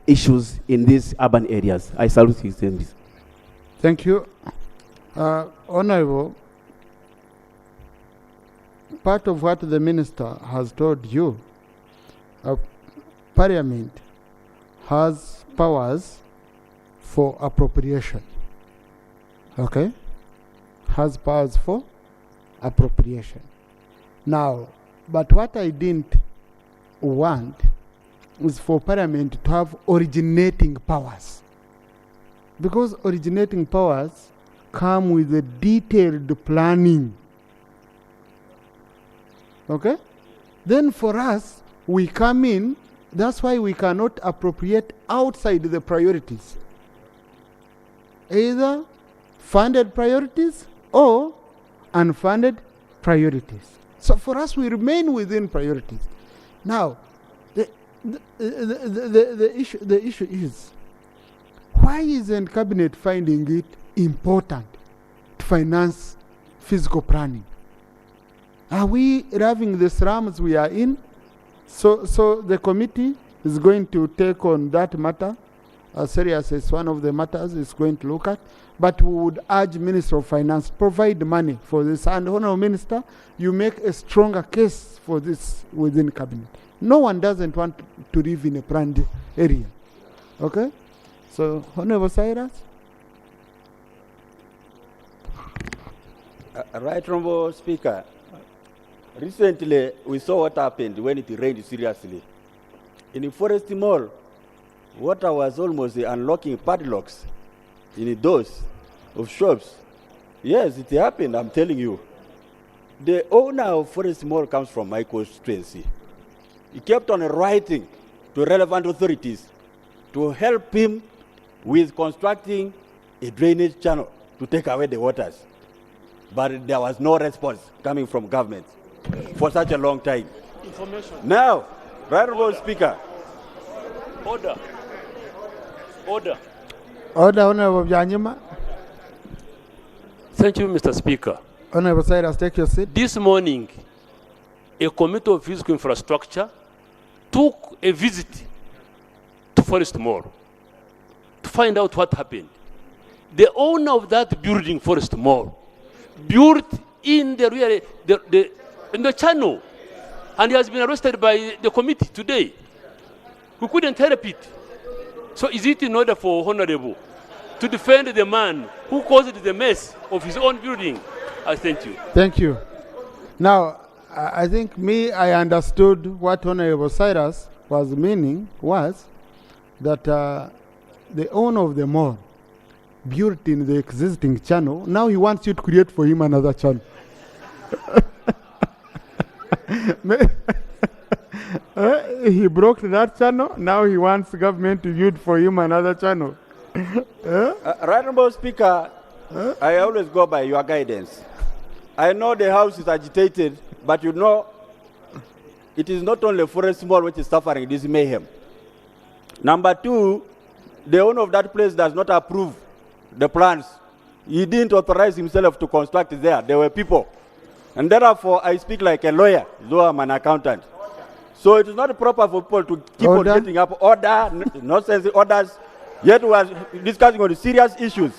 issues in these urban areas. I salute you. Thank you. Honorable, part of what the minister has told you, Parliament has powers for appropriation. Okay? Has powers for appropriation. Now, but what I didn't want is for Parliament to have originating powers. Because originating powers come with a detailed planning. Okay? Then for us, we come in. That's why we cannot appropriate outside the priorities. Either funded priorities or unfunded priorities. So for us, we remain within priorities. Now, the issue is, why isn't Cabinet finding it important to finance physical planning? Are we loving the slums we are in? So the committee is going to take on that matter as serious as one of the matters it's going to look at. But we would urge Minister of Finance, provide money for this. And Honourable Minister, you make a stronger case for this within Cabinet. No one doesn't want to live in a planned area. Okay? So, Honourable Cyrus? Right Honourable Speaker, recently we saw what happened when it rained seriously. In the Forest Mall, water was almost unlocking padlocks in the doors of shops. Yes, it happened, I'm telling you. The owner of Forest Mall comes from my constituency. He kept on writing to relevant authorities to help him with constructing a drainage channel to take away the waters. But there was no response coming from government for such a long time. Information. Now, Right Honourable Speaker. Order. Order. Order, Honourable Byanyima. Thank you, Mr. Speaker. Honourable Cyrus, take your seat. This morning, a committee of physical infrastructure took a visit to Forest Mall to find out what happened. The owner of that building, Forest Mall, built in in the channel, and he has been arrested by the committee today. We couldn't help it. So is it in order for Honorable to defend the man who caused the mess of his own building? I thank you. Thank you. Now, I think I understood what Honorable Cyrus was meaning was that the owner of the mall built in the existing channel. Now he wants you to create for him another channel. He broke that channel. Now he wants government to build for him another channel. Right Honourable Speaker, I always go by your guidance. I know the House is agitated, but you know, it is not only Forest Mall which is suffering this mayhem. Number two, the owner of that place does not approve the plans. He didn't authorize himself to construct there. There were people. And therefore, I speak like a lawyer, though I'm an accountant. So it is not proper for people to keep on getting up nonsense orders, yet we are discussing on serious issues.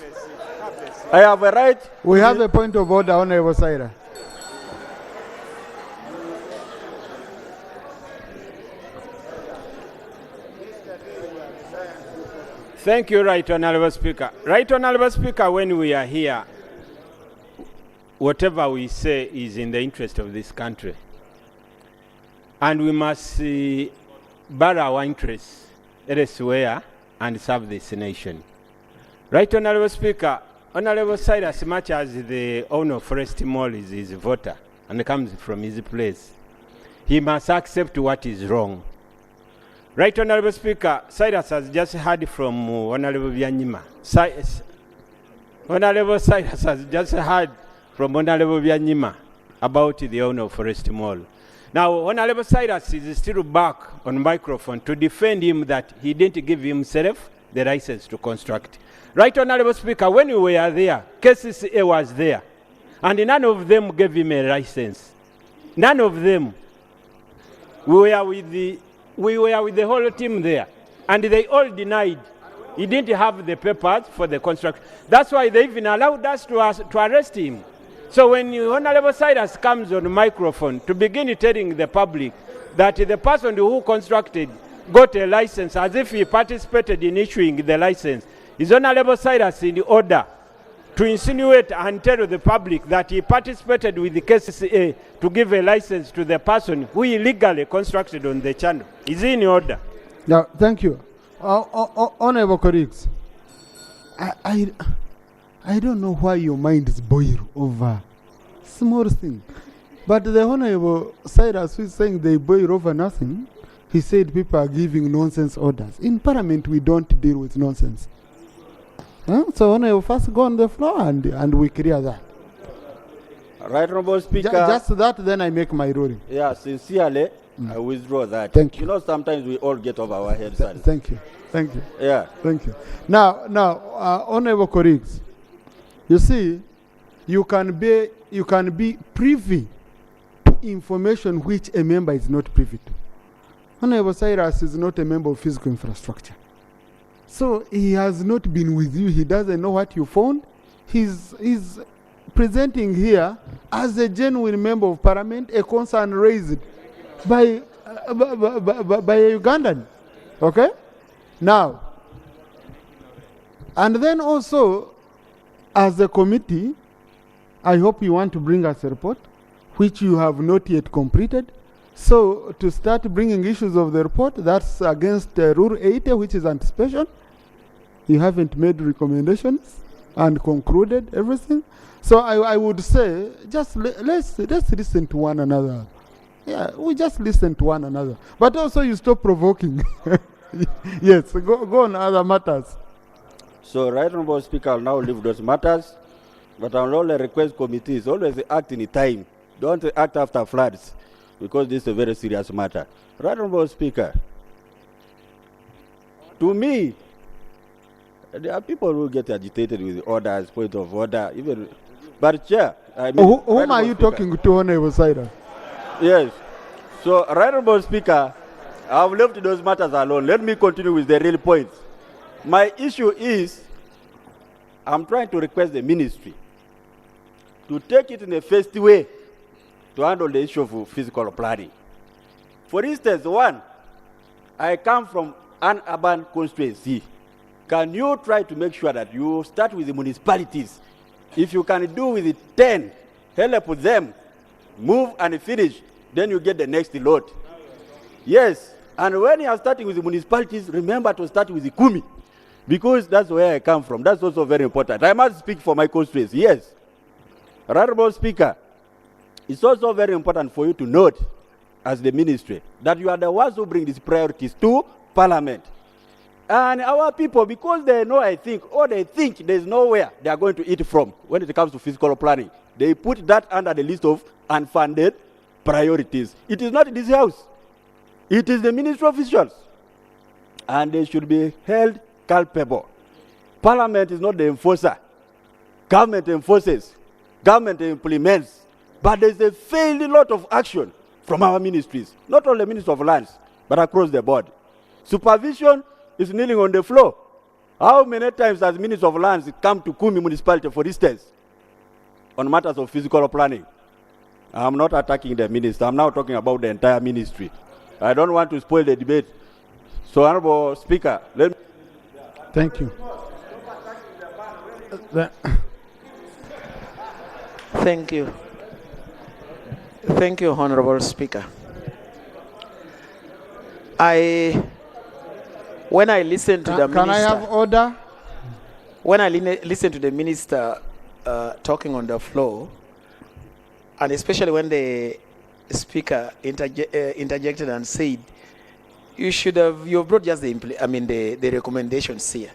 I have a right. We have a point of order, Honorable Cyrus. Thank you, Right Honourable Speaker. Right Honourable Speaker, when we are here, whatever we say is in the interest of this country. And we must bear our interests elsewhere and serve this nation. Right Honourable Speaker, Honourable Cyrus, much as the owner of Forest Mall is his voter and comes from his place, he must accept what is wrong. Right Honourable Speaker, Cyrus has just heard from Honourable Byanyima. Honourable Cyrus has just heard from Honourable Byanyima about the owner of Forest Mall. Now, Honourable Cyrus is still back on microphone to defend him that he didn't give himself the license to construct. Right Honourable Speaker, when we were there, KCCA was there, and none of them gave him a license. None of them. We were with the whole team there, and they all denied he didn't have the papers for the construction. That's why they even allowed us to arrest him. So when Honourable Cyrus comes on the microphone to begin telling the public that the person who constructed got a license as if he participated in issuing the license, is Honourable Cyrus in order to insinuate and tell the public that he participated with the KCCA to give a license to the person who illegally constructed on the channel? Is he in order? Now, thank you. Honourable colleagues, I don't know why your mind is boiled over small thing. But the Honourable Cyrus, who is saying they boil over nothing, he said people are giving nonsense orders. In Parliament, we don't deal with nonsense. So Honourable, first go on the floor and we clear that. Right Honourable Speaker. Just that, then I make my ruling. Yeah, sincerely, I withdraw that. Thank you. You know, sometimes we all get over our heads. Thank you. Thank you. Yeah. Thank you. Now, honourable colleagues, you see, you can be privy to information which a member is not privy to. Honourable Cyrus is not a member of physical infrastructure. So he has not been with you. He doesn't know what you found. He's presenting here as a genuine member of Parliament, a concern raised by a Ugandan. Okay? Now, and then also, as a committee, I hope you want to bring us a report, which you have not yet completed. So to start bringing issues of the report, that's against Rule 80, which is anticipation. You haven't made recommendations and concluded everything. So I would say, just let's listen to one another. Yeah, we just listen to one another. But also you stop provoking. Yes, go on other matters. So, Right Honorable Speaker, I'll now leave those matters. But I'll only request committees always act in time. Don't act after floods, because this is a very serious matter. Right Honorable Speaker, to me, there are people who get agitated with orders, point of order, even. But Chair, I mean, whom are you talking to, Honorable Saida? Yes. So, Right Honorable Speaker, I've left those matters alone. Let me continue with the real points. My issue is, I'm trying to request the ministry to take it in a first way to handle the issue of physical planning. For instance, one, I come from an urban constituency. Can you try to make sure that you start with the municipalities? If you can do with 10, help them move and finish, then you get the next lot. Yes, and when you are starting with the municipalities, remember to start with the Kumi, because that's where I come from. That's also very important. I must speak for my constituency, yes. Honorable Speaker, it's also very important for you to note, as the ministry, that you are the ones who bring these priorities to Parliament. And our people, because they know, I think, or they think there's nowhere they are going to eat from when it comes to physical planning, they put that under the list of unfunded priorities. It is not in this house. It is the ministry officials. And they should be held culpable. Parliament is not the enforcer. Government enforces. Government implements. But there's a fairly lot of action from our ministries, not only the Ministry of Lands, but across the board. Supervision is kneeling on the floor. How many times has Ministry of Lands come to Kumi municipality, for instance, on matters of physical planning? I'm not attacking the minister. I'm now talking about the entire ministry. I don't want to spoil the debate. So, Honorable Speaker, let me... Thank you. Thank you. Thank you, Honorable Speaker. When I listen to the minister... Can I have order? When I listen to the minister talking on the floor, and especially when the speaker interjected and said, you brought just the recommendations here.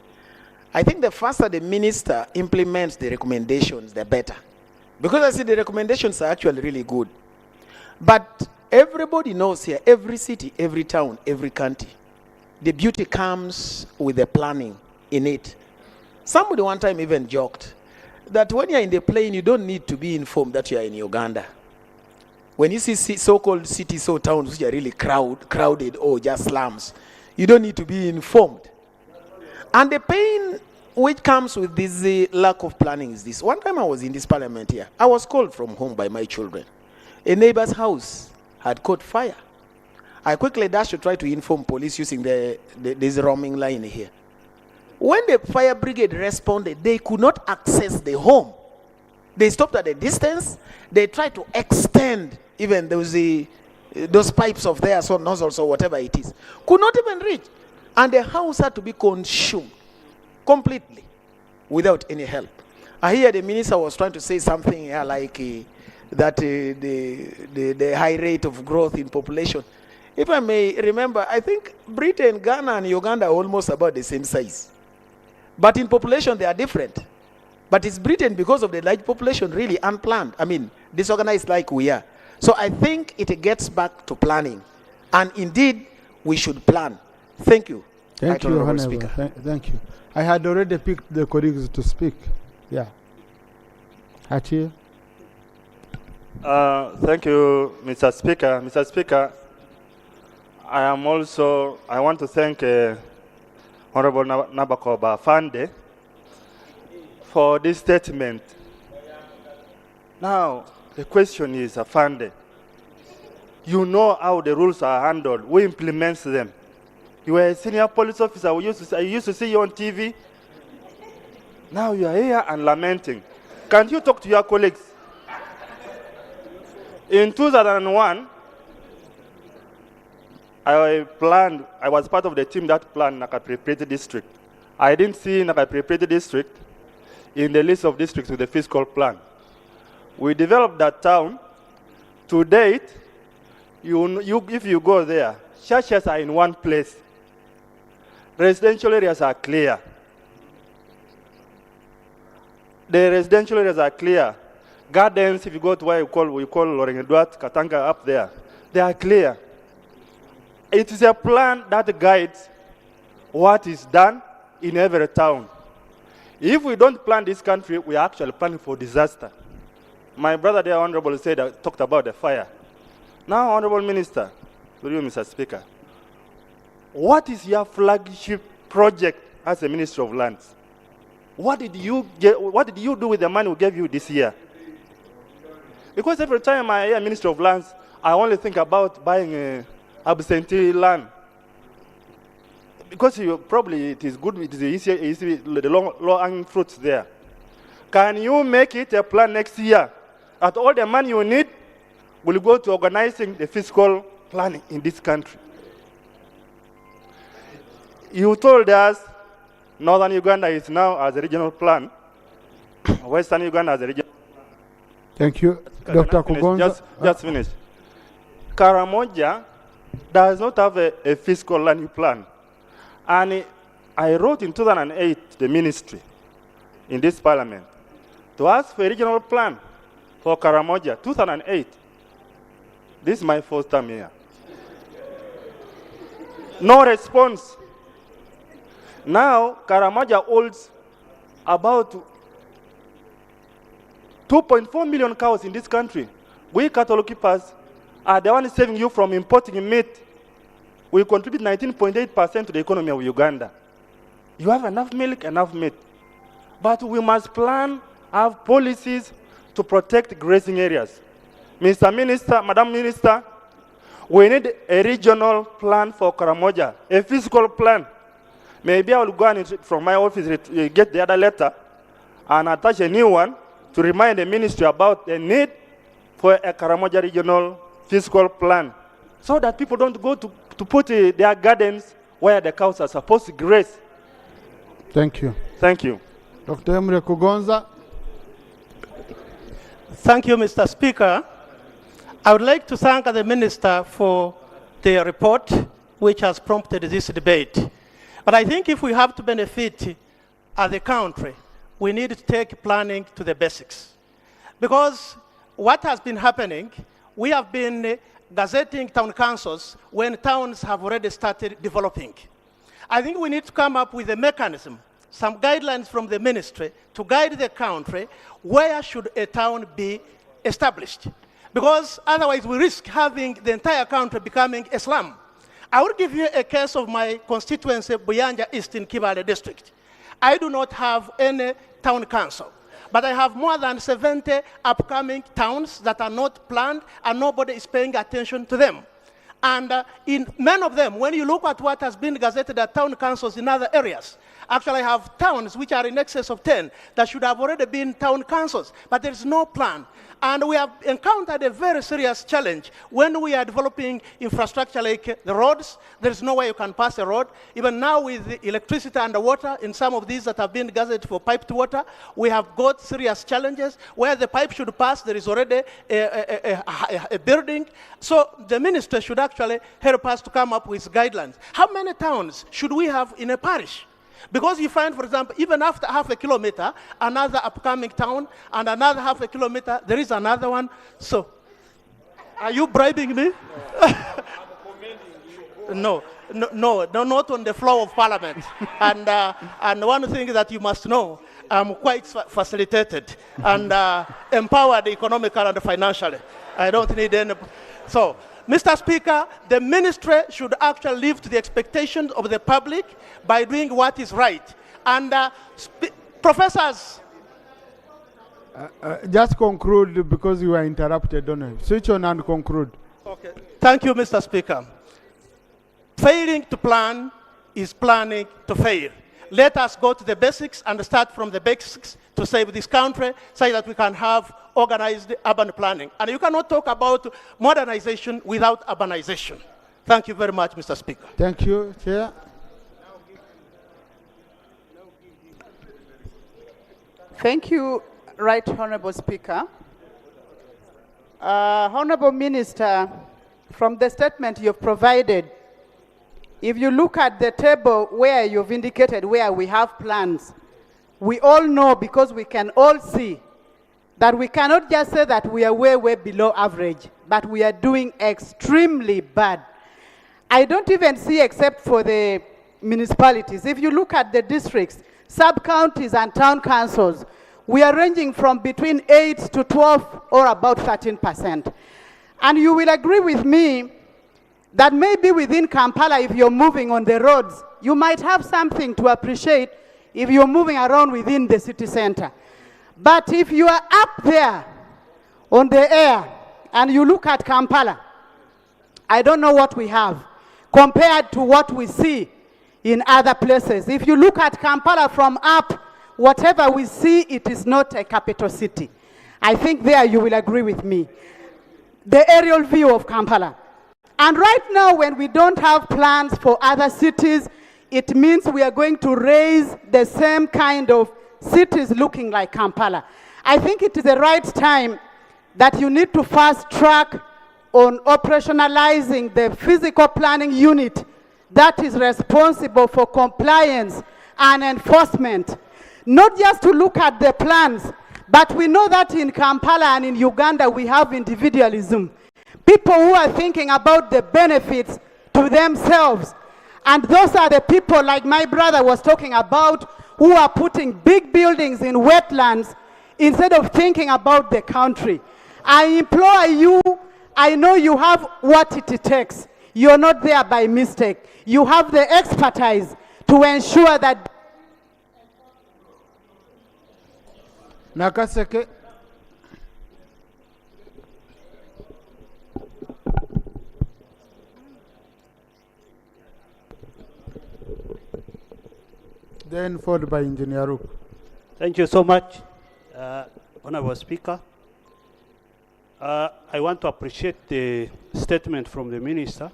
I think the faster the minister implements the recommendations, the better. Because I see the recommendations are actually really good. But everybody knows here, every city, every town, every county, the beauty comes with the planning in it. Somebody one time even joked that when you're in the plane, you don't need to be informed that you're in Uganda. When you see so-called cities or towns which are really crowded or just slums, you don't need to be informed. And the pain which comes with this lack of planning is this. One time I was in this parliament here. I was called from home by my children. A neighbor's house had caught fire. I quickly dashed to try to inform police using this roaming line here. When the fire brigade responded, they could not access the home. They stopped at a distance. They tried to extend even those pipes of theirs or nozzles or whatever it is. Could not even reach. And the house had to be consumed completely without any help. I hear the minister was trying to say something here like that the high rate of growth in population. If I may remember, I think Britain, Ghana, and Uganda are almost about the same size. But in population, they are different. But it's Britain, because of the large population, really unplanned. I mean, disorganized like we are. So I think it gets back to planning. And indeed, we should plan. Thank you. Thank you, Honorable. Thank you. I had already picked the colleagues to speak. Yeah. Hachi. Thank you, Mr. Speaker. Mr. Speaker, I want to thank Honorable Nabakoba Fande for this statement. Now, the question is, Fande, you know how the rules are handled. Who implements them? You were a senior police officer. I used to see you on TV. Now you are here and lamenting. Can't you talk to your colleagues In 2001, I was part of the team that planned Nakapripeti district. I didn't see Nakapripeti district in the list of districts with the fiscal plan. We developed that town. To date, if you go there, churches are in one place. Residential areas are clear. The residential areas are clear. Gardens, if you go to where we call Lorengeduat, Katanga up there, they are clear. It is a plan that guides what is done in every town. If we don't plan this country, we are actually planning for disaster. My brother there, Honorable, talked about the fire. Now, Honorable Minister, to you, Mr. Speaker, what is your flagship project as a Minister of Lands? What did you do with the money we gave you this year? Because every time I hear Minister of Lands, I only think about buying absentee land. Because it is good, it is easy, the low-hanging fruits there. Can you make it a plan next year that all the money you need will go to organizing the fiscal planning in this country? You told us Northern Uganda is now as a regional plan, Western Uganda as a regional plan. Thank you. Dr. Kugonza. Just finish. Karamoja does not have a fiscal land plan. And I wrote in 2008 the ministry in this parliament to ask for a regional plan for Karamoja, 2008. This is my first time here. No response. Now, Karamoja holds about 2.4 million cows in this country. We cattle keepers are the ones saving you from importing meat. We contribute 19.8% to the economy of Uganda. You have enough milk, enough meat. But we must plan, have policies to protect grazing areas. Mr. Minister, Madam Minister, we need a regional plan for Karamoja, a fiscal plan. Maybe I will go and from my office get the other letter and attach a new one to remind the ministry about the need for a Karamoja regional fiscal plan, so that people don't go to put their gardens where the cows are supposed to graze. Thank you. Thank you. Dr. Emre Kugonza. Thank you, Mr. Speaker. I would like to thank the Minister for the report which has prompted this debate. But I think if we have to benefit as a country, we need to take planning to the basics. Because what has been happening, we have been gazetting town councils when towns have already started developing. I think we need to come up with a mechanism, some guidelines from the ministry to guide the country where should a town be established. Because otherwise we risk having the entire country becoming a slum. I will give you a case of my constituency, Buyanja East in Kibale district. I do not have any town council, but I have more than 70 upcoming towns that are not planned and nobody is paying attention to them. And in many of them, when you look at what has been gazetted at town councils in other areas, actually I have towns which are in excess of 10 that should have already been town councils, but there is no plan. And we have encountered a very serious challenge when we are developing infrastructure like the roads. There is no way you can pass a road. Even now with the electricity and the water, in some of these that have been gathered for piped water, we have got serious challenges. Where the pipe should pass, there is already a building. So the minister should actually help us to come up with guidelines. How many towns should we have in a parish? Because you find, for example, even after half a kilometer, another upcoming town, and another half a kilometer, there is another one. So, are you bribing me? No, not on the floor of Parliament. And one thing that you must know, I'm quite facilitated and empowered economically and financially. I don't need any. So, Mr. Speaker, the ministry should actually live to the expectations of the public by doing what is right. And professors. Just conclude because you were interrupted, don't you? Switch on and conclude. Okay. Thank you, Mr. Speaker. Failing to plan is planning to fail. let us go to the basics and start from the basics to save this country so that we can have organized urban planning. And you cannot talk about modernization without urbanization. Thank you very much, Mr. Speaker. Thank you, Chair. Thank you, Right Honorable Speaker. Honorable Minister, from the statement you've provided, if you look at the table where you've indicated where we have plans, we all know, because we can all see, that we cannot just say that we are way, way below average, but we are doing extremely bad. I don't even see, except for the municipalities. If you look at the districts, sub-counties and town councils, we are ranging from between 8 to 12 or about 13%. And you will agree with me that maybe within Kampala, if you're moving on the roads, you might have something to appreciate if you're moving around within the city center. But if you are up there on the air and you look at Kampala, I don't know what we have compared to what we see in other places. If you look at Kampala from up, whatever we see, it is not a capital city. I think there you will agree with me. The aerial view of Kampala. And right now, when we don't have plans for other cities, it means we are going to raise the same kind of cities looking like Kampala. I think it is the right time that you need to fast track on operationalizing the physical planning unit that is responsible for compliance and enforcement. Not just to look at the plans, but we know that in Kampala and in Uganda we have individualism. People who are thinking about the benefits to themselves. And those are the people, like my brother was talking about, who are putting big buildings in wetlands instead of thinking about the country. I implore you, I know you have what it takes. You're not there by mistake. You have the expertise to ensure that. Nakaseke. Then followed by Engineer Rook. Thank you so much, Honorable Speaker. I want to appreciate the statement from the Minister.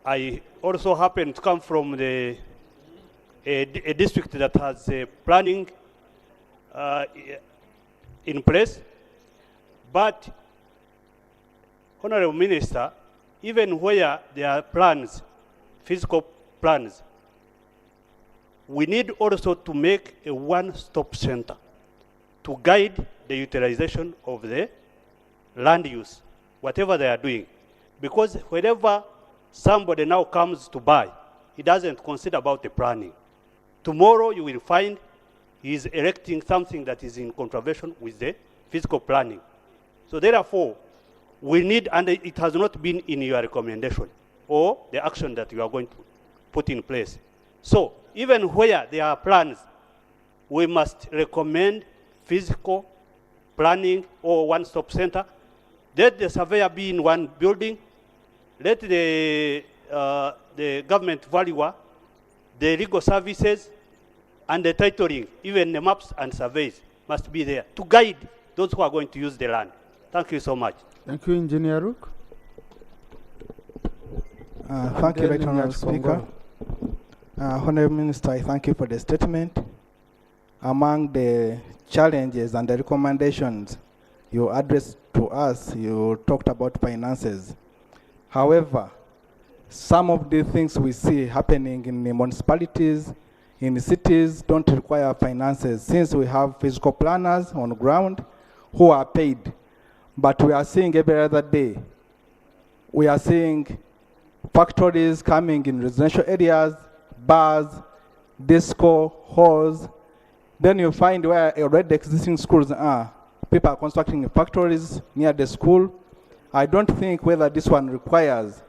I also happen to come from a district that has planning in place, but Honorable Minister, even where there are plans, physical plans, we need also to make a one-stop center to guide the utilization of the land use, whatever they are doing. Because whenever somebody now comes to buy, he doesn't consider about the planning. Tomorrow you will find he is erecting something that is in contravention with the physical planning. So therefore, we need, and it has not been in your recommendation or the action that you are going to put in place. So even where there are plans, we must recommend physical planning or one-stop center. Let the surveyor be in one building. Let the government valuer, the legal services, and the titling, even the maps and surveys must be there to guide those who are going to use the land. Thank you so much. Thank you, Engineer Rook. Thank you, Right Honourable Speaker. Honourable Minister, I thank you for the statement. Among the challenges and the recommendations you addressed to us, you talked about finances. However, some of the things we see happening in the municipalities, in the cities, don't require finances, since we have physical planners on the ground who are paid. But we are seeing every other day, we are seeing factories coming in residential areas, bars, disco, halls. Then you find where already existing schools are. People are constructing factories near the school. I don't think whether this one requires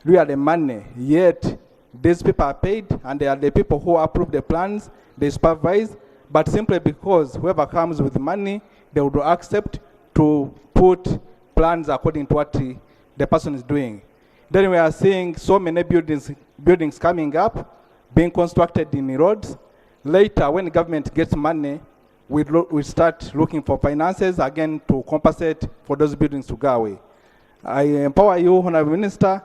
really money, yet these people are paid and they are the people who approve the plans, they supervise, but simply because whoever comes with money, they would accept to put plans according to what the person is doing. Then we are seeing so many buildings coming up, being constructed in roads. Later, when the government gets money, we start looking for finances again to compensate for those buildings to go away. I empower you, Honorable Minister,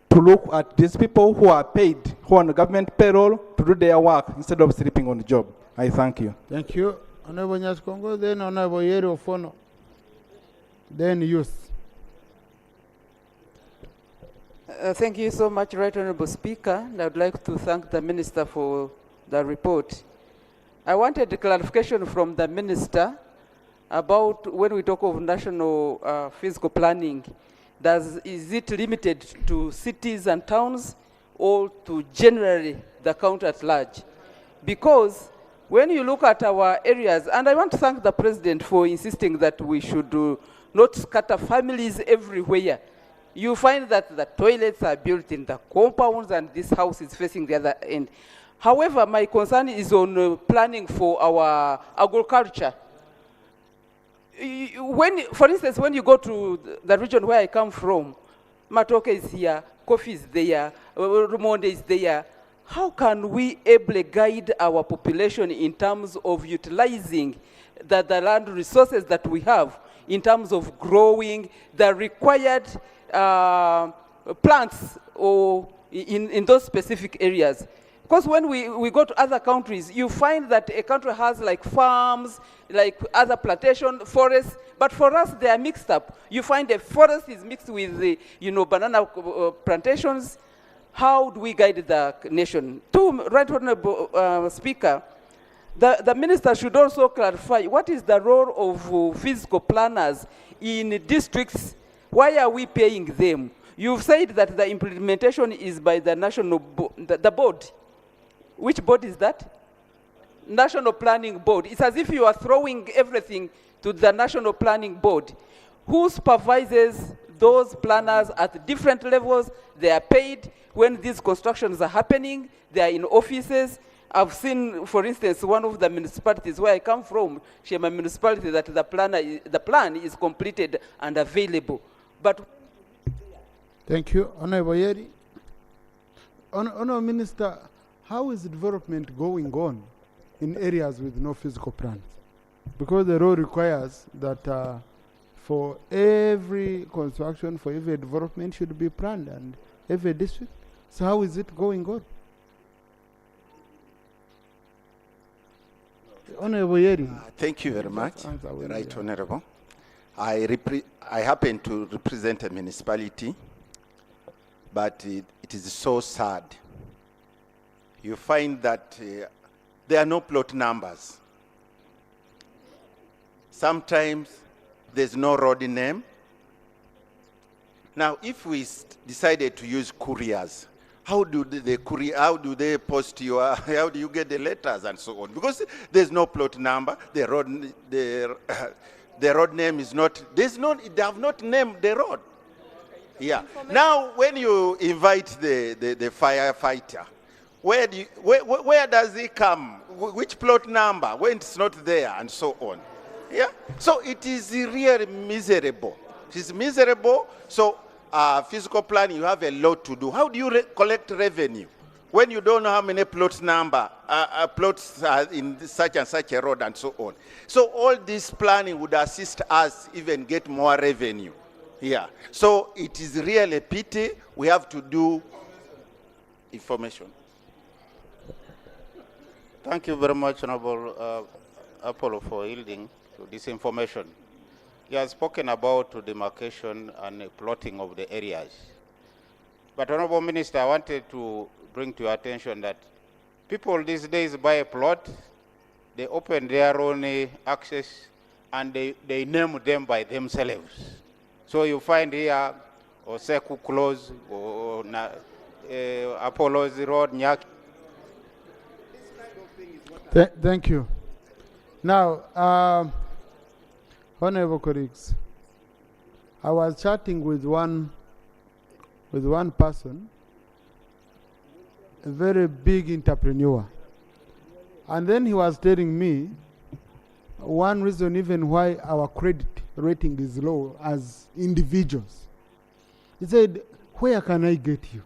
to look at these people who are paid, who are on the government payroll, to do their work instead of sleeping on the job. I thank you. Thank you. Honorable Nyaskongo, then Honorable Yeri Ofono, then youth. Thank you so much, Right Honorable Speaker. And I would like to thank the Minister for the report. I wanted a clarification from the Minister about when we talk of national physical planning, is it limited to cities and towns or to generally the country at large? Because when you look at our areas, and I want to thank the President for insisting that we should not scatter families everywhere. You find that the toilets are built in the compounds and this house is facing the other end. However, my concern is on planning for our agriculture. For instance, when you go to the region where I come from, Matoke is here, coffee is there, Rumonde is there. How can we ably guide our population in terms of utilizing the land resources that we have, in terms of growing the required plants or in those specific areas? Because when we go to other countries, you find that a country has like farms, like other plantation, forests, but for us they are mixed up. You find a forest is mixed with the, banana plantations. How do we guide the nation? Right Honorable Speaker, the Minister should also clarify what is the role of physical planners in districts. Why are we paying them? You've said that the implementation is by the national the board. Which board is that? National Planning Board. It's as if you are throwing everything to the National Planning Board. Who supervises those planners at different levels? They are paid when these constructions are happening. They are in offices. I've seen, for instance, one of the municipalities where I come from, Shema municipality, that the plan is completed and available. But thank you. Honorable Yeri. Honorable Minister, how is development going on in areas with no physical plans? Because the law requires that for every construction, for every development should be planned and every district. So how is it going on? Honorable Yeri. Thank you very much, Right Honorable. I happen to represent a municipality, but it is so sad. You find that there are no plot numbers. Sometimes there's no road name. Now, if we decided to use couriers, how do they post your, how do you get the letters and so on? Because there's no plot number, the road name is not, they have not named the road. Yeah. Now, when you invite the firefighter, where does he come? Which plot number? When it's not there, and so on. Yeah. So it is really miserable. It is miserable. So physical planning, you have a lot to do. How do you collect revenue when you don't know how many plots plots are in such and such a road and so on? So all this planning would assist us even get more revenue. Yeah. So it is really a pity. We have to do information. Thank you very much, Honorable Apollo, for yielding to this information. You have spoken about demarcation and plotting of the areas. But, Honorable Minister, I wanted to bring to your attention that people these days buy a plot, they open their own access, and they name them by themselves. So you find here, Oseku Close, or Apollo's Road, Nyak. Thank you. Now, Honorable colleagues, I was chatting with one person, a very big entrepreneur, and then he was telling me one reason even why our credit rating is low as individuals. He said, "Where can I get you?"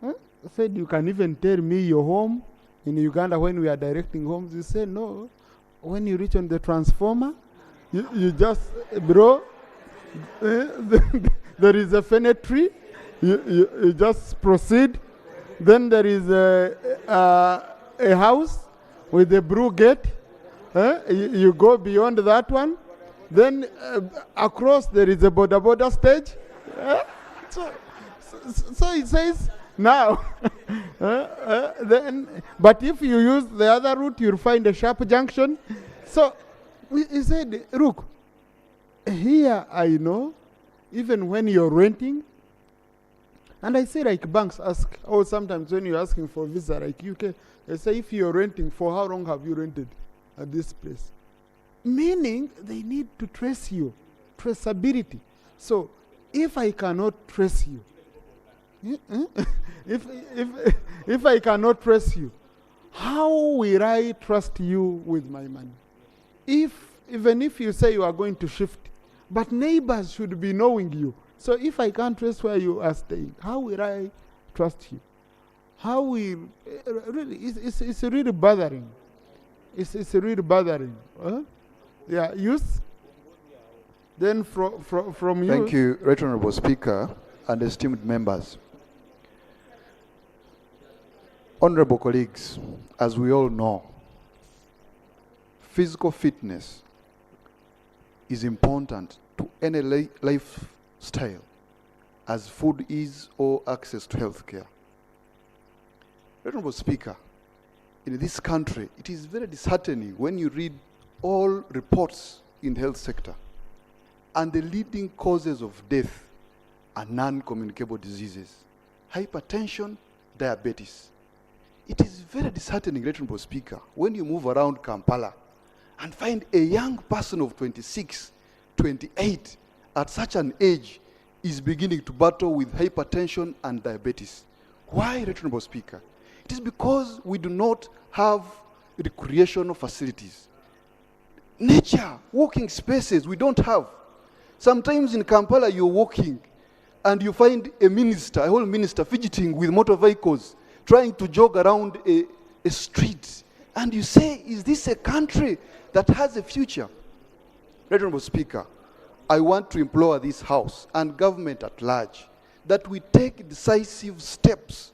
Huh? said, you can even tell me your home in Uganda when we are directing homes. You say, no. When you reach on the transformer, you just, bro, there is a fennel tree. You just proceed. Then there is a house with a blue gate. You go beyond that one. Then across there is a Boda stage. So it says now. But if you use the other route, you'll find a sharp junction. So he said, look, here I know, even when you're renting, and I say like banks ask, or sometimes when you're asking for visa like UK, they say if you're renting, for how long have you rented at this place? Meaning they need to trace you, traceability. So if I cannot trace you, if I cannot trace you, how will I trust you with my money? Even if you say you are going to shift, but neighbors should be knowing you. So if I can't trace where you are staying, how will I trust you? How will really? It's really bothering. It's really bothering. Yeah, youth. Then from you. Thank you, Right Honourable Speaker and esteemed members. Honourable colleagues, as we all know, physical fitness is important to any lifestyle, as food is or access to health care. Honourable Speaker, in this country, it is very disheartening when you read all reports in the health sector, and the leading causes of death are non-communicable diseases, hypertension, diabetes. It is very disheartening, Honourable Speaker, when you move around Kampala and find a young person of 26, 28, at such an age, is beginning to battle with hypertension and diabetes. Why, Honourable Speaker? It is because we do not have recreational facilities. Nature, walking spaces, we don't have. Sometimes in Kampala, you're walking and you find a whole minister fidgeting with motor vehicles, trying to jog around a street. And you say, is this a country that has a future? Honourable Speaker, I want to implore this House and government at large that we take decisive steps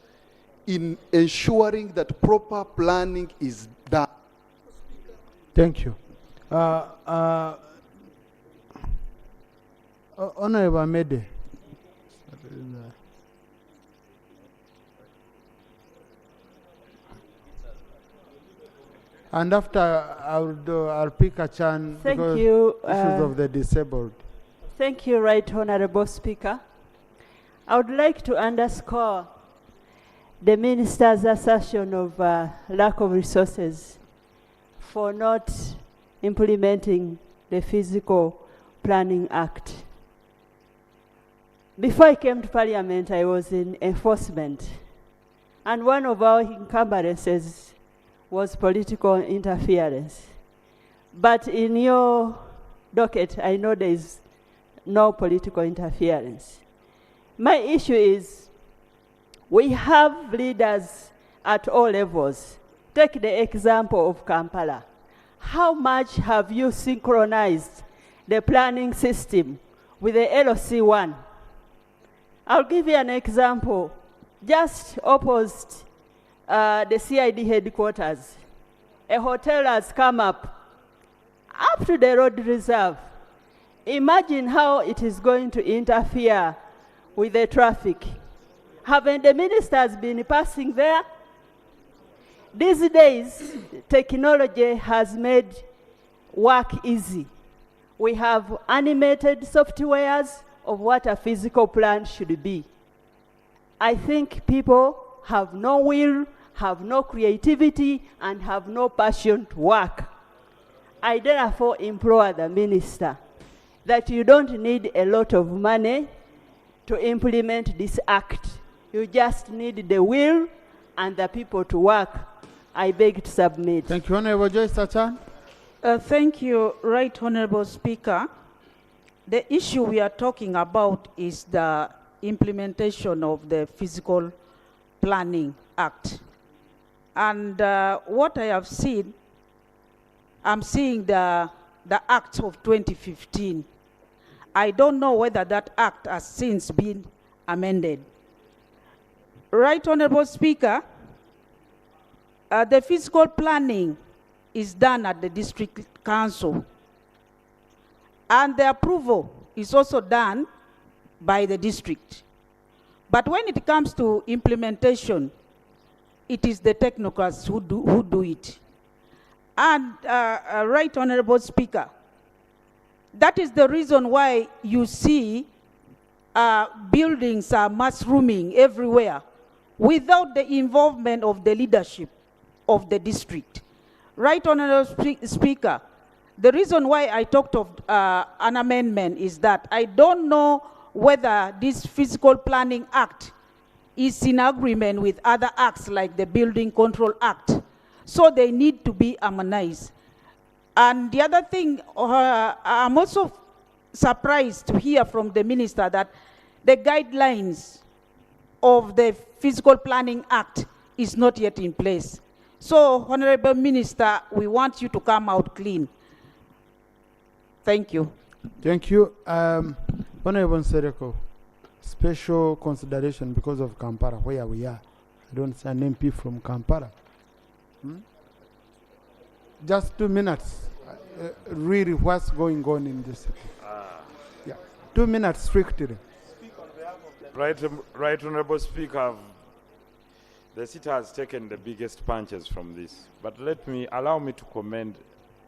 in ensuring that proper planning is done. Thank you. Honorable Mede. And after I'll pick a chance because you, issues of the disabled. Thank you, Right Honourable Speaker. I would like to underscore the Minister's assertion of lack of resources for not implementing the Physical Planning Act. Before I came to Parliament, I was in enforcement. And one of our encumbrances was political interference. But in your docket, I know there is no political interference. My issue is, we have leaders at all levels. Take the example of Kampala. How much have you synchronized the planning system with the LOC1? I'll give you an example. Just opposite the CID headquarters, a hotel has come up to the road reserve. Imagine how it is going to interfere with the traffic. Haven't the ministers been passing there? These days, technology has made work easy. We have animated softwares of what a physical plan should be. I think people have no will, have no creativity, and have no passion to work. I therefore implore the minister that you don't need a lot of money to implement this act. You just need the will and the people to work. I beg to submit. Thank you, Honourable Joyce Sachan. Thank you, Right Honourable Speaker. The issue we are talking about is the implementation of the physical plan. Planning Act. And what I have seen, I'm seeing the Act of 2015. I don't know whether that act has since been amended. Right Honorable Speaker, the physical planning is done at the district council, and the approval is also done by the district. But when it comes to implementation, it is the technocrats who do it. And Right Honorable Speaker, that is the reason why you see buildings are mushrooming everywhere without the involvement of the leadership of the district. Right Honorable Speaker, the reason why I talked of an amendment is that I don't know whether this Physical Planning Act is in agreement with other acts like the Building Control Act. So they need to be harmonized. And the other thing, I'm also surprised to hear from the minister that the guidelines of the Physical Planning Act is not yet in place. So, Honorable Minister, we want you to come out clean. Thank you. Thank you. Honorable Sereko, special consideration because of Kampala, where we are. I don't see an MP from Kampala. Just 2 minutes. Really, what's going on in this city? Yeah, 2 minutes strictly. Right Honorable Speaker, the city has taken the biggest punches from this. But allow me to commend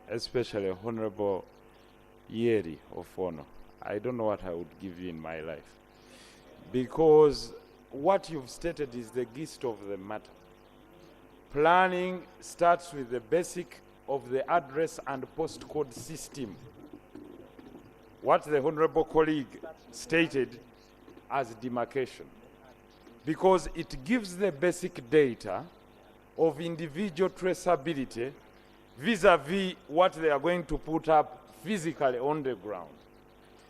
especially Honorable Yeri of Ono. I don't know what I would give you in my life. Because what you've stated is the gist of the matter. Planning starts with the basic of the address and postcode system. What the Honorable colleague stated as demarcation. Because it gives the basic data of individual traceability vis-a-vis what they are going to put up physically on the ground.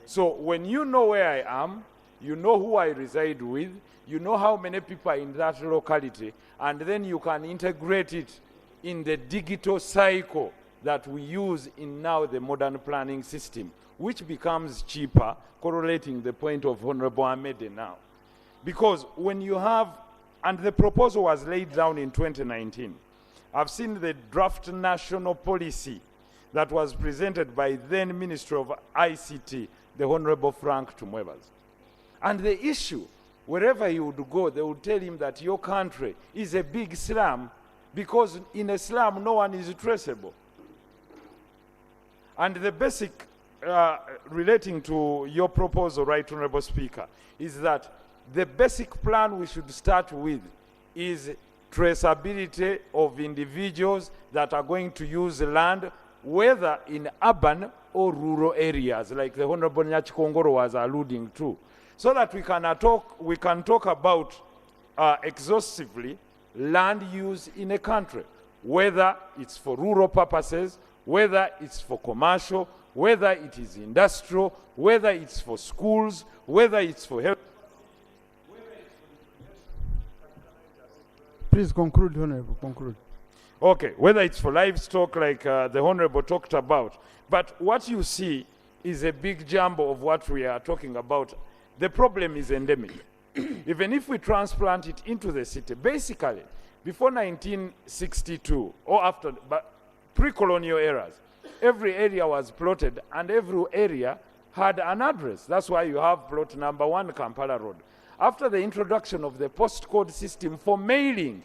So when you know where I am, you know who I reside with, you know how many people are in that locality, and then you can integrate it in the digital cycle that we use in now the modern planning system, which becomes cheaper, correlating the point of Honorable Ahmed now. Because when you have, and the proposal was laid down in 2019, I've seen the draft national policy that was presented by then Minister of ICT, the Honorable Frank Tumwebas. And the issue, wherever he would go, they would tell him that your country is a big slum, because in a slum, no one is traceable. And the basic relating to your proposal, Right Honorable Speaker, is that the basic plan we should start with is traceability of individuals that are going to use land, whether in urban or rural areas, like the Honorable Nyachikongoro was alluding to, so that we can talk about exhaustively land use in a country, whether it's for rural purposes, whether it's for commercial, whether it is industrial, whether it's for schools, whether it's for health. Please conclude, Honorable, conclude. Okay, whether it's for livestock like the Honorable talked about. But what you see is a big jumble of what we are talking about. The problem is endemic. Even if we transplant it into the city, basically, before 1962 or after, but pre-colonial eras, every area was plotted and every area had an address. That's why you have plot number 1 Kampala Road. After the introduction of the postcode system for mailing,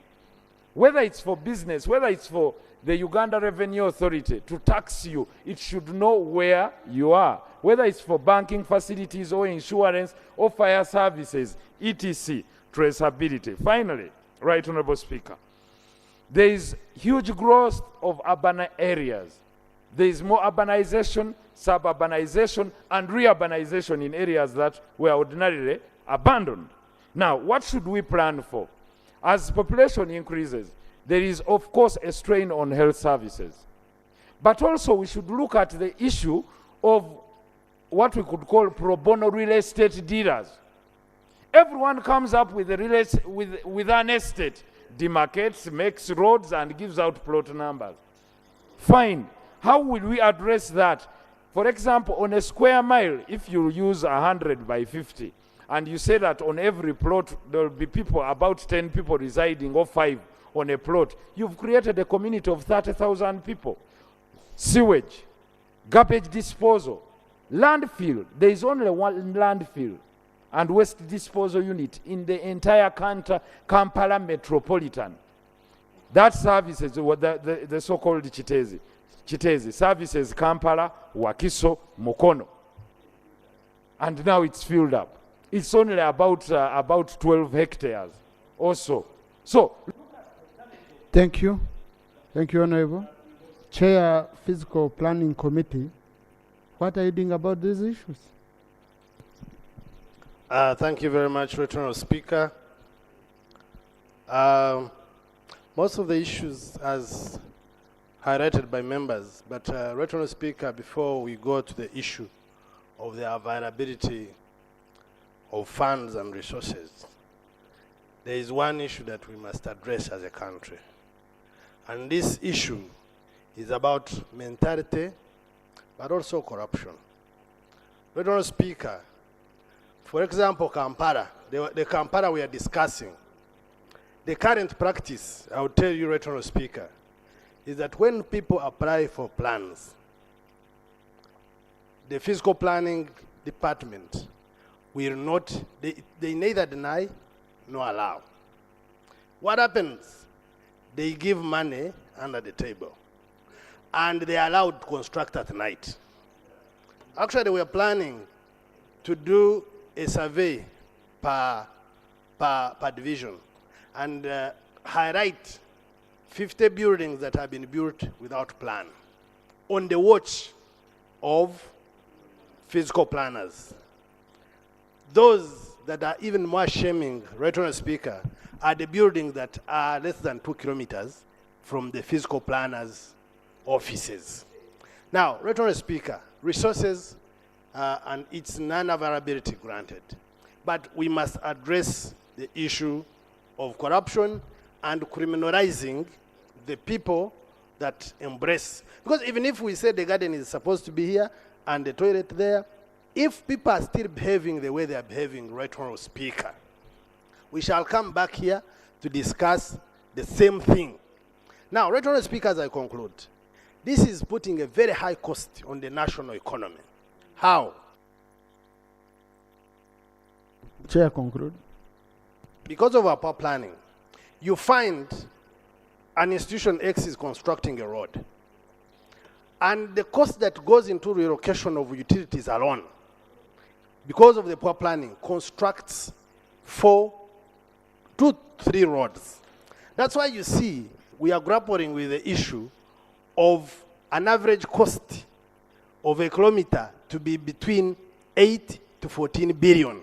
whether it's for business, whether it's for the Uganda Revenue Authority to tax you, it should know where you are. Whether it's for banking facilities or insurance or fire services, etc., traceability. Finally, Right Honorable Speaker, there is huge growth of urban areas. There is more urbanization, suburbanization, and reurbanization in areas that were ordinarily abandoned. Now, what should we plan for? As population increases, there is, of course, a strain on health services. But also, we should look at the issue of what we could call pro bono real estate dealers. Everyone comes up with an estate, demarcates, makes roads, and gives out plot numbers. Fine. How will we address that? For example, on a square mile, if you use 100 by 50, and you say that on every plot there will be people, about 10 people residing, or 5 on a plot, you've created a community of 30,000 people. Sewage, garbage disposal, landfill. There is only one landfill and waste disposal unit in the entire Kampala metropolitan. That services the so-called Chitezi services Kampala, Wakiso, Mukono. And now it's filled up. It's only about 12 hectares also. So, thank you. Thank you, Honorable. Chair, Physical Planning Committee, what are you doing about these issues? Thank you very much, Right Honourable Speaker. Most of the issues as highlighted by members, but Right Honourable Speaker, before we go to the issue of the availability of funds and resources, there is one issue that we must address as a country. And this issue is about mentality, but also corruption. Right Honourable Speaker, for example, Kampala, the Kampala we are discussing, the current practice, I will tell you, Right Honourable Speaker, is that when people apply for plans, the Physical Planning Department will not, they neither deny nor allow. What happens? They give money under the table, and they are allowed to construct at night. Actually, we are planning to do a survey per division and highlight 50 buildings that have been built without plan on the watch of physical planners. Those that are even more shaming, Right Honourable Speaker, are the buildings that are less than 2 kilometers from the physical planners' offices. Now, Right Honourable Speaker, resources and its non-availability granted. But we must address the issue of corruption and criminalizing the people that embrace. Because even if we say the garden is supposed to be here and the toilet there, if people are still behaving the way they are behaving, Right Honourable Speaker, we shall come back here to discuss the same thing. Now, Right Honourable Speaker, as I conclude, this is putting a very high cost on the national economy. How? Chair, conclude. Because of our poor planning, you find an institution X is constructing a road. And the cost that goes into relocation of utilities alone, because of the poor planning, constructs 2-3 roads. That's why you see we are grappling with the issue of an average cost of a kilometer to be between 8 to 14 billion.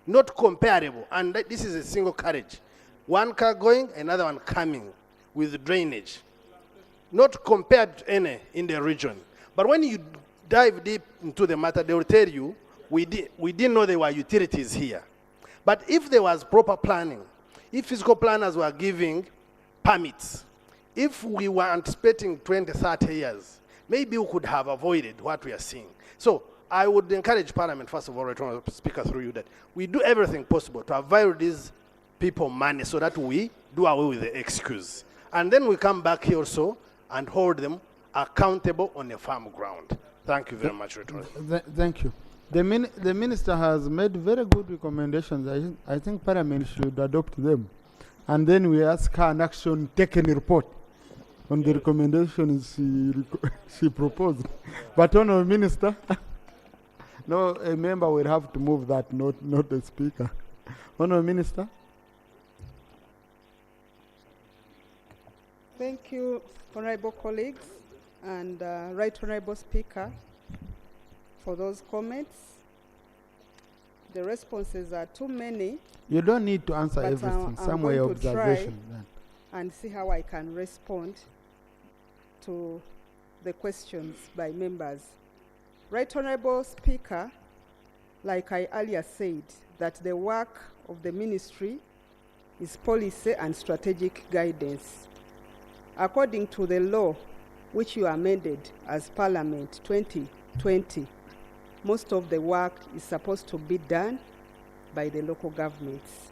Not comparable, and this is a single carriage. One car going, another one coming with drainage. Not compared to any in the region. But when you dive deep into the matter, they will tell you, we didn't know there were utilities here. But if there was proper planning, if physical planners were giving permits, if we were anticipating 20, 30 years, maybe we could have avoided what we are seeing. So I would encourage Parliament, first of all, Right Honourable Speaker, through you, that we do everything possible to avoid these people money so that we do away with the excuse. And then we come back here also and hold them accountable on a firm ground. Thank you very much, Right Honourable. Thank you. The Minister has made very good recommendations. I think Parliament should adopt them. And then we ask her an action taken report on the recommendations she proposed. But Honourable Minister, no, a member will have to move that, not the Speaker. Honourable Minister. Thank you, honourable colleagues, and Right Honourable Speaker, for those comments. The responses are too many. You don't need to answer but everything. I'm Some way going to observation. try and see how I can respond to the questions by members. Right Honourable Speaker, like I earlier said, that the work of the ministry is policy and strategic guidance. According to the law which you amended as Parliament 2020, most of the work is supposed to be done by the local governments.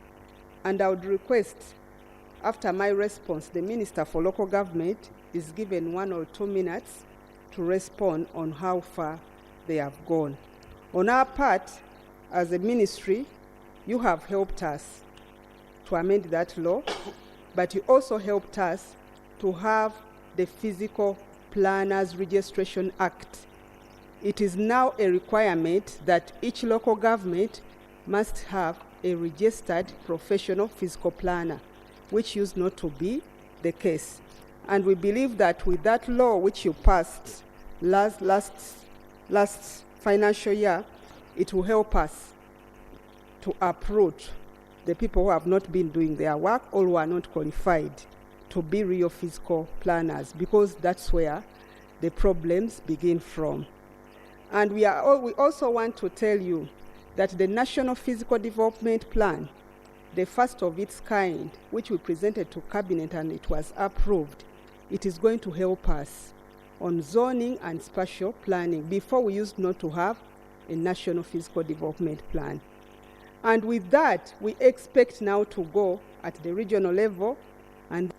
And I would request, after my response, the Minister for Local Government is given 1 or 2 minutes to respond on how far they have gone. On our part, as a ministry, you have helped us to amend that law, but you also helped us to have the Physical Planners Registration Act. It is now a requirement that each local government must have a registered professional physical planner, which used not to be the case. And we believe that with that law which you passed last financial year, it will help us to approach the people who have not been doing their work or who are not qualified to be real physical planners, because that's where the problems begin from. And we also want to tell you that the National Physical Development Plan, the first of its kind, which we presented to Cabinet and it was approved, it is going to help us on zoning and spatial planning. Before, we used not to have a National Physical Development Plan. And with that, we expect now to go at the regional level and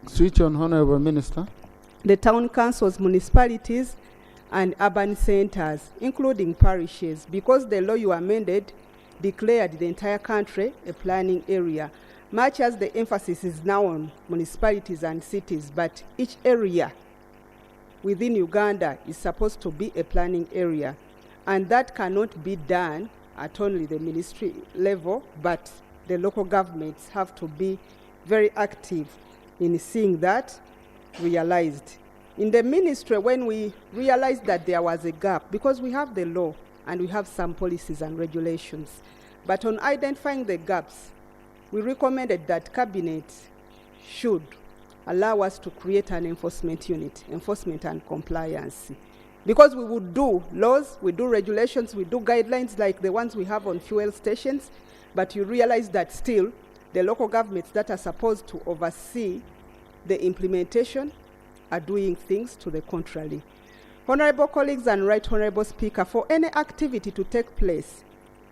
switch on, Honorable Minister. The town councils, municipalities, and urban centers, including parishes, because the law you amended declared the entire country a planning area. Much as the emphasis is now on municipalities and cities, but each area within Uganda is supposed to be a planning area. And that cannot be done at only the ministry level, but the local governments have to be very active in seeing that realized. In the ministry, when we realized that there was a gap, because we have the law and we have some policies and regulations, but on identifying the gaps, we recommended that Cabinet should allow us to create an enforcement unit, enforcement and compliance. Because we would do laws, we do regulations, we do guidelines like the ones we have on fuel stations, but you realize that still the local governments that are supposed to oversee the implementation are doing things to the contrary. Honorable colleagues and Right Honorable Speaker, for any activity to take place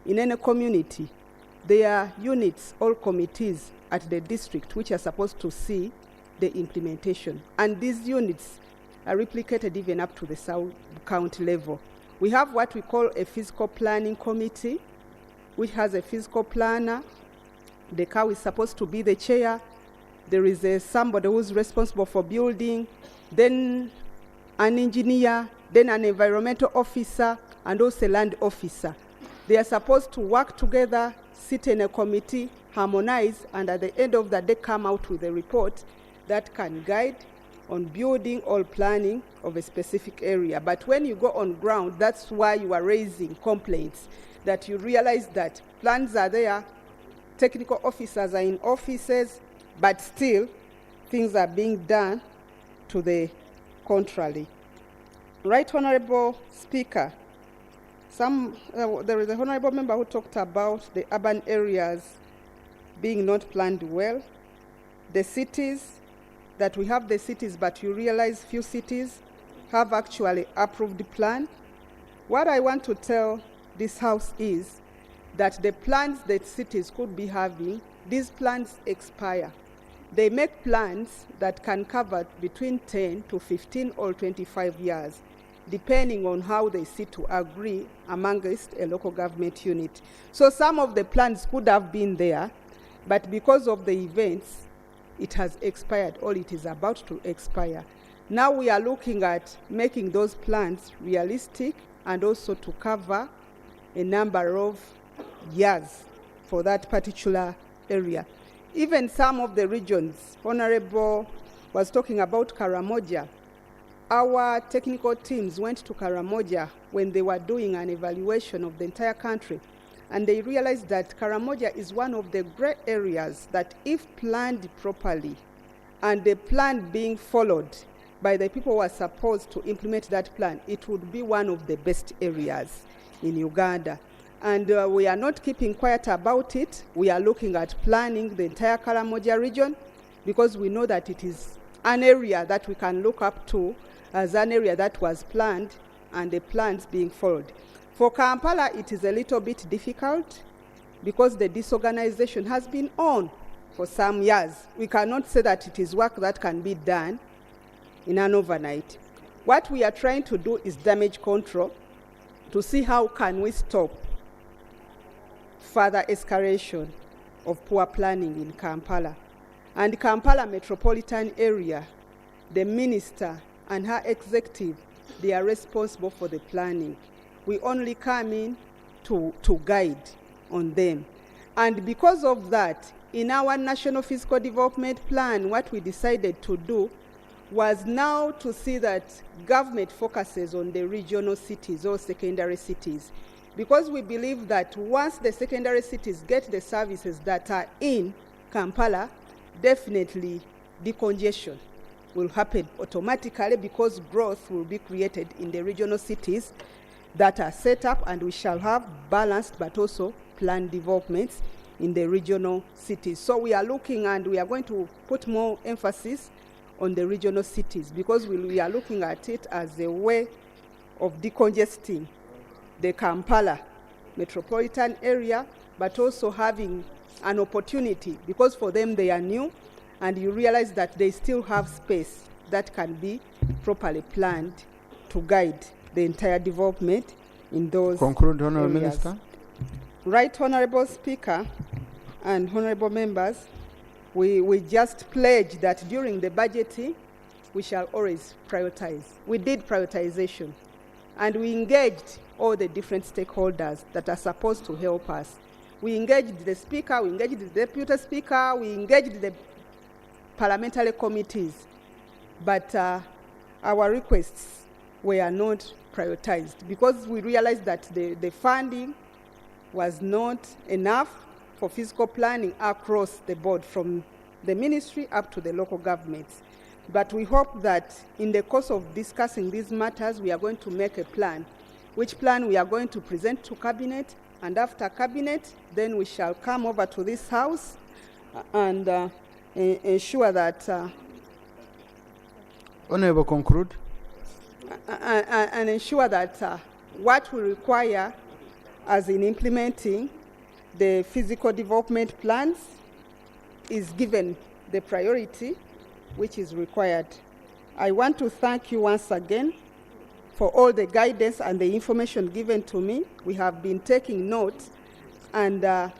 in any community, there are units or committees at the district which are supposed to see the implementation. And these units are replicated even up to the sub-county level. We have what we call a physical planning committee, which has a physical planner. The cow is supposed to be the chair. There is somebody who's responsible for building, then an engineer, then an environmental officer, and also a land officer. They are supposed to work together, sit in a committee, harmonize, and at the end of the day come out with a report that can guide on building or planning of a specific area. But when you go on ground, that's why you are raising complaints, that you realize that plans are there, technical officers are in offices, but still things are being done to the contrary. Right Honorable Speaker, there is a honorable member who talked about the urban areas being not planned well. The cities, that we have the cities, but you realize few cities have actually approved the plan. What I want to tell this House is that the plans that cities could be having, these plans expire. They make plans that can cover between 10 to 15 or 25 years, depending on how they sit to agree amongst a local government unit. So some of the plans could have been there, but because of the events, it has expired or it is about to expire. Now we are looking at making those plans realistic and also to cover a number of years for that particular area. Even some of the regions, Honorable was talking about Karamoja. Our technical teams went to Karamoja when they were doing an evaluation of the entire country, and they realized that Karamoja is one of the great areas that if planned properly and the plan being followed by the people who are supposed to implement that plan, it would be one of the best areas in Uganda. And we are not keeping quiet about it. We are looking at planning the entire Karamoja region because we know that it is an area that we can look up to as an area that was planned and the plans being followed. For Kampala, it is a little bit difficult because the disorganization has been on for some years. We cannot say that it is work that can be done in an overnight. What we are trying to do is damage control to see how can we stop further escalation of poor planning in Kampala. And Kampala metropolitan area, the minister and her executive, they are responsible for the planning. We only come in to guide on them. And because of that, in our National Fiscal Development Plan, what we decided to do was now to see that government focuses on the regional cities or secondary cities, because we believe that once the secondary cities get the services that are in Kampala, definitely decongestion will happen automatically because growth will be created in the regional cities that are set up, and we shall have balanced but also planned developments in the regional cities. So we are looking and we are going to put more emphasis on the regional cities because we are looking at it as a way of decongesting the Kampala metropolitan area, but also having an opportunity because for them they are new and you realize that they still have space that can be properly planned to guide the entire development in those Conclude, Honourable areas. Minister. Right, Honourable Speaker and Honourable Members, we just pledge that during the budgeting, we shall always prioritize. We did prioritization, and we engaged all the different stakeholders that are supposed to help us. We engaged the Speaker, we engaged the Deputy Speaker, we engaged the parliamentary committees, but our requests were not prioritized because we realized that the funding was not enough for fiscal planning across the board from the ministry up to the local governments. But we hope that in the course of discussing these matters, we are going to make a plan, which plan we are going to present to Cabinet, and after Cabinet, then we shall come over to this House and ensure that Honourable, conclude. And ensure that what we require as in implementing the physical development plans is given the priority which is required. I want to thank you once again for all the guidance and the information given to me. We have been taking notes, and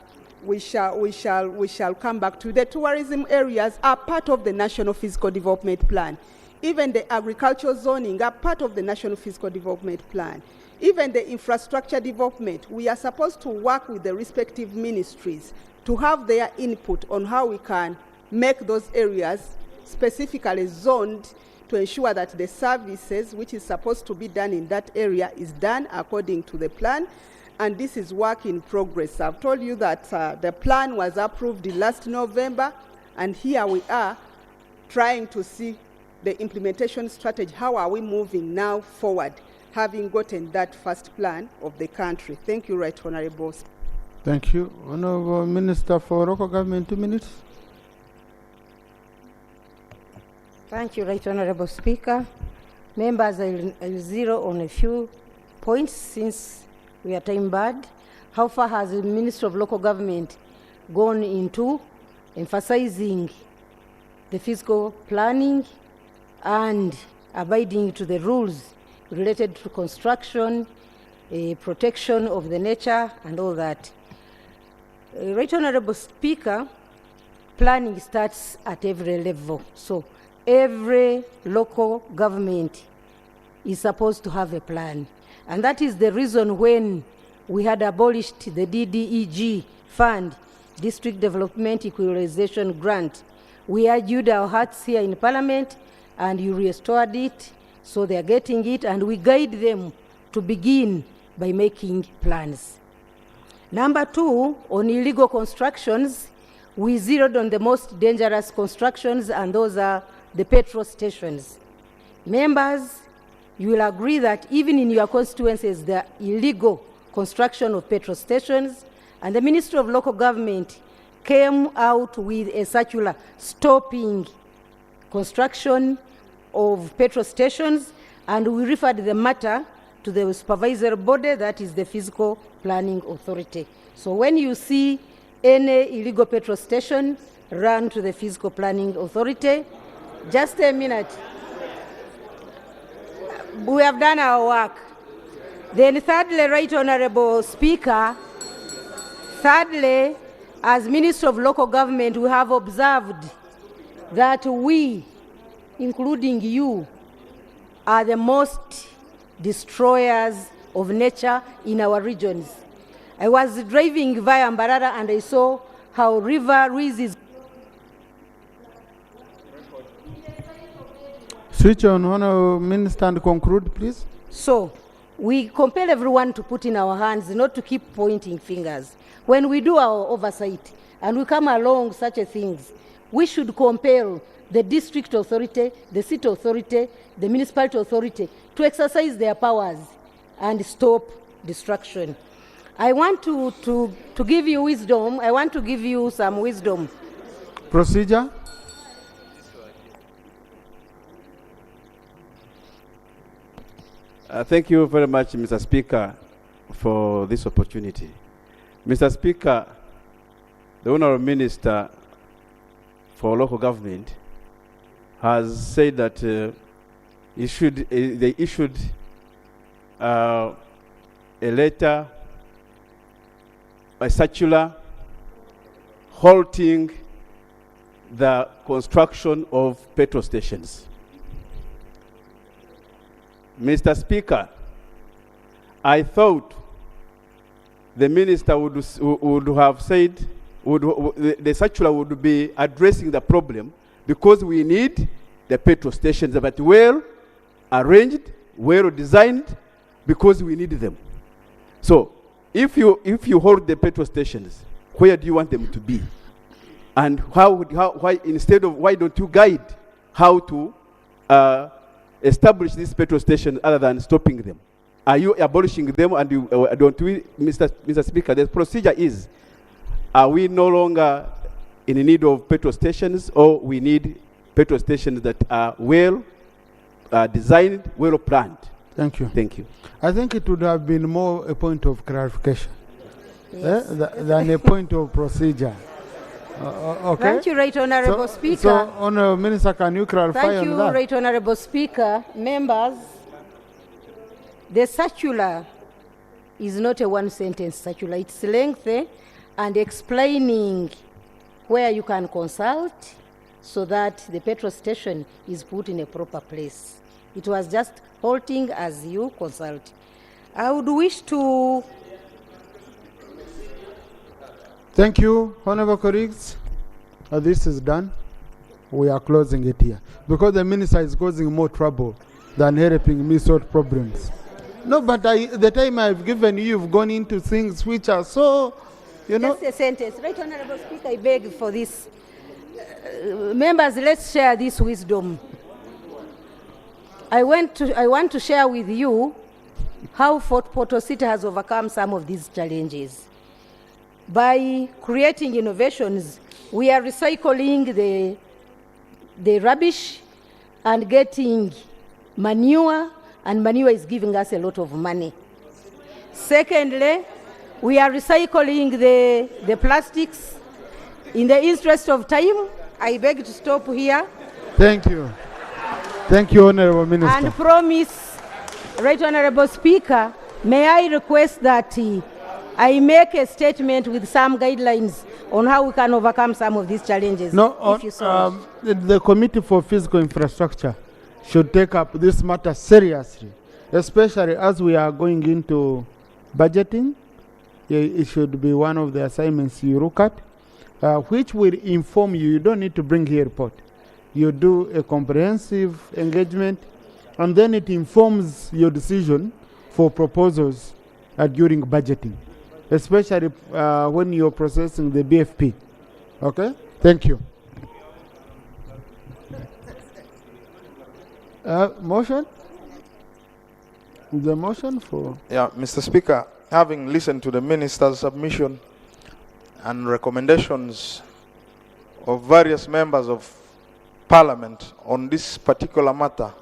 we shall come back to the tourism areas are part of the National Fiscal Development Plan. Even the agricultural zoning are part of the National Fiscal Development Plan. Even the infrastructure development, we are supposed to work with the respective ministries to have their input on how we can make those areas specifically zoned to ensure that the services which is supposed to be done in that area is done according to the plan. And this is work in progress. I've told you that the plan was approved last November, and here we are trying to see the implementation strategy. How are we moving now forward, having gotten that first plan of the country? Thank you, Right Honourable. Thank you. Honourable Minister for Local Government, 2 minutes. Thank you, Right Honourable Speaker. Members, I'll zero on a few points since we are time barred. How far has the Ministry of Local Government gone into emphasizing the fiscal planning and abiding to the rules related to construction, protection of the nature, and all that? Right Honourable Speaker, planning starts at every level. So every local government is supposed to have a plan. And that is the reason when we had abolished the DDEG fund, District Development Equalization Grant, we argued our hearts here in Parliament, and you restored it, so they are getting it, and we guide them to begin by making plans. Number 2, on illegal constructions, we zeroed on the most dangerous constructions, and those are the petrol stations. Members, you will agree that even in your constituencies, there are illegal construction of petrol stations, and the Ministry of Local Government came out with a circular stopping construction of petrol stations, and we referred the matter to the supervisory body, that is the Physical Planning Authority. So when you see any illegal petrol station, run to the Physical Planning Authority. Just a minute. We have done our work. Then thirdly, Right Honorable Speaker, thirdly, as Minister of Local Government, we have observed that we, including you, are the most destroyers of nature in our regions. I was driving via Mbarara and I saw how River Ruiz is. Switch on, Honourable Minister, and conclude, please. So, we compel everyone to put in our hands, not to keep pointing fingers. When we do our oversight and we come along such a things, we should compel the district authority, the city authority, the municipality authority to exercise their powers and stop destruction. I want to give you wisdom. I want to give you some wisdom. Procedure. Thank you very much, Mr. Speaker, for this opportunity. Mr. Speaker, the Honourable Minister for Local Government has said that they issued a letter, a circular, halting the construction of petrol stations. Mr. Speaker, I thought the minister would have said, the circular would be addressing the problem because we need the petrol stations, but well arranged, well designed, because we need them. So, if you hold the petrol stations, where do you want them to be? And why don't you guide how to establish these petrol stations other than stopping them? Are you abolishing them? And don't we, Mr. Speaker, the procedure is, are we no longer in need of petrol stations, or we need petrol stations that are well designed, well planned? Thank you. Thank you. I think it would have been more a point of clarification than a point of procedure. Okay. Thank you, Right Honourable Speaker. So, Honourable Minister, can you clarify on that? Thank you, Right Honourable Speaker. Members, the circular is not a one-sentence circular. It's lengthy and explaining where you can consult so that the petrol station is put in a proper place. It was just halting as you consult. I would wish to... Thank you, Honourable colleagues. This is done. We are closing it here. Because the minister is causing more trouble than helping me sort problems. No, but the time I've given you, you've gone into things which are so, you know. Just a sentence. Right Honourable Speaker, I beg for this. Members, let's share this wisdom. I want to share with you how Fort Portal City has overcome some of these challenges. By creating innovations, we are recycling the rubbish and getting manure, and manure is giving us a lot of money. Secondly, we are recycling the plastics. In the interest of time, I beg to stop here. Thank you. Thank you, Honourable Minister. And promise, Right Honourable Speaker, may I request that I make a statement with some guidelines on how we can overcome some of these challenges. No, the Committee for Physical Infrastructure should take up this matter seriously, especially as we are going into budgeting. It should be one of the assignments you look at, which will inform you. You don't need to bring here a report. You do a comprehensive engagement, and then it informs your decision for proposals during budgeting, especially when you're processing the BFP. Okay? Thank you. Motion? The motion for... Yeah, Mr. Speaker, having listened to the minister's submission and recommendations of various members of Parliament on this particular matter,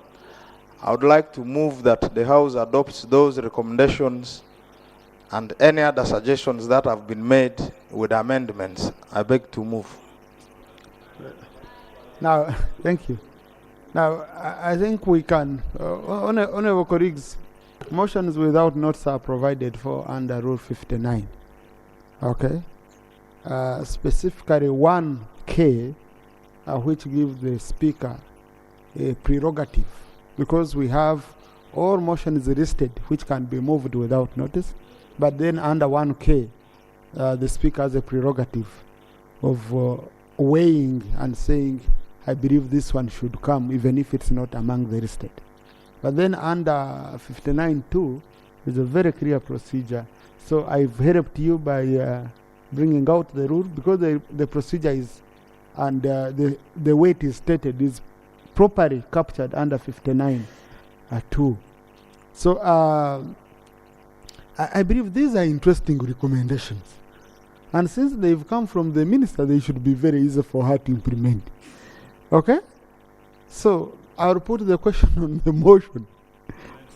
I would like to move that the House adopts those recommendations and any other suggestions that have been made with amendments. I beg to move. Now, thank you. Now, I think we can, honorable colleagues, motions without notes are provided for under Rule 59. Okay? Specifically 1K, which gives the Speaker a prerogative, because we have all motions listed which can be moved without notice, but then under 1K, the Speaker has a prerogative of weighing and saying, I believe this one should come, even if it's not among the listed. But then under 59.2, there's a very clear procedure. So I've helped you by bringing out the rule, because the procedure is, and the way it is stated is properly captured under 59.2. So I believe these are interesting recommendations. And since they've come from the minister, they should be very easy for her to implement. Okay? So I'll put the question on the motion.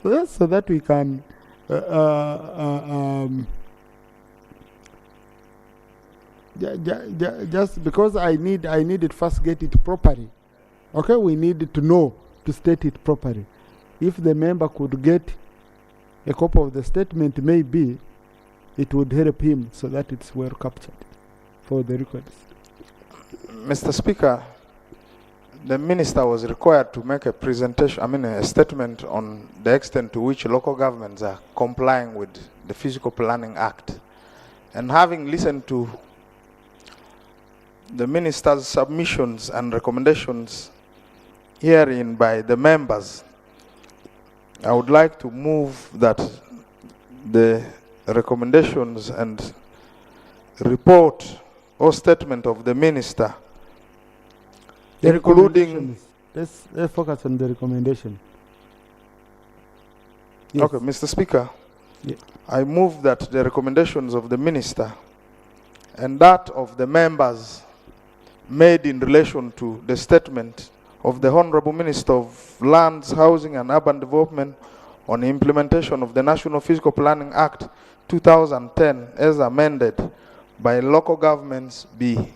So that we can just because I need it first, get it properly. Okay, we need to know to state it properly. If the member could get a copy of the statement, maybe it would help him so that it's well captured for the records. Mr. Speaker, the minister was required to make a presentation, a statement on the extent to which local governments are complying with the Physical Planning Act. And having listened to the minister's submissions and recommendations herein by the members, I would like to move that the recommendations and report or statement of the minister, including... Let's focus on the recommendation. Yes. Okay, Mr. Speaker, I move that the recommendations of the minister and that of the members made in relation to the statement of the Honorable Minister of Lands, Housing and Urban Development on the implementation of the National Physical Planning Act 2010 as amended by local governments be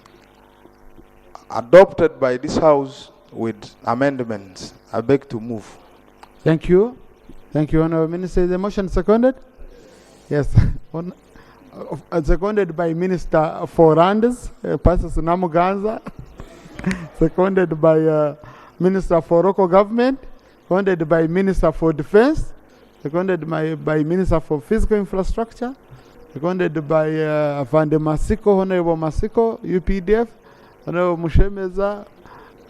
adopted by this House with amendments. I beg to move. Thank you. Thank you, Honorable Minister. Is the motion seconded? Yes. Seconded by Minister for Lands, Pastor Namuganza. Seconded by Minister for Local Government. Seconded by Minister for Defense. Seconded by Minister for Physical Infrastructure. Seconded by Afande Masiko, Honorable Masiko, UPDF. Honorable Mushemeza,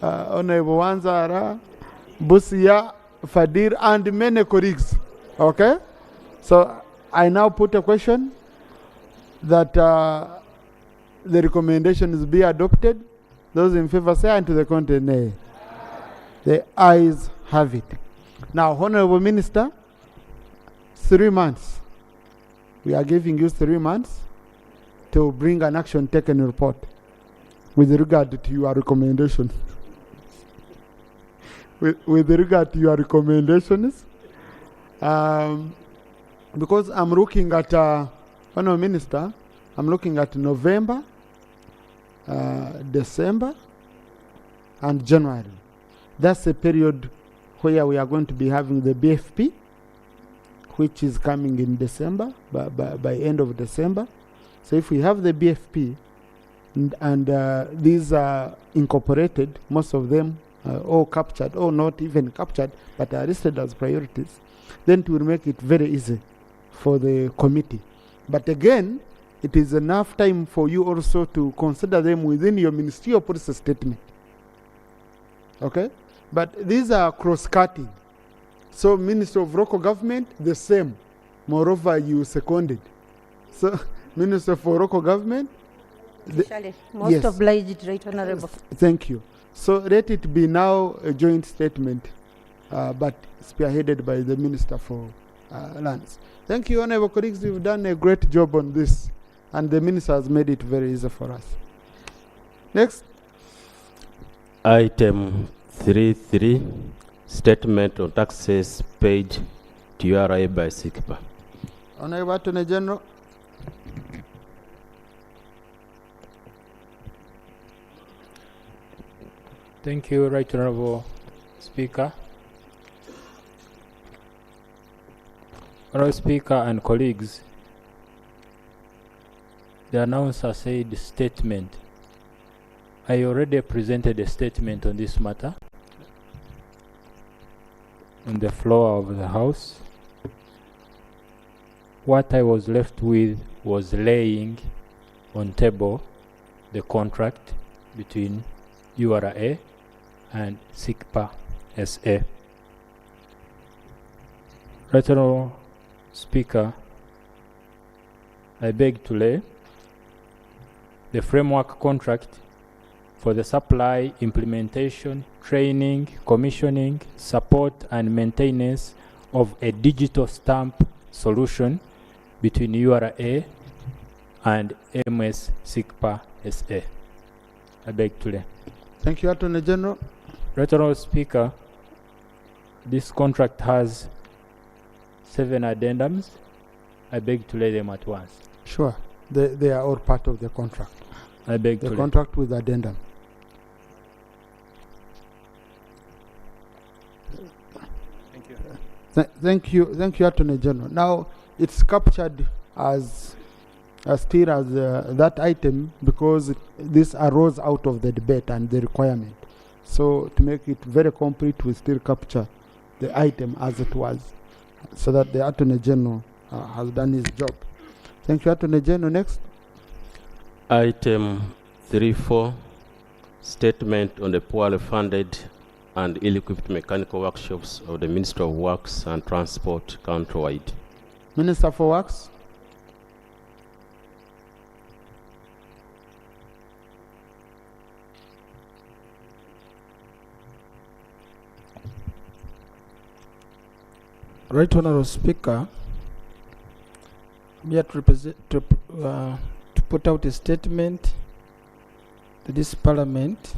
Honorable Wanzara, Busia, Fadir, and many colleagues. Okay? So I now put a question that the recommendations be adopted. Those in favor say aye, and to the contrary nay. The ayes have it. Now, Honorable Minister, 3 months. We are giving you 3 months to bring an action taken report with regard to your recommendations. with regard to your recommendations, because I'm looking at, Honorable Minister, I'm looking at November, December, and January. That's a period where we are going to be having the BFP, which is coming in December, by end of December. So if we have the BFP, and these are incorporated, most of them all captured, or not even captured, but are listed as priorities, then it will make it very easy for the committee. But again, it is enough time for you also to consider them within your ministerial policy statement. Okay? But these are cross-cutting. So Minister of Local Government, the same. Moreover, you seconded. So Minister for Local Government, most yes. obliged, Right Honorable. Thank you. So let it be now a joint statement, but spearheaded by the Minister for Lands. Thank you, honorable colleagues. You've done a great job on this, and the minister has made it very easy for us. Next. Item 3.3, statement on taxes paid to URA by SICPA. Honorable Attorney General. Thank you, Right Honorable Speaker. Honorable Speaker and colleagues, the announcer said statement. I already presented a statement on this matter on the floor of the House. What I was left with was laying on table the contract between URA and SICPA SA. Right Honorable Speaker, I beg to lay the framework contract for the supply, implementation, training, commissioning, support, and maintenance of a digital stamp solution between URA and MS SICPA SA. I beg to lay. Thank you, Attorney General. Right Honorable Speaker, this contract has 7 addendums. I beg to lay them at once. Sure. They are all part of the contract. I beg to the lay. contract with addendum. Thank you, Attorney General. Now it's captured as still as that item because this arose out of the debate and the requirement. So to make it very complete, we still capture the item as it was, so that the Attorney General has done his job. Thank you, Attorney General. Next. Item 3.4, statement on the poorly funded and ill-equipped mechanical workshops of the Ministry of Works and Transport countrywide. Minister for Works. Right Honorable Speaker, we have to put out a statement to this Parliament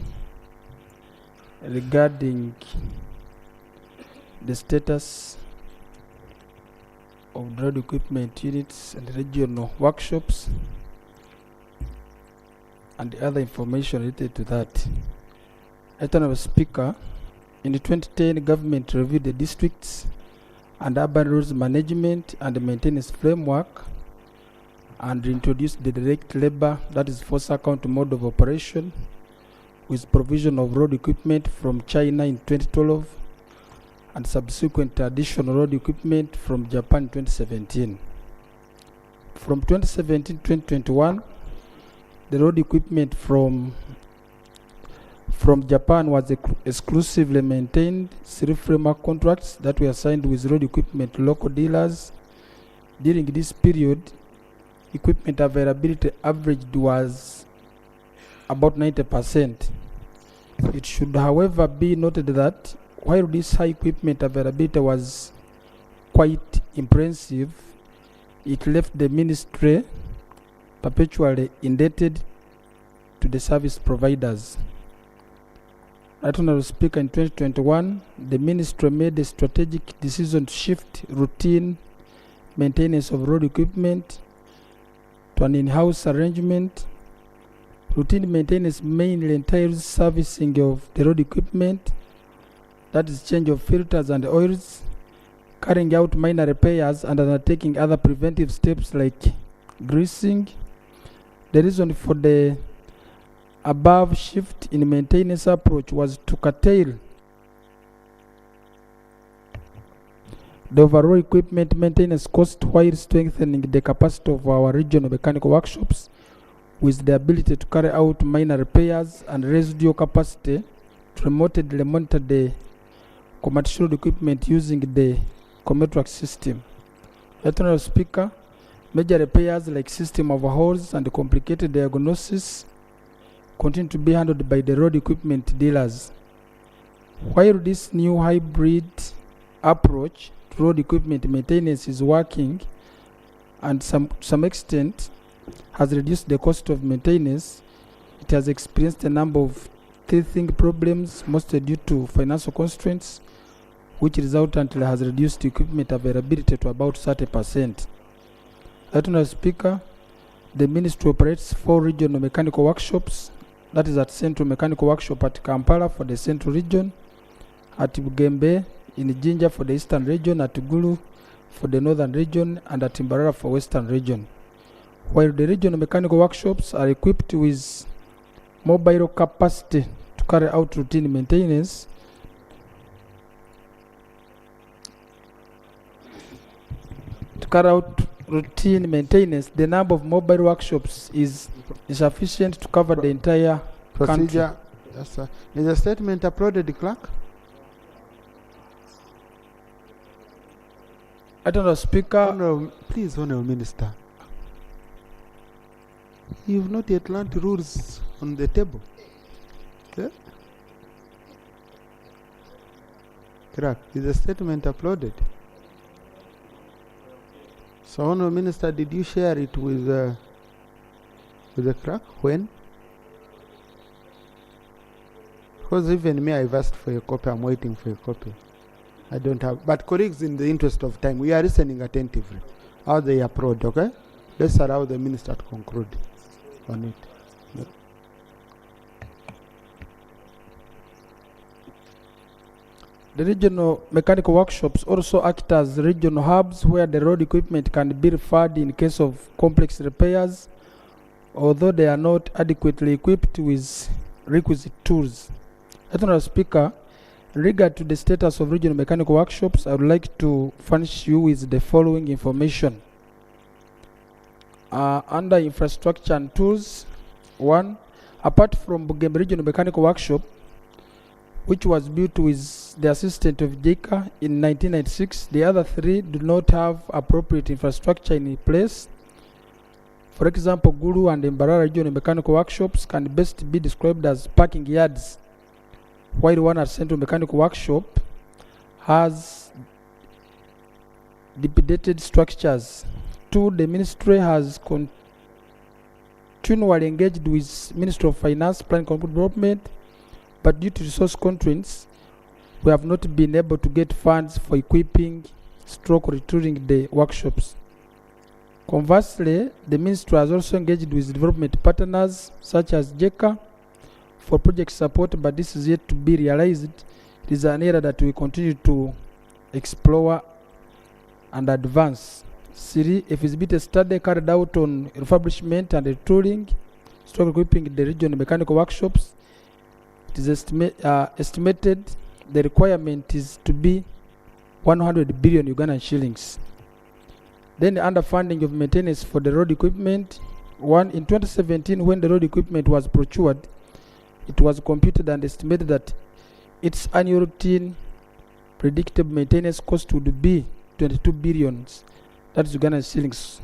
regarding the status of road equipment units and regional workshops and the other information related to that. Honorable Speaker, in the 2010 government reviewed the districts and urban roads management and maintenance framework and introduced the direct labor, that is force account mode of operation, with provision of road equipment from China in 2012 and subsequent additional road equipment from Japan in 2017. From 2017-2021, the road equipment from Japan was exclusively maintained through framework contracts that were signed with road equipment local dealers. During this period, equipment availability averaged was about 90%. It should, however, be noted that while this high equipment availability was quite impressive, it left the ministry perpetually indebted to the service providers. Honorable Speaker, in 2021, the ministry made a strategic decision to shift routine maintenance of road equipment to an in-house arrangement. Routine maintenance mainly entails servicing of the road equipment, that is change of filters and oils, carrying out minor repairs and undertaking other preventive steps like greasing. The reason for the above shift in maintenance approach was to curtail the overall equipment maintenance cost while strengthening the capacity of our regional mechanical workshops with the ability to carry out minor repairs and residual capacity to remotely monitor the commercial equipment using the Cometrack system. Honorable Speaker, major repairs like system overhauls and complicated diagnosis continue to be handled by the road equipment dealers. While this new hybrid approach to road equipment maintenance is working, and to some extent has reduced the cost of maintenance, it has experienced a number of teething problems, mostly due to financial constraints, which resultantly has reduced equipment availability to about 30%. Honourable Speaker, the Ministry operates 4 regional mechanical workshops, that is at Central Mechanical Workshop at Kampala for the Central Region, at Bugembe in Jinja for the Eastern Region, at Gulu for the Northern Region, and at Mbarara for Western Region. While the regional mechanical workshops are equipped with mobile capacity to carry out routine maintenance, the number of mobile workshops is insufficient to cover the entire Procedure. country. Yes, sir. Is the statement uploaded, clerk? Honourable Speaker. Please, Honourable Minister. You've not yet learned rules on the table. Yeah? Clerk, is the statement uploaded? So, Honourable Minister, did you share it with the clerk? When? Because even me, I've asked for a copy. I'm waiting for a copy. I don't have. But colleagues, in the interest of time, we are listening attentively. How they approach, okay? Let's allow the minister to conclude on it. Yeah. The regional mechanical workshops also act as regional hubs where the road equipment can be referred in case of complex repairs, although they are not adequately equipped with requisite tools. Honourable Speaker, in regard to the status of regional mechanical workshops, I would like to furnish you with the following information. Under infrastructure and tools, 1, apart from Bugembe Regional Mechanical Workshop, which was built with the assistance of JICA in 1996, the other 3 do not have appropriate infrastructure in place. For example, Gulu and Mbarara Regional Mechanical Workshops can best be described as parking yards, while one at Central Mechanical Workshop has dilapidated structures. 2, the ministry has continually engaged with Ministry of Finance, Planning and Development, but due to resource constraints, we have not been able to get funds for equipping retooling the workshops. Conversely, the ministry has also engaged with development partners such as JICA for project support, but this is yet to be realized. It is an area that we continue to explore and advance. 3, a feasibility study carried out on refurbishment and retooling, equipping the regional mechanical workshops. It is estimated the requirement is to be 100 billion Ugandan shillings. Then the underfunding of maintenance for the road equipment. 1, in 2017, when the road equipment was procured, it was computed and estimated that its annual routine predictable maintenance cost would be 22 billion. That's Ugandan shillings.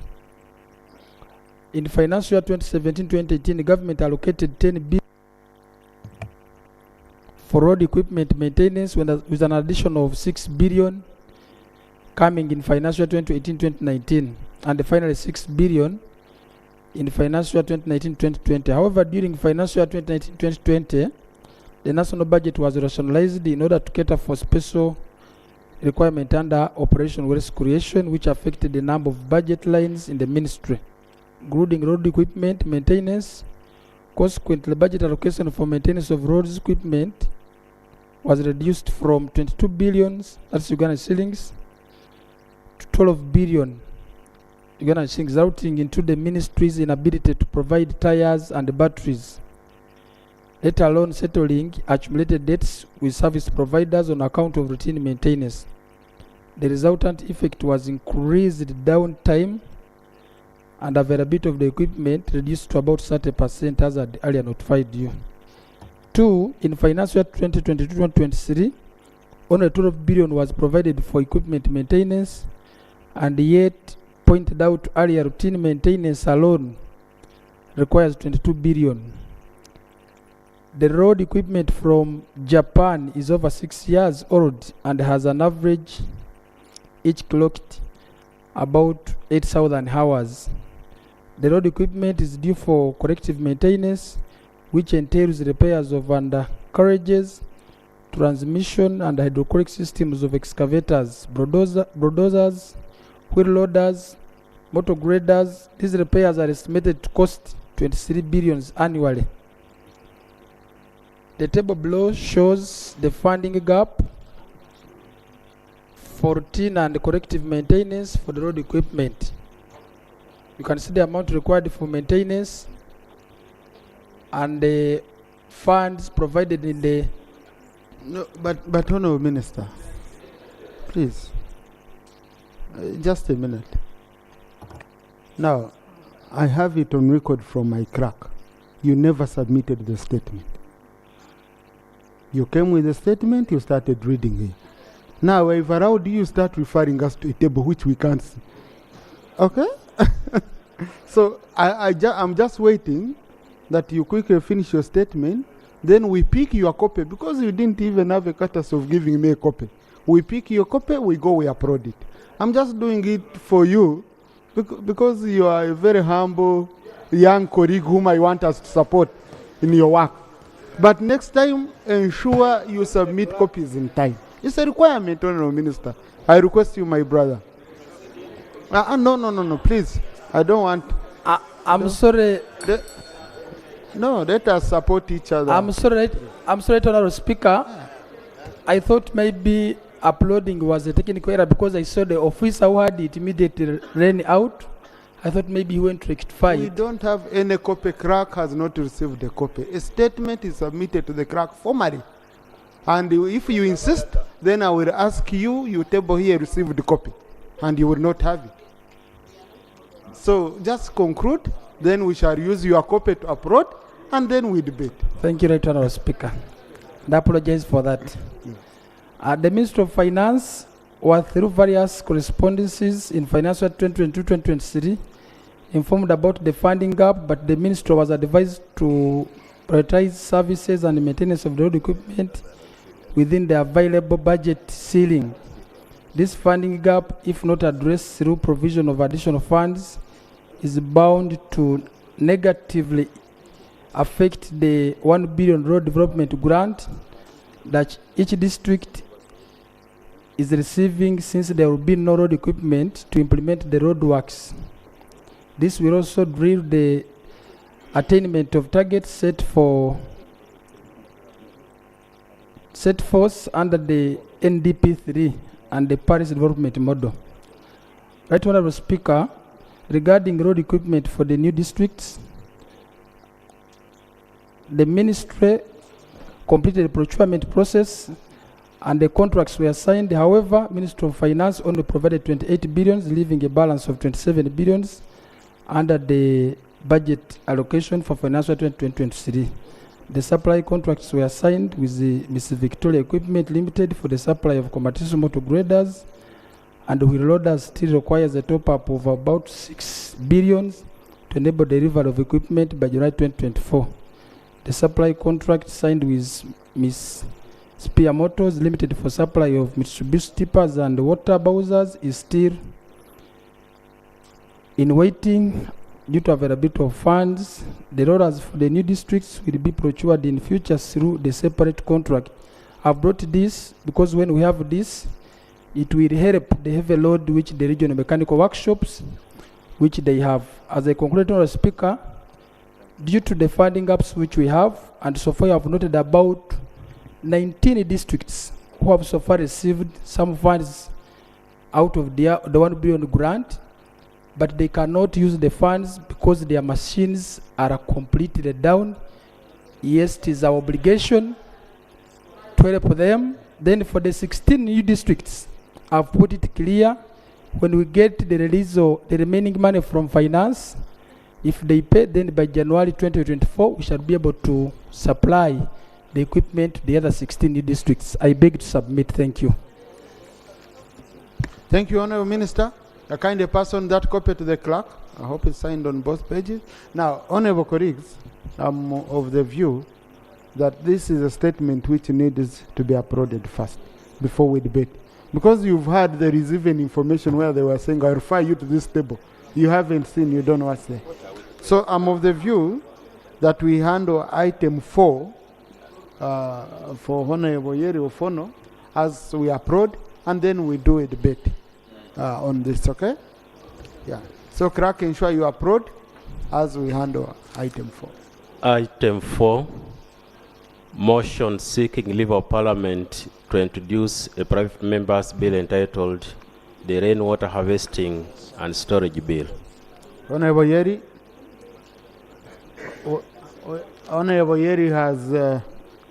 In financial year 2017-2018, the government allocated 10 billion for road equipment maintenance with an addition of 6 billion coming in financial year 2018-2019, and finally 6 billion in financial year 2019-2020. However, during financial year 2019-2020, the national budget was rationalized in order to cater for special requirement under Operation Waste Creation, which affected the number of budget lines in the ministry, including road equipment maintenance. Consequently, budget allocation for maintenance of roads equipment was reduced from 22 billion, that's Ugandan shillings, to 12 billion Ugandan shillings, resulting into the ministry's inability to provide tires and batteries, let alone settling accumulated debts with service providers on account of routine maintenance. The resultant effect was increased downtime and availability of the equipment reduced to about 30%, as I had earlier notified you. 2, in financial year 2022-2023, only 12 billion was provided for equipment maintenance, and yet pointed out earlier, routine maintenance alone requires 22 billion. The road equipment from Japan is over 6 years old and has an average age clocked about 8,000 hours. The road equipment is due for corrective maintenance, which entails repairs of undercarriages, transmission and hydraulic systems of excavators, bulldozers, wheel loaders, motor graders. These repairs are estimated to cost 23 billion annually. The table below shows the funding gap for routine and corrective maintenance for the road equipment. You can see the amount required for maintenance and the funds provided in the... No, but Honourable Minister, please, just a minute. Now, I have it on record from my clerk. You never submitted the statement. You came with the statement, you started reading it. Now, how do you start referring us to a table which we can't see? Okay? So, I'm just waiting that you quickly finish your statement, then we pick your copy, because you didn't even have a courtesy of giving me a copy. We pick your copy, we upload it. I'm just doing it for you, because you are a very humble young colleague whom I want us to support in your work. But next time, ensure you submit copies in time. It's a requirement, Honourable Minister. I request you, my brother. No, please. I don't want... I'm sorry. No, let us support each other. I'm sorry, Honourable Speaker. I thought maybe uploading was a technical error because I saw the officer who had it immediately ran out. I thought maybe he went to rectify it. We don't have any copy. Clerk has not received the copy. A statement is submitted to the clerk formally. And if you insist, then I will ask you, your table here received the copy. And you will not have it. So just conclude, then we shall use your copy to upload, and then we debate. Thank you, Right Honourable Speaker. And I apologize for that. The Minister of Finance was through various correspondences in financial year 2022-2023 informed about the funding gap, but the Minister was advised to prioritize services and maintenance of the road equipment within the available budget ceiling. This funding gap, if not addressed through provision of additional funds, is bound to negatively affect the 1 billion road development grant that each district is receiving, since there will be no road equipment to implement the road works. This will also drill the attainment of targets set forth under the NDP3 and the Paris Development Model. Right Honourable Speaker, regarding road equipment for the new districts, the Ministry completed the procurement process and the contracts were signed. However, Ministry of Finance only provided 28 billion, leaving a balance of 27 billion under the budget allocation for financial 2023. The supply contracts were signed with the Miss Victoria Equipment Limited for the supply of compatible motor graders, and wheel loaders still requires a top-up of about 6 billion to enable delivery of equipment by July 2024. The supply contract signed with Miss Spear Motors Limited for supply of Mitsubishi tippers and water bowsers is still in waiting due to availability of funds. The loaders for the new districts will be procured in future through the separate contract. I've brought this because when we have this, it will help the heavy load which the regional mechanical workshops, which they have. As a concluding speaker, due to the funding gaps which we have, and so far I have noted about 19 districts who have so far received some funds out of the 1 billion grant, but they cannot use the funds because their machines are completely down. Yes, it is our obligation to help them. Then for the 16 new districts, I've put it clear, when we get the release of the remaining money from finance, if they pay, then by January 2024, we shall be able to supply the equipment to the other 16 new districts. I beg to submit. Thank you. Thank you, Honourable Minister. I kindly pass on that copy to the clerk. I hope it's signed on both pages. Now, honourable colleagues, I'm of the view that this is a statement which needs to be uploaded first before we debate. Because you've heard there is even information where they were saying, I refer you to this table. You haven't seen, you don't know what's there. So I'm of the view that we handle item 4 for Honorable Yeri Ofono as we applaud, and then we do a debate on this, okay? Yeah. So clerk, ensure you applaud as we handle item 4. Item 4, motion seeking leave of parliament to introduce a private member's bill entitled the Rainwater Harvesting and Storage Bill. Honorable Yeri. Honorable Yeri has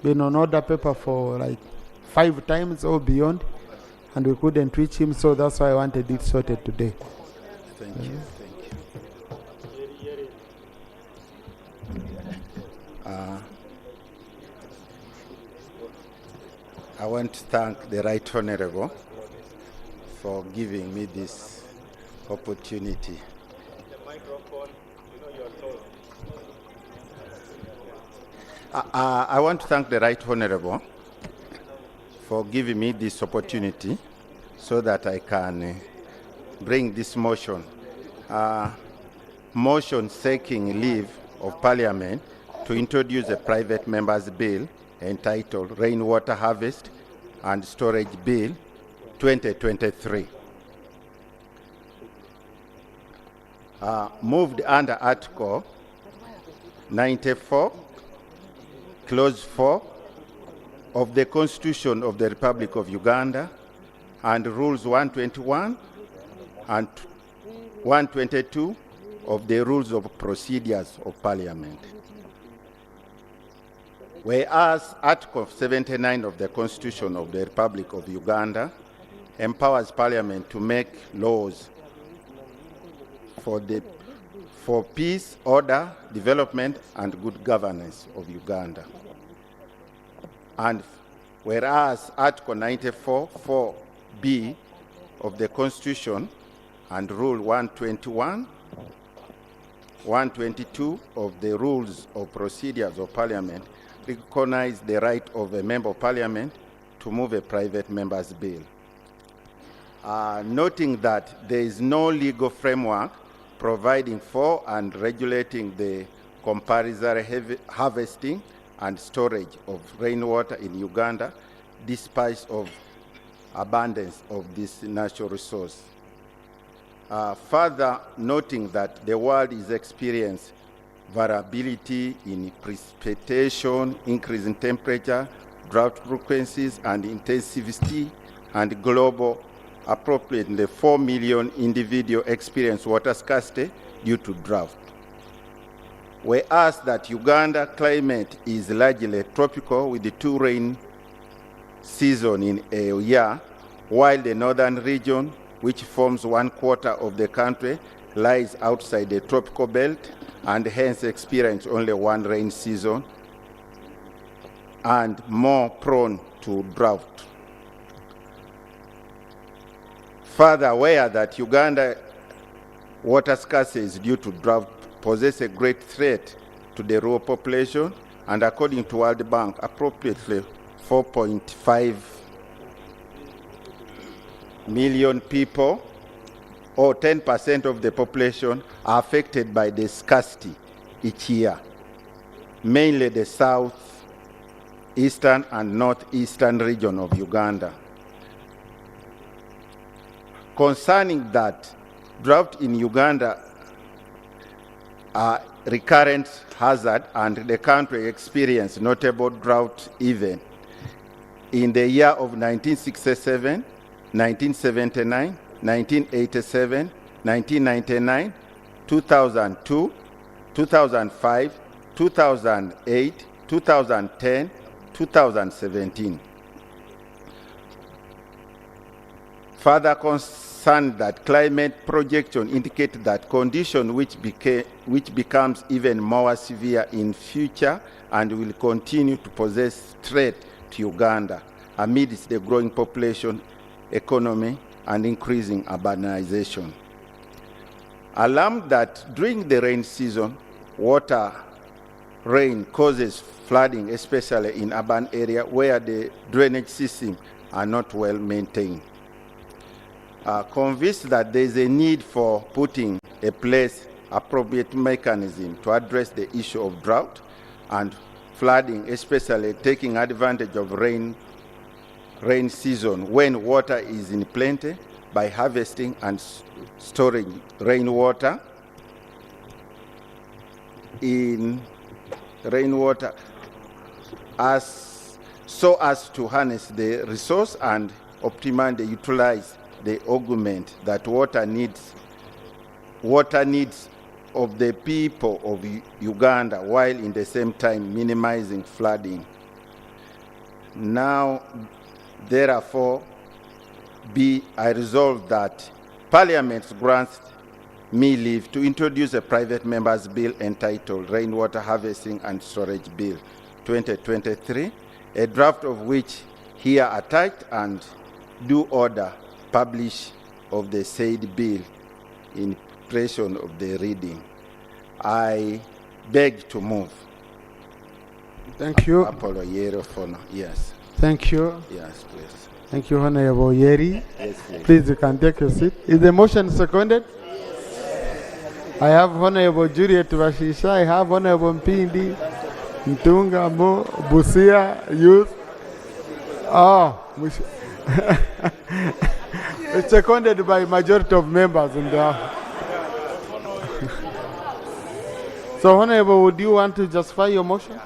been on order paper for like 5 times or beyond, and we couldn't reach him, so that's why I wanted it sorted today. Thank you. I want to thank the Right Honorable for giving me this opportunity. I want to thank the Right Honorable for giving me this opportunity so that I can bring this motion. Motion seeking leave of Parliament to introduce a private member's bill entitled Rainwater Harvest and Storage Bill 2023. Moved under Article 94, Clause 4 of the Constitution of the Republic of Uganda and Rules 121 and 122 of the Rules of Procedures of Parliament. Whereas Article 79 of the Constitution of the Republic of Uganda empowers Parliament to make laws for peace, order, development, and good governance of Uganda. And whereas Article 94, 4B of the Constitution and Rule 121, 122 of the Rules of Procedures of Parliament recognize the right of a Member of Parliament to move a private member's bill. Noting that there is no legal framework providing for and regulating the compulsory harvesting and storage of rainwater in Uganda, despite of abundance of this natural resource. Further noting that the world is experiencing variability in precipitation, increase in temperature, drought frequencies and intensity, and global approximately 4 million individuals experience water scarcity due to drought. Whereas that Uganda climate is largely tropical with the 2 rain seasons in a year, while the northern region, which forms 1/4 of the country, lies outside the tropical belt and hence experience only 1 rain season and more prone to drought. Further, aware that Uganda water scarcity is due to drought poses a great threat to the rural population, and according to World Bank, approximately 4.5 million people, or 10% of the population, are affected by the scarcity each year, mainly the south, eastern, and northeastern region of Uganda. Concerning that, drought in Uganda are recurrent hazard, and the country experienced notable drought even in the year of 1967, 1979, 1987, 1999, 2002, 2005, 2008, 2010, 2017. Further concerned that climate projection indicate that condition which becomes even more severe in future and will continue to possess threat to Uganda amidst the growing population, economy, and increasing urbanization. Alarmed that during the rain season, rain causes flooding, especially in urban areas where the drainage systems are not well maintained. convinced that there is a need for putting in place appropriate mechanism to address the issue of drought and flooding, especially taking advantage of rain season when water is in plenty by harvesting and storing rainwater so as to harness the resource and optimally utilize the augment that water needs of the people of Uganda, while in the same time minimizing flooding. Now, therefore, I resolve that Parliament grants me leave to introduce a private member's bill entitled Rainwater Harvesting and Storage Bill 2023, a draft of which here attached, and do order publish of the said bill in preparation of the reading. I beg to move. Thank you. Apollo Yero Fono. Yes. Thank you. Yes, please. Thank you, Honorable Yeri. Yes, please. Please, you can take your seat. Is the motion seconded? Yes. I have Honorable Juliet Vashisha. I have Honorable Mpindi, Ntunga, Mo, Busia, Youth. Oh, it's seconded by majority of members in the. So, Honorable, would you want to justify your motion?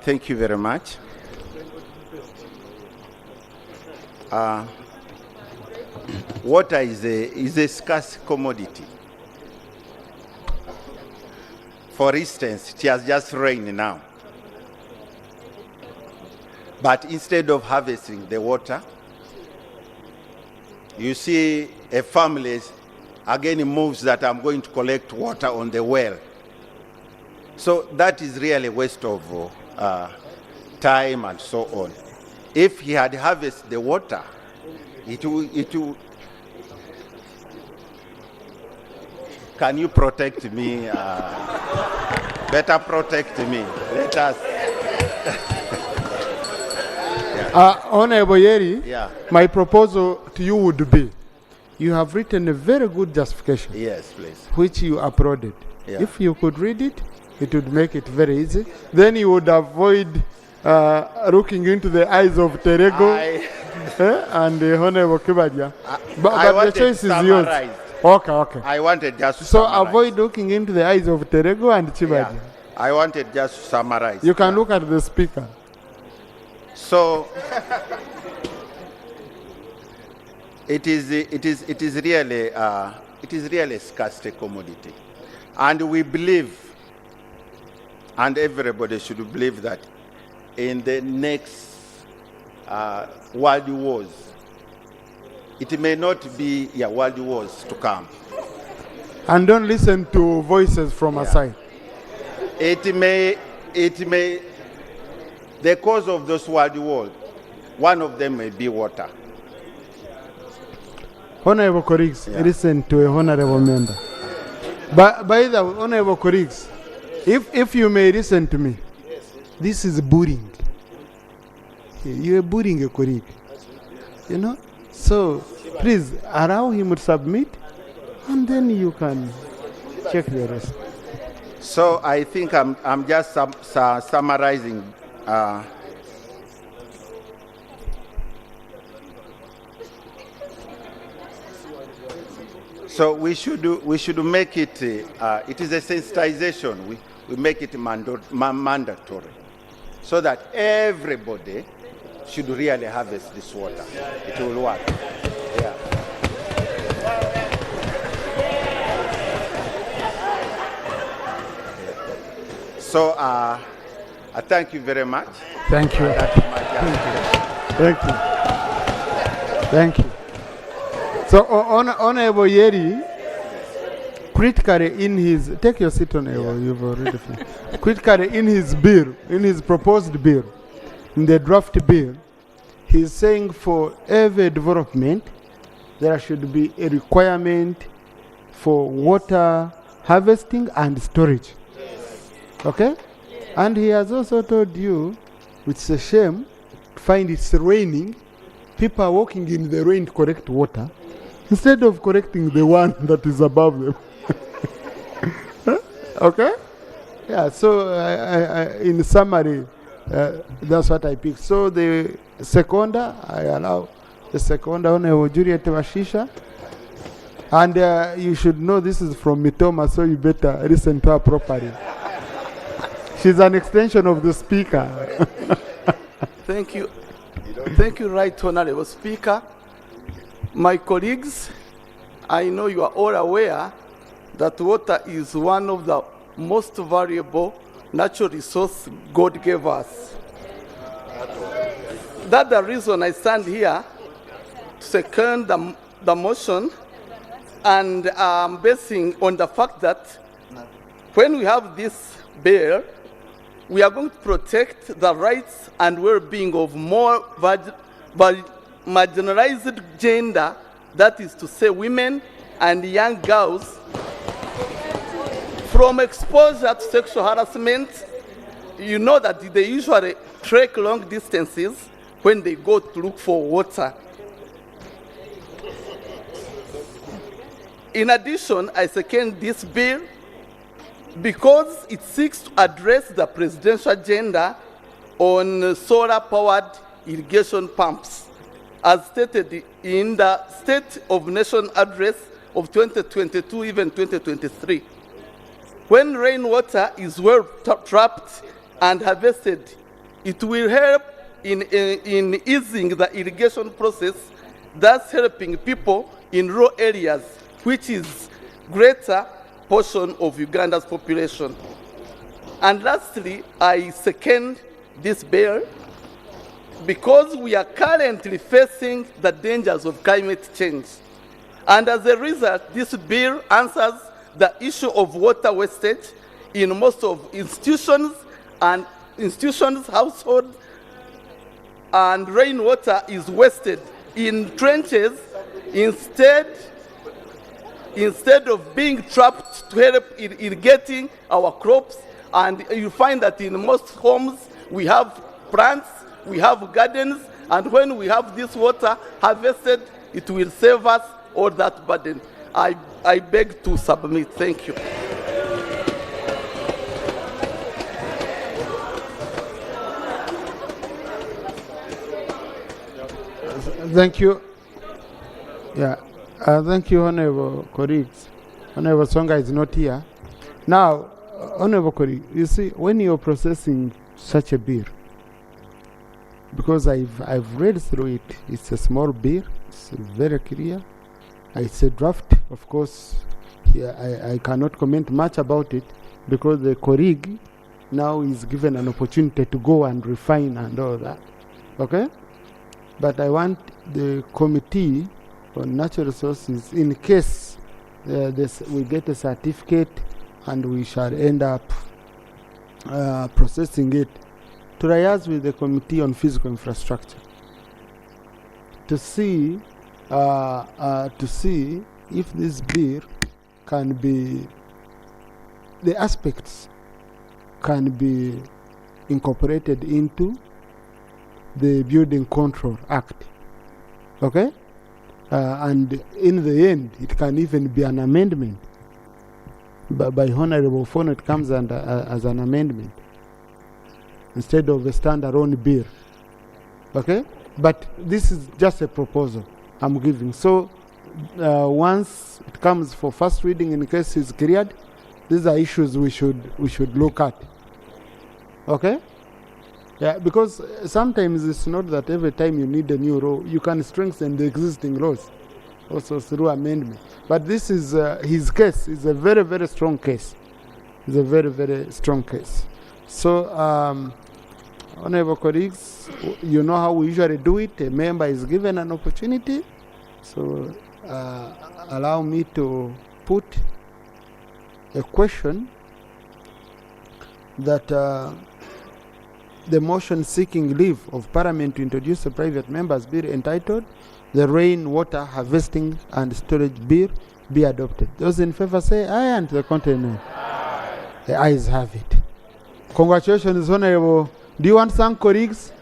Thank you very much. Water is a scarce commodity. For instance, it has just rained now. But instead of harvesting the water, you see a family again moves that I'm going to collect water on the well. So that is really a waste of time and so on. If he had harvested the water, it will. Can you protect me? Better protect me. Let us. Honorable Yeri, Yeah. my proposal to you would be, you have written a very good justification. Yes, please. Which you uploaded. Yeah. If you could read it, it would make it very easy. Then you would avoid looking into the eyes of Terego and the Honorable Kibadia. But the choice is yours. Okay. I wanted just to So summarize. avoid looking into the eyes of Terego and Chibadia. Yeah. I wanted just to summarize. You can look at the speaker. So it is really a scarcity commodity, and we believe, and everybody should believe, that in the next world wars, it may not be world wars to come. And don't listen to voices from aside. It may, the cause of those world wars, one of them may be water. Honorable colleagues, listen to a honorable member. By the way, honorable colleagues, if you may listen to me, this is bullying. You are bullying a colleague. You know? So, please allow him to submit, and then you can check the rest. So I think I'm just summarizing. So we should make it. It is a sensitization. We make it mandatory, so that everybody should really harvest this water. It will work. Yeah. So I thank you very much. Thank you. Thank you. So, Honorable Yeri, critically in his, take your seat, Honorable, you've already finished. Critically in his bill, in his proposed bill, in the draft bill, he's saying for every development, there should be a requirement for water harvesting and storage. Okay? And he has also told you, which is a shame, find it's raining, people are walking in the rain to collect water instead of collecting the one that is above them. Okay? Yeah, so in summary, that's what I picked. So the seconder, I allow the seconder, Honorable Juliet Washisha. And you should know this is from Mitoma, so you better listen to her properly. She's an extension of the speaker. Thank you. Thank you, Right Honorable Speaker. My colleagues, I know you are all aware that water is one of the most valuable natural resource God gave us. That's the reason I stand here to second the motion, and I'm basing on the fact that when we have this bill, we are going to protect the rights and well-being of more marginalized gender, that is to say women and young girls, from exposure to sexual harassment. You know that they usually trek long distances when they go to look for water. In addition, I second this bill because it seeks to address the presidential agenda on solar-powered irrigation pumps, as stated in the State of Nation Address of 2022, even 2023. When rainwater is well trapped and harvested, it will help in easing the irrigation process, thus helping people in rural areas, which is greater portion of Uganda's population. And lastly, I second this bill because we are currently facing the dangers of climate change. And as a result, this bill answers the issue of water wastage in most of institutions, households, and rainwater is wasted in trenches instead of being trapped to help in irrigating our crops. And you find that in most homes we have plants, we have gardens, and when we have this water harvested, it will save us all that burden. I beg to submit. Thank you. Thank you. Yeah. Thank you, Honorable colleagues. Honorable Songa is not here. Now, Honorable colleague, you see, when you're processing such a bill, because I've read through it, it's a small bill, it's very clear. It's a draft, of course. I cannot comment much about it because the colleague now is given an opportunity to go and refine and all that. Okay? But I want the committee on natural resources, in case we get a certificate and we shall end up processing it, to liaise with the committee on physical infrastructure to see if this bill can be, the aspects can be incorporated into the Building Control Act. Okay? And in the end, it can even be an amendment by Honorable Fono. It comes under, as an amendment instead of a standalone bill. Okay? But this is just a proposal I'm giving. So once it comes for first reading, in case it's cleared, these are issues we should look at. Okay? Yeah, because sometimes it's not that every time you need a new law, you can strengthen the existing laws also through amendment. But this is his case is a very, very strong case. It's a very, very strong case. So, honorable colleagues, you know how we usually do it. A member is given an opportunity. So, allow me to put a question that the motion seeking leave of Parliament to introduce a private member's bill entitled the Rainwater Harvesting and Storage Bill be adopted. Those in favor say aye, and the contrary no. The ayes have it. Congratulations, Honorable. Do you want to thank colleagues?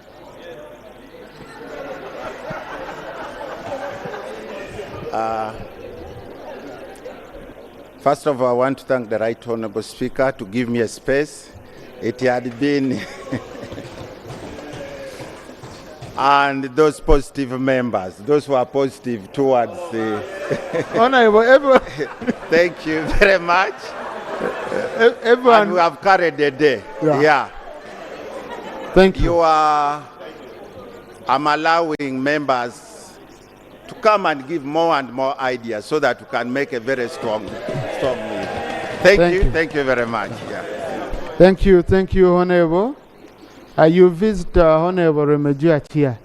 First of all, I want to thank the Right Honourable Speaker to give me a space. It had been and those positive members, those who are positive towards the Honourable, everyone. Thank you very much. Everyone. And we have carried the day. Yeah. Thank you. I'm allowing members to come and give more and more ideas so that we can make a very strong meeting. Thank you. Thank you very much. Yeah. Thank you, Honourable. You visit Honourable Remejia here.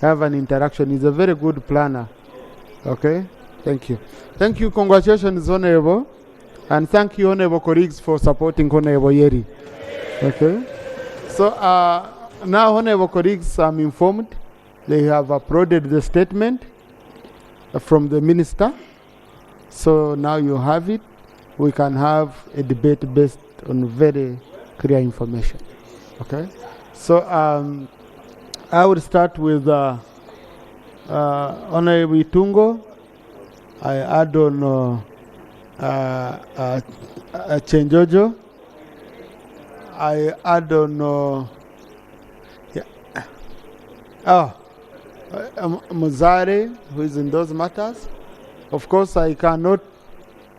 Have an interaction. He's a very good planner. Okay? Thank you. Thank you. Congratulations, Honourable. And thank you, Honourable colleagues, for supporting Honourable Yeri. Okay? So now, Honourable colleagues, I'm informed they have uploaded the statement from the Minister. So now you have it. We can have a debate based on very clear information. Okay? So I would start with Honourable Itungo. I add on Chenjojo. I add on Muzare, who is in those matters. Of course, I cannot.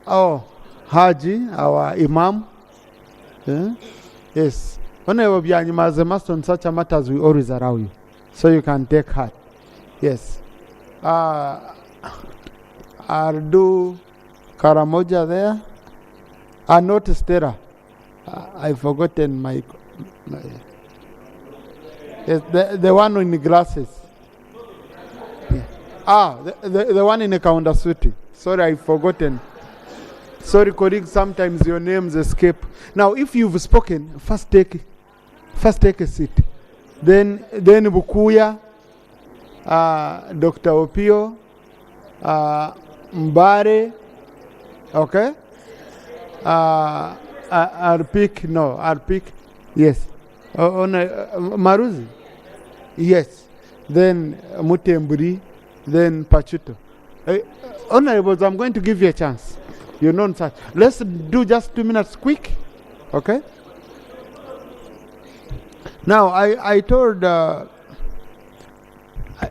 Haji, our Imam. Yes. Whenever we are as a master on such a matters, we always allow you. So you can take heart. Yes. I'll do Karamoja there. Not Stera. I've forgotten my yes, the one in the glasses. Yeah. The one in the counter suit. Sorry, I've forgotten. Sorry, colleagues, sometimes your names escape. Now, if you've spoken, first take a seat. Then Bukuya, Dr. Opio, Mbare, okay? Arpik, yes. Maruzi, yes. Then Mutemburi, then Pachuto. Honourables, I'm going to give you a chance. You know such. Let's do just 2 minutes quick, okay? Now, I told,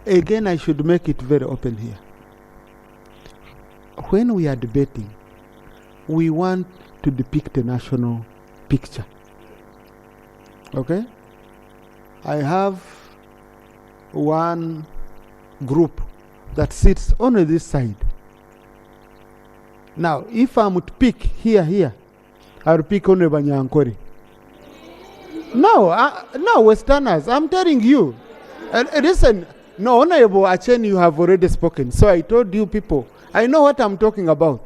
again, I should make it very open here. When we are debating, we want to depict a national picture, okay? I have one group that sits on this side. Now, if I'm to pick here, I'll pick only Banyankore. No, Westerners, I'm telling you. Listen, no, Honourable Achen, you have already spoken. So I told you people, I know what I'm talking about.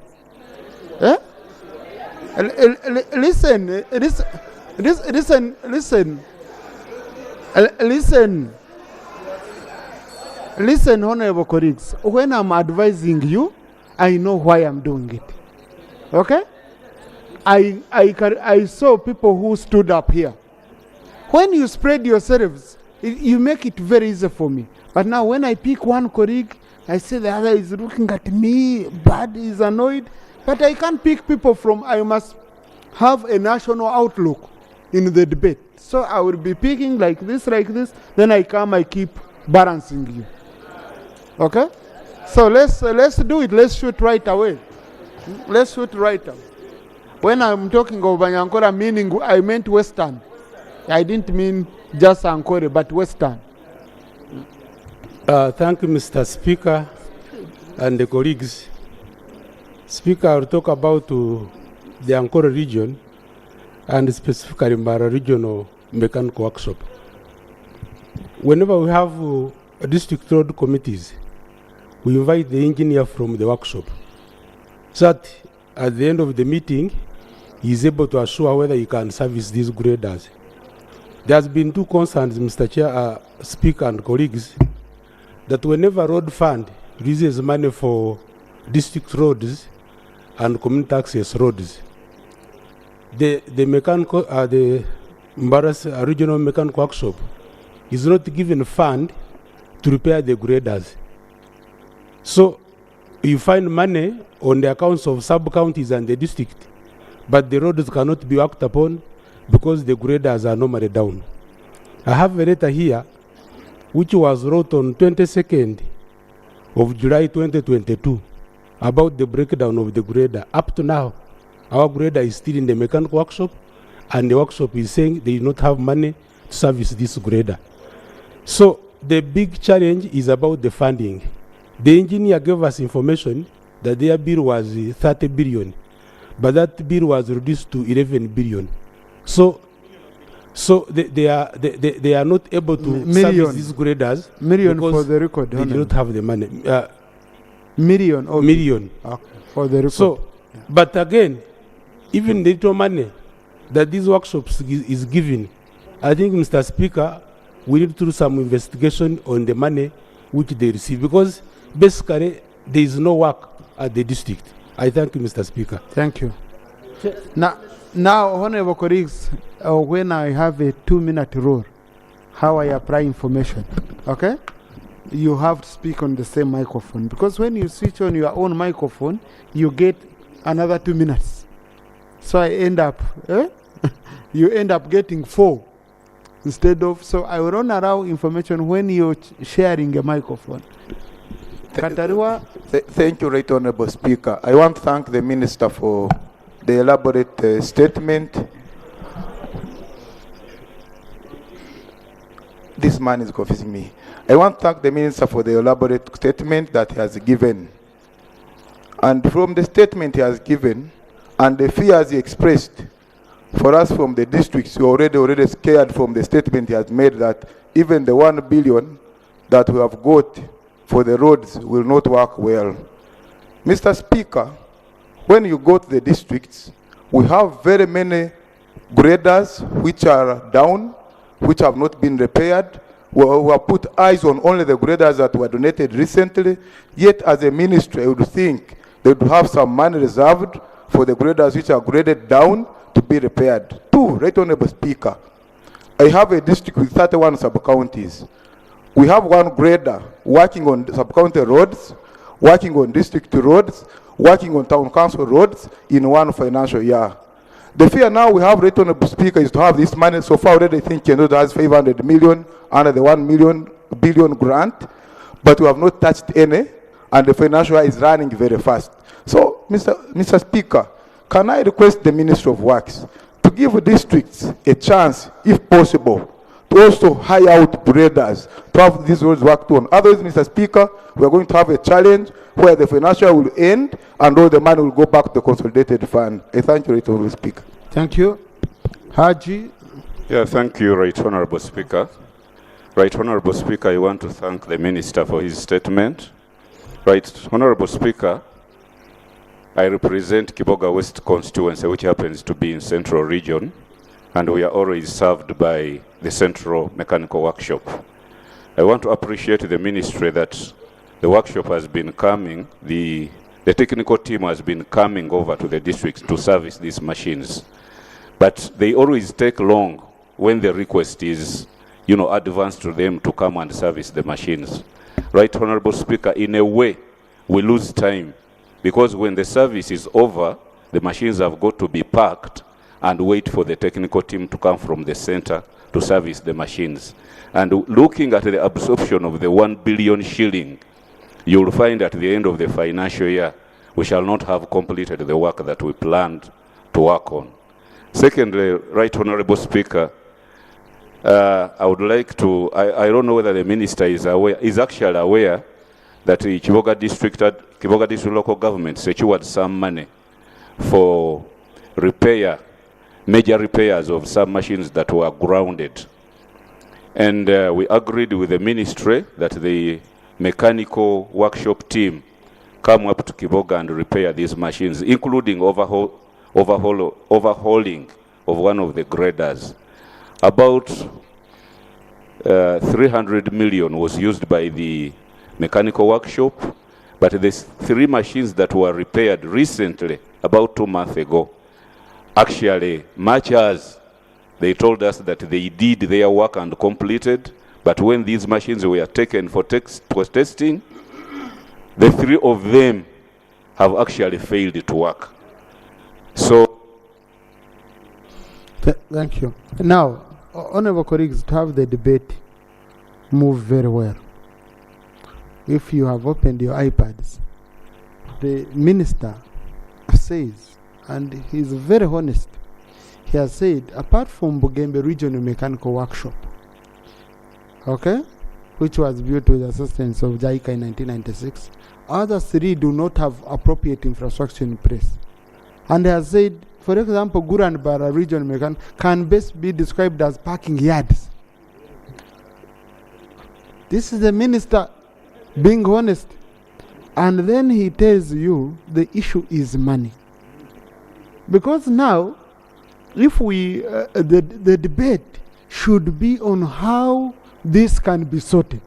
Listen, Honourable colleagues. When I'm advising you, I know why I'm doing it. Okay? I saw people who stood up here. When you spread yourselves, you make it very easy for me. But now when I pick one colleague, I say the other is looking at me, bad, is annoyed. But I can't pick people from, I must have a national outlook in the debate. So I will be picking like this, then I keep balancing you. Okay? So let's do it. Let's shoot right away. Let's shoot right away. When I'm talking of Banyankore, meaning I meant Western. I didn't mean just Ankore, but Western. Thank you, Mr. Speaker and the colleagues. Speaker, I'll talk about the Ankore region and specifically Mbara Regional Mechanical Workshop. Whenever we have district road committees, we invite the engineer from the workshop so that at the end of the meeting, he is able to assure whether he can service these graders. There has been two concerns, Mr. Chair, Speaker and colleagues, that whenever road fund releases money for district roads and community access roads, the Mbara Regional Mechanical Workshop is not given fund to repair the graders. So you find money on the accounts of sub-counties and the district, but the roads cannot be worked upon because the graders are normally down. I have a letter here which was wrote on 22nd of July 2022 about the breakdown of the grader. Up to now, our grader is still in the mechanical workshop, and the workshop is saying they do not have money to service this grader. So the big challenge is about the funding. The engineer gave us information that their bill was 30 billion, but that bill was reduced to 11 billion. So they are not able to service these graders. Million because for the record. they do not have the money. Million. Okay. Million. Okay. For the record. So, but again, even the little money that these workshops is giving, I think, Mr. Speaker, we need to do some investigation on the money which they receive, because basically there is no work at the district. I thank you, Mr. Speaker. Thank you. Now, honorable colleagues, when I have a 2-minute rule, how I apply information, okay? You have to speak on the same microphone, because when you switch on your own microphone, you get another 2 minutes. So I end up, you end up getting 4 instead of, so I will not allow information when you're sharing a microphone. Thank you, Right Honorable Speaker. I want to thank the Minister for the elaborate statement. This man is confusing me. I want to thank the Minister for the elaborate statement that he has given. And from the statement he has given, and the fears he expressed, for us from the districts, we are already scared from the statement he has made that even the 1 billion that we have got for the roads will not work well. Mr. Speaker, when you go to the districts, we have very many graders which are down, which have not been repaired. We have put eyes on only the graders that were donated recently. Yet, as a ministry, I would think they would have some money reserved for the graders which are graded down to be repaired. 2, Right Honorable Speaker, I have a district with 31 sub-counties. We have 1 grader working on sub-county roads, working on district roads, working on town council roads in 1 financial year. The fear now we have, Right Honorable Speaker, is to have this money. So far already, I think Canada has 500 million under the 1 billion grant, but we have not touched any, and the financial year is running very fast. So, Mr. Speaker, can I request the Ministry of Works to give districts a chance, if possible, to also hire out graders to have these roads worked on? Otherwise, Mr. Speaker, we are going to have a challenge where the financial will end and all the money will go back to the consolidated fund. I thank you, Right Honorable Speaker. Thank you. Haji. Yeah, thank you, Right Honorable Speaker. Right Honorable Speaker, I want to thank the Minister for his statement. Right Honorable Speaker, I represent Kiboga West constituency, which happens to be in Central Region, and we are always served by the Central Mechanical Workshop. I want to appreciate the ministry that the workshop has been coming, the technical team has been coming over to the districts to service these machines. But they always take long when the request is, advanced to them to come and service the machines. Right Honorable Speaker, in a way, we lose time, because when the service is over, the machines have got to be parked and wait for the technical team to come from the center to service the machines. And looking at the absorption of the 1 billion shilling, you will find at the end of the financial year, we shall not have completed the work that we planned to work on. Secondly, Right Honorable Speaker, I would like to, I don't know whether the Minister is actually aware that the Kiboga District Local Government secured some money for major repairs of some machines that were grounded. And we agreed with the ministry that the mechanical workshop team come up to Kiboga and repair these machines, including overhauling of one of the graders. About 300 million was used by the mechanical workshop, but the 3 machines that were repaired recently, about 2 months ago, actually, much as they told us that they did their work and completed, but when these machines were taken for testing, the 3 of them have actually failed to work. So, Thank you. Now, honorable colleagues, to have the debate move very well. If you have opened your iPads, the minister says, and he's very honest, he has said, apart from Bugembe Regional Mechanical Workshop, okay, which was built with the assistance of JICA in 1996, other three do not have appropriate infrastructure in place. And he has said, for example, Guru and Bara Regional Mechanical can best be described as parking yards. This is the minister being honest. And then he tells you the issue is money. Because now, if we, the debate should be on how this can be sorted.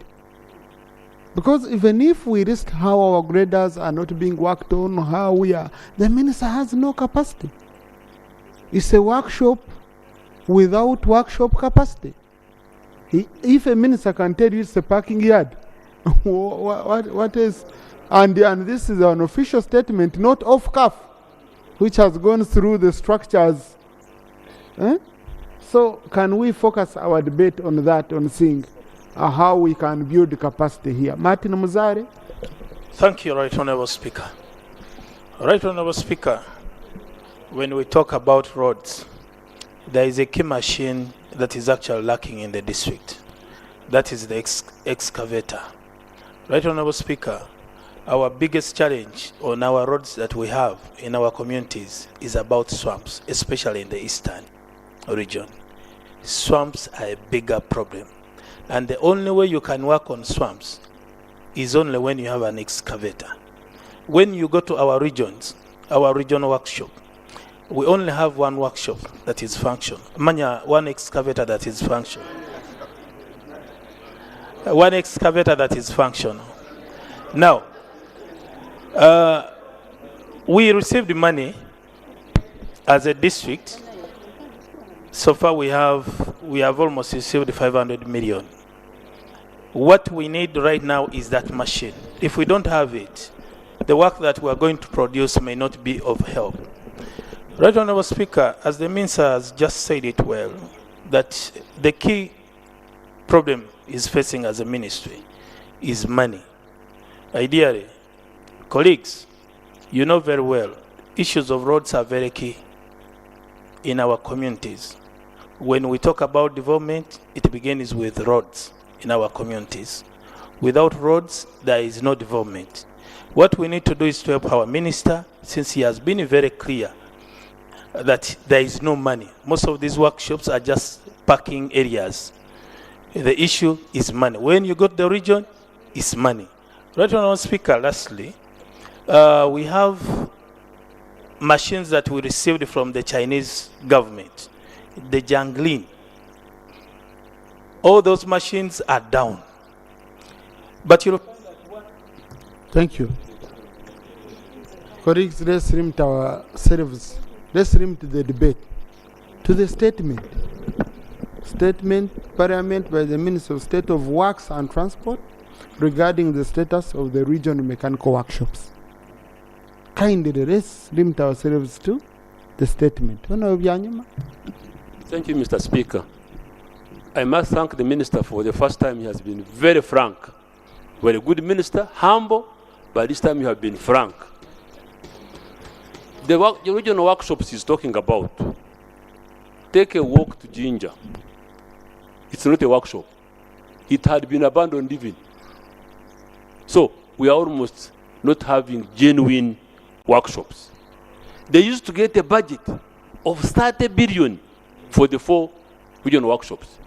Because even if we risk how our graders are not being worked on, how we are, the minister has no capacity. It's a workshop without workshop capacity. If a minister can tell you it's a parking yard, what is? And this is an official statement, not off cuff, which has gone through the structures. So can we focus our debate on that, on seeing how we can build capacity here? Martin Muzare. Thank you, Right Honourable Speaker. Right Honourable Speaker, when we talk about roads, there is a key machine that is actually lacking in the district. That is the excavator. Right Honourable Speaker, our biggest challenge on our roads that we have in our communities is about swamps, especially in the eastern region. Swamps are a bigger problem. And the only way you can work on swamps is only when you have an excavator. When you go to our regions, our regional workshop, we only have one workshop that is functional. One excavator that is functional. One excavator that is functional. Now, we received money as a district. So far we have almost received 500 million. What we need right now is that machine. If we don't have it, the work that we are going to produce may not be of help. Right Honourable Speaker, as the Minister has just said it well, that the key problem is facing as a ministry is money. Ideally, colleagues, you know very well, issues of roads are very key in our communities. When we talk about development, it begins with roads in our communities. Without roads, there is no development. What we need to do is to help our minister, since he has been very clear that there is no money. Most of these workshops are just parking areas. The issue is money. When you go to the region, it's money. Right Honourable Speaker, lastly, we have machines that we received from the Chinese government, the Jiangling. All those machines are down. But you Thank you. Colleagues, let's limit ourselves. Let's limit the debate to the statement. Statement, Parliament by the Minister of State of Works and Transport regarding the status of the regional mechanical workshops. Kindly, let's limit ourselves to the statement. Thank you, Mr. Speaker. I must thank the Minister for the first time he has been very frank. Very good Minister, humble, but this time you have been frank. The regional workshops he's talking about, take a walk to Ginger. It's not a workshop. It had been abandoned even. So we are almost not having genuine workshops. They used to get a budget of 30 billion for the 4 regional workshops.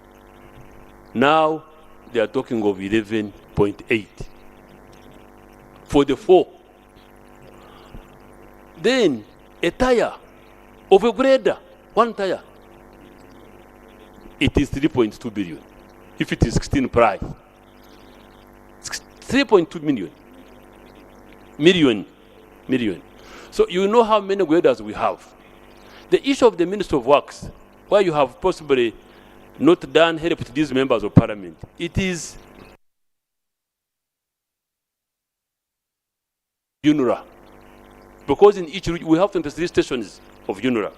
Now they are talking of 11.8 for the 4. Then a tire of a grader, 1 tire, it is 3.2 billion. If it is 16 price, 3.2 million. So you know how many graders we have. The issue of the Ministry of Works, where you have possibly not done help to these members of Parliament, it is UNRWA. because in each region we have 23 stations of UNRA.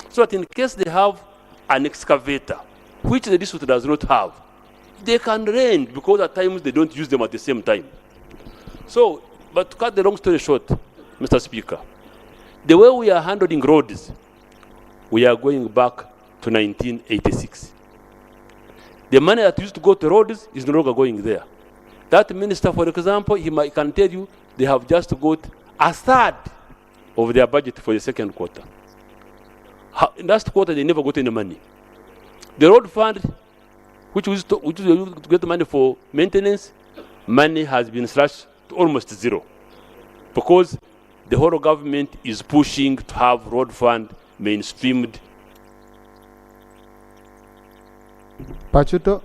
So that in case they have an excavator, which the district does not have, they can rent, because at times they don't use them at the same time. So, but to cut the long story short, Mr. Speaker, the way we are handling roads, we are going back to 1986. The money that used to go to roads is no longer going there. That minister, for example, he can tell you they have just got a third of their budget for the second quarter. Last quarter, they never got any money. The road fund, which used to get money for maintenance, money has been slashed to almost zero, because the whole government is pushing to have road fund mainstreamed. Pachuto,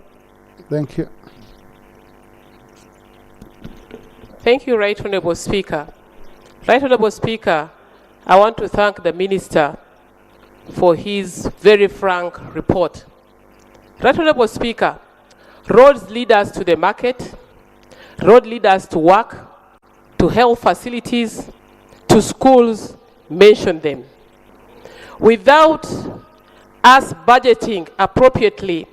thank you. Thank you, Right Honorable Speaker. Right Honorable Speaker, I want to thank the Minister for his very frank report. Right Honorable Speaker, roads lead us to the market, road lead us to work, to health facilities, to schools, mention them. Without us budgeting appropriately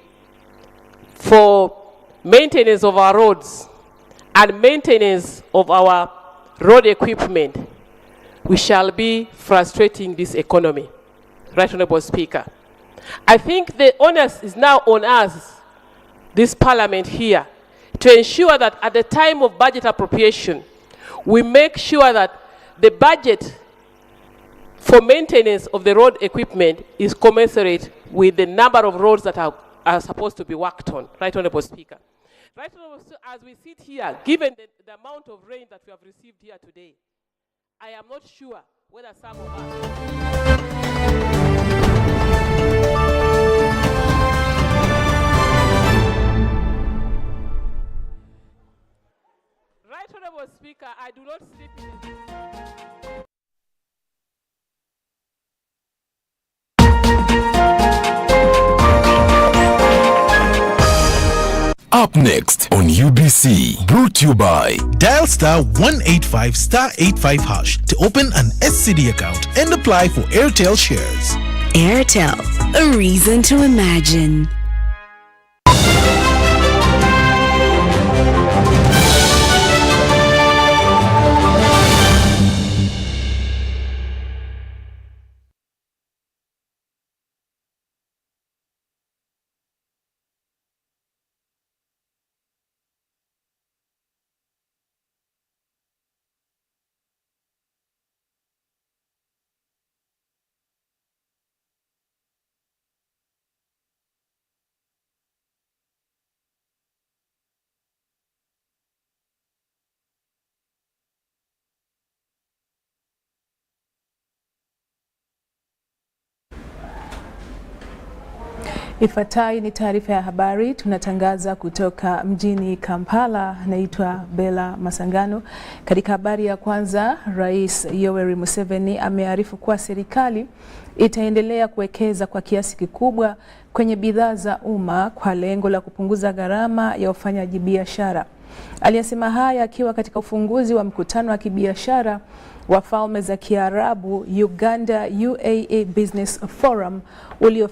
for maintenance of our roads and maintenance of our road equipment, we shall be frustrating this economy. Right Honorable Speaker, I think the onus is now on us, this Parliament here, to ensure that at the time of budget appropriation, we make sure that the budget for maintenance of the road equipment is commensurate with the number of roads that are supposed to be worked on. Right Honorable Speaker. Right Honorable Speaker, as we sit here, given the amount of rain that we have received here today, I am not sure whether some of us... Right Honorable Speaker, I do not sleep in this. Up next on UBC, brought to you by dial *185 *85 hash to open an SCD account and apply for Airtel shares. Airtel, a reason to imagine. Ifuatayo ni taarifa ya habari, tunatangaza kutoka mjini Kampala. Naitwa Bella Masangano. Katika habari ya kwanza, Rais Yoweri Museveni amearifu kuwa serikali itaendelea kuwekeza kwa kiasi kikubwa kwenye bidhaa za umma kwa lengo la kupunguza gharama ya ufanyaji biashara. Aliyasema haya akiwa katika ufunguzi wa mkutano wa kibiashara wa Falme za Kiarabu Uganda UAE Business Forum ulio